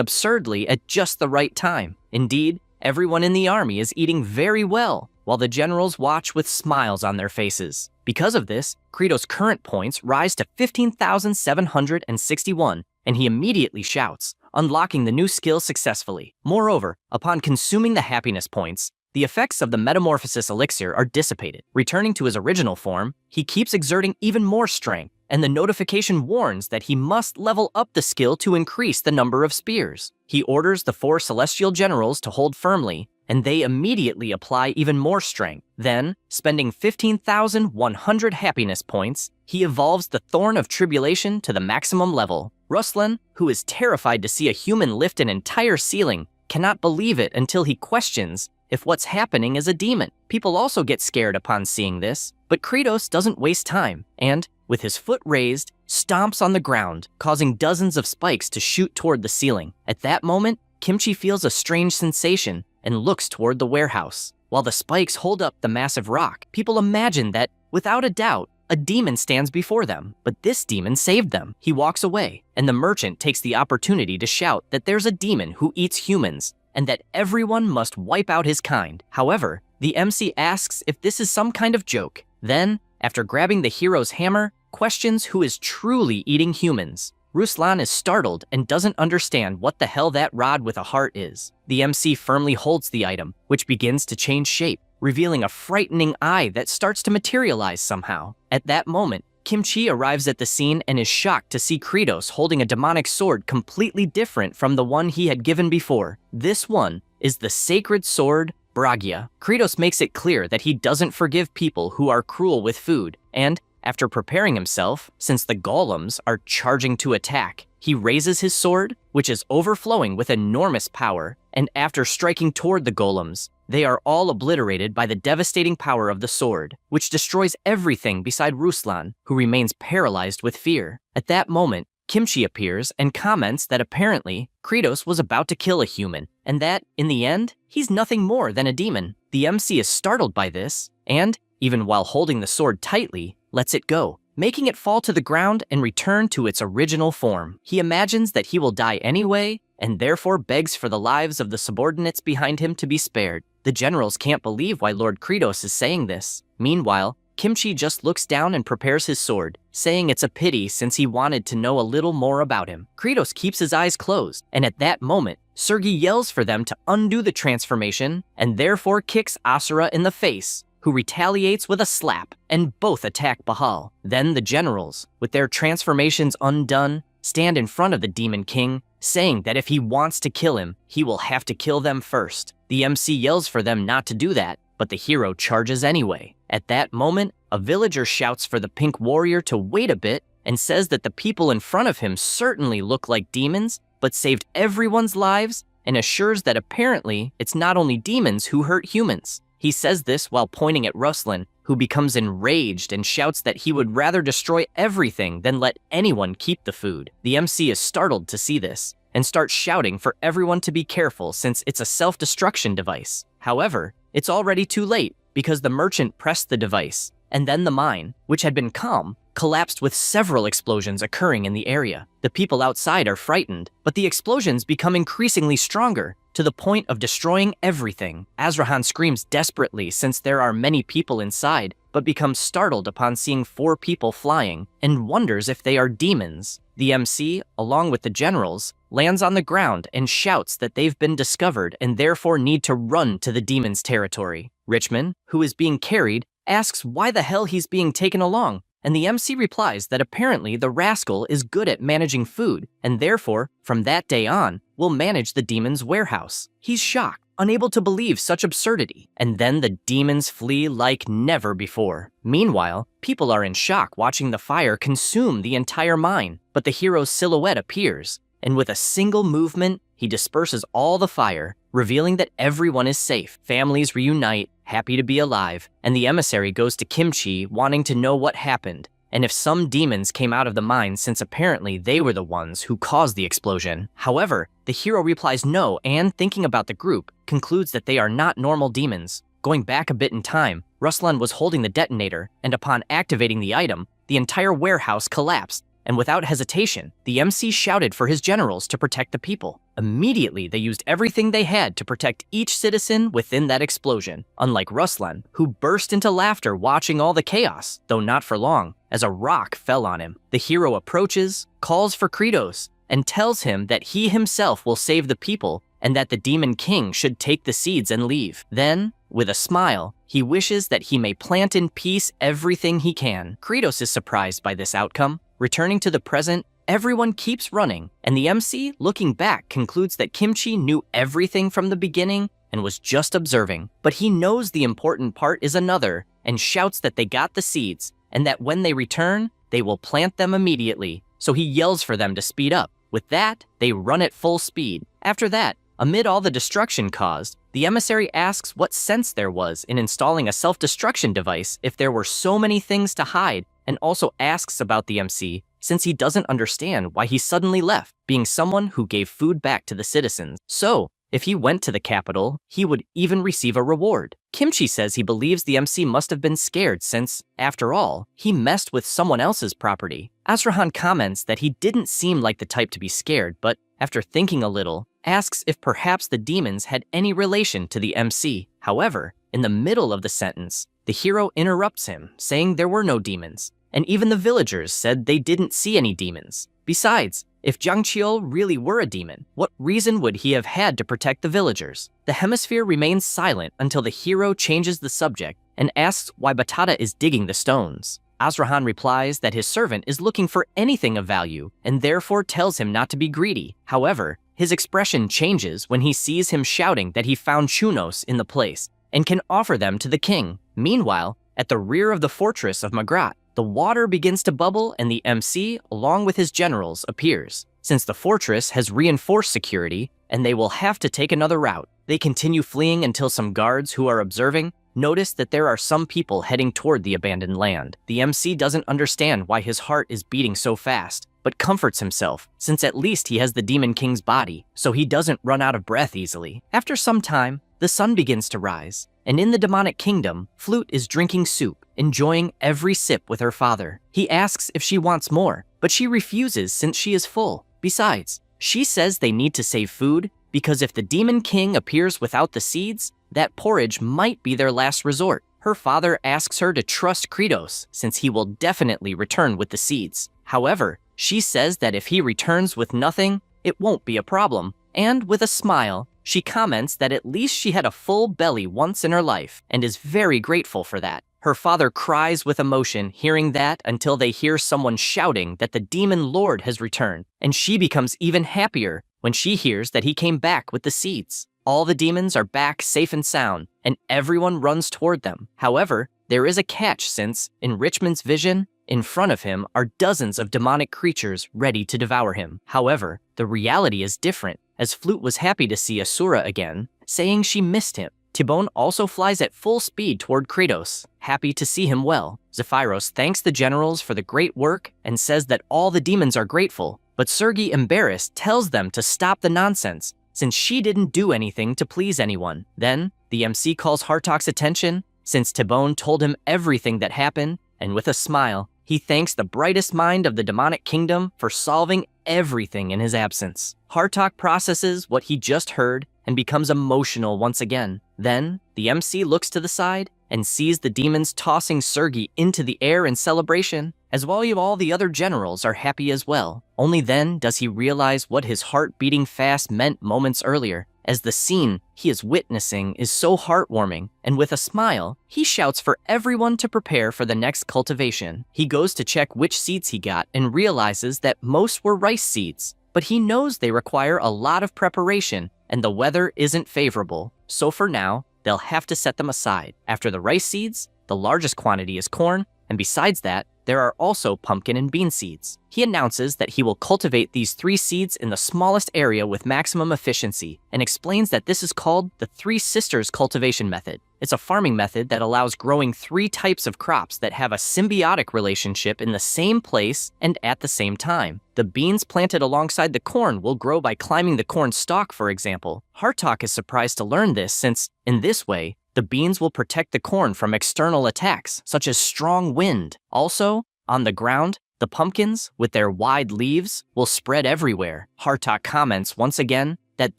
absurdly at just the right time. Indeed, everyone in the army is eating very well, while the generals watch with smiles on their faces. Because of this, Kratos' current points rise to 15,761, and he immediately shouts, unlocking the new skill successfully. Moreover, upon consuming the happiness points, the effects of the metamorphosis elixir are dissipated. Returning to his original form, he keeps exerting even more strength, and the notification warns that he must level up the skill to increase the number of spears. He orders the 4 celestial generals to hold firmly, and they immediately apply even more strength. Then, spending 15,100 happiness points, he evolves the Thorn of Tribulation to the maximum level. Ruslan, who is terrified to see a human lift an entire ceiling, cannot believe it until he questions if what's happening is a demon. People also get scared upon seeing this, but Kratos doesn't waste time, and, with his foot raised, stomps on the ground, causing dozens of spikes to shoot toward the ceiling. At that moment, Kimchi feels a strange sensation and looks toward the warehouse. While the spikes hold up the massive rock, people imagine that, without a doubt, a demon stands before them, but this demon saved them. He walks away, and the merchant takes the opportunity to shout that there's a demon who eats humans, and that everyone must wipe out his kind. However, the MC asks if this is some kind of joke. Then, after grabbing the hero's hammer, questions who is truly eating humans. Ruslan is startled and doesn't understand what the hell that rod with a heart is. The MC firmly holds the item, which begins to change shape, revealing a frightening eye that starts to materialize somehow. At that moment, Kimchi arrives at the scene and is shocked to see Kratos holding a demonic sword completely different from the one he had given before. This one is the sacred sword, Bragya. Kratos makes it clear that he doesn't forgive people who are cruel with food, and after preparing himself, since the golems are charging to attack, he raises his sword, which is overflowing with enormous power, and after striking toward the golems, they are all obliterated by the devastating power of the sword, which destroys everything beside Ruslan, who remains paralyzed with fear. At that moment, Kimchi appears and comments that apparently Kratos was about to kill a human, and that, in the end, he's nothing more than a demon. The MC is startled by this, and, even while holding the sword tightly, lets it go, making it fall to the ground and return to its original form. He imagines that he will die anyway, and therefore begs for the lives of the subordinates behind him to be spared. The generals can't believe why Lord Kratos is saying this. Meanwhile, Kimchi just looks down and prepares his sword, saying it's a pity since he wanted to know a little more about him. Kratos keeps his eyes closed, and at that moment, Sergei yells for them to undo the transformation and therefore kicks Asura in the face, who retaliates with a slap, and both attack Bahal. Then the generals, with their transformations undone, stand in front of the Demon King, saying that if he wants to kill him, he will have to kill them first. The MC yells for them not to do that, but the hero charges anyway. At that moment, a villager shouts for the pink warrior to wait a bit and says that the people in front of him certainly look like demons, but saved everyone's lives, and assures that apparently it's not only demons who hurt humans. He says this while pointing at Ruslan, who becomes enraged and shouts that he would rather destroy everything than let anyone keep the food. The MC is startled to see this and starts shouting for everyone to be careful since it's a self-destruction device. However, it's already too late because the merchant pressed the device, and then the mine, which had been calm, collapsed with several explosions occurring in the area. The people outside are frightened, but the explosions become increasingly stronger, to the point of destroying everything. Azrahan screams desperately since there are many people inside, but becomes startled upon seeing 4 people flying, and wonders if they are demons. The MC, along with the generals, lands on the ground and shouts that they've been discovered and therefore need to run to the demons' territory. Richmond, who is being carried, asks why the hell he's being taken along, and the MC replies that apparently the rascal is good at managing food, and therefore, from that day on, will manage the demon's warehouse. He's shocked, unable to believe such absurdity, and then the demons flee like never before. Meanwhile, people are in shock watching the fire consume the entire mine, but the hero's silhouette appears, and with a single movement, he disperses all the fire, revealing that everyone is safe. Families reunite, happy to be alive, and the emissary goes to Kimchi wanting to know what happened, and if some demons came out of the mine since apparently they were the ones who caused the explosion. However, the hero replies no and, thinking about the group, concludes that they are not normal demons. Going back a bit in time, Ruslan was holding the detonator, and upon activating the item, the entire warehouse collapsed, and without hesitation, the MC shouted for his generals to protect the people. Immediately, they used everything they had to protect each citizen within that explosion, unlike Ruslan, who burst into laughter watching all the chaos, though not for long, as a rock fell on him. The hero approaches, calls for Kratos, and tells him that he himself will save the people and that the Demon King should take the seeds and leave. Then, with a smile, he wishes that he may plant in peace everything he can. Kratos is surprised by this outcome. Returning to the present, everyone keeps running, and the MC, looking back, concludes that Kimchi knew everything from the beginning and was just observing. But he knows the important part is another, and shouts that they got the seeds, and that when they return, they will plant them immediately. So he yells for them to speed up. With that, they run at full speed. After that, amid all the destruction caused, the emissary asks what sense there was in installing a self-destruction device if there were so many things to hide, and also asks about the MC since he doesn't understand why he suddenly left, being someone who gave food back to the citizens. So, if he went to the capital, he would even receive a reward. Kimchi says he believes the MC must have been scared since, after all, he messed with someone else's property. Azrahan comments that he didn't seem like the type to be scared, but after thinking a little, asks if perhaps the demons had any relation to the MC. However, in the middle of the sentence, the hero interrupts him, saying there were no demons, and even the villagers said they didn't see any demons. Besides, if Jiang Qiu really were a demon, what reason would he have had to protect the villagers? The hemisphere remains silent until the hero changes the subject and asks why Batata is digging the stones. Azrahan replies that his servant is looking for anything of value and therefore tells him not to be greedy. However, his expression changes when he sees him shouting that he found chunos in the place and can offer them to the king. Meanwhile, at the rear of the fortress of Magrat, the water begins to bubble and the MC, along with his generals, appears. Since the fortress has reinforced security and they will have to take another route, they continue fleeing until some guards who are observing notice that there are some people heading toward the abandoned land. The MC doesn't understand why his heart is beating so fast, but comforts himself, since at least he has the Demon King's body, so he doesn't run out of breath easily. After some time, the sun begins to rise, and in the demonic kingdom, Flute is drinking soup, enjoying every sip with her father. He asks if she wants more, but she refuses since she is full. Besides, she says they need to save food because if the Demon King appears without the seeds, that porridge might be their last resort. Her father asks her to trust Kratos since he will definitely return with the seeds. However, she says that if he returns with nothing, it won't be a problem, and with a smile, she comments that at least she had a full belly once in her life and is very grateful for that. Her father cries with emotion hearing that until they hear someone shouting that the Demon Lord has returned, and she becomes even happier when she hears that he came back with the seeds. All the demons are back safe and sound, and everyone runs toward them. However, there is a catch since, in Richmond's vision, in front of him are dozens of demonic creatures ready to devour him. However, the reality is different, as Flute was happy to see Asura again, saying she missed him. Tibone also flies at full speed toward Kratos, happy to see him well. Zephyros thanks the generals for the great work and says that all the demons are grateful, but Sergi, embarrassed, tells them to stop the nonsense, since she didn't do anything to please anyone. Then, the MC calls Hartok's attention, since Tibone told him everything that happened, and with a smile, he thanks the brightest mind of the demonic kingdom for solving everything in his absence. Hartok processes what he just heard and becomes emotional once again. Then, the MC looks to the side and sees the demons tossing Sergi into the air in celebration, as all the other generals are happy as well. Only then does he realize what his heart beating fast meant moments earlier, as the scene he is witnessing is so heartwarming, and with a smile, he shouts for everyone to prepare for the next cultivation. He goes to check which seeds he got and realizes that most were rice seeds, but he knows they require a lot of preparation and the weather isn't favorable, so for now, they'll have to set them aside. After the rice seeds, the largest quantity is corn, and besides that, there are also pumpkin and bean seeds. He announces that he will cultivate these 3 seeds in the smallest area with maximum efficiency, and explains that this is called the Three Sisters cultivation method. It's a farming method that allows growing 3 types of crops that have a symbiotic relationship in the same place and at the same time. The beans planted alongside the corn will grow by climbing the corn stalk, for example. Hartok is surprised to learn this since, in this way, the beans will protect the corn from external attacks, such as strong wind. Also, on the ground, the pumpkins, with their wide leaves, will spread everywhere. Hartok comments once again that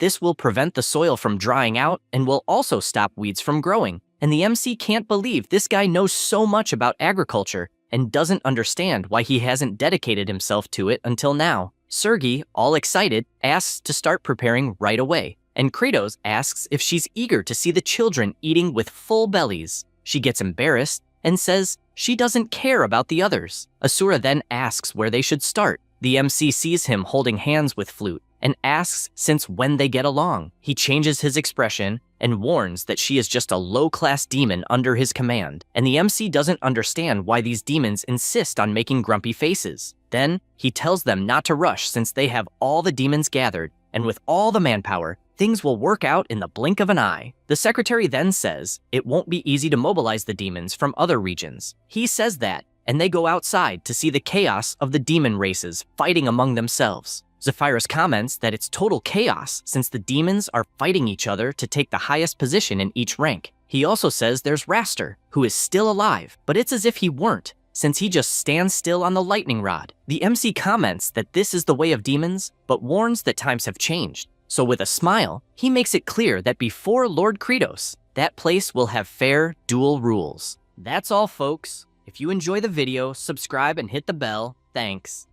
this will prevent the soil from drying out and will also stop weeds from growing. And the MC can't believe this guy knows so much about agriculture and doesn't understand why he hasn't dedicated himself to it until now. Sergi, all excited, asks to start preparing right away, and Kratos asks if she's eager to see the children eating with full bellies. She gets embarrassed and says she doesn't care about the others. Asura then asks where they should start. The MC sees him holding hands with Flute and asks since when they get along. He changes his expression and warns that she is just a low-class demon under his command, and the MC doesn't understand why these demons insist on making grumpy faces. Then, he tells them not to rush since they have all the demons gathered, and with all the manpower, things will work out in the blink of an eye. The secretary then says it won't be easy to mobilize the demons from other regions. He says that, and they go outside to see the chaos of the demon races fighting among themselves. Zephyros comments that it's total chaos since the demons are fighting each other to take the highest position in each rank. He also says there's Raster, who is still alive, but it's as if he weren't, since he just stands still on the lightning rod. The MC comments that this is the way of demons, but warns that times have changed. So with a smile, he makes it clear that before Lord Kratos, that place will have fair dual rules. That's all, folks. If you enjoy the video, subscribe and hit the bell. Thanks.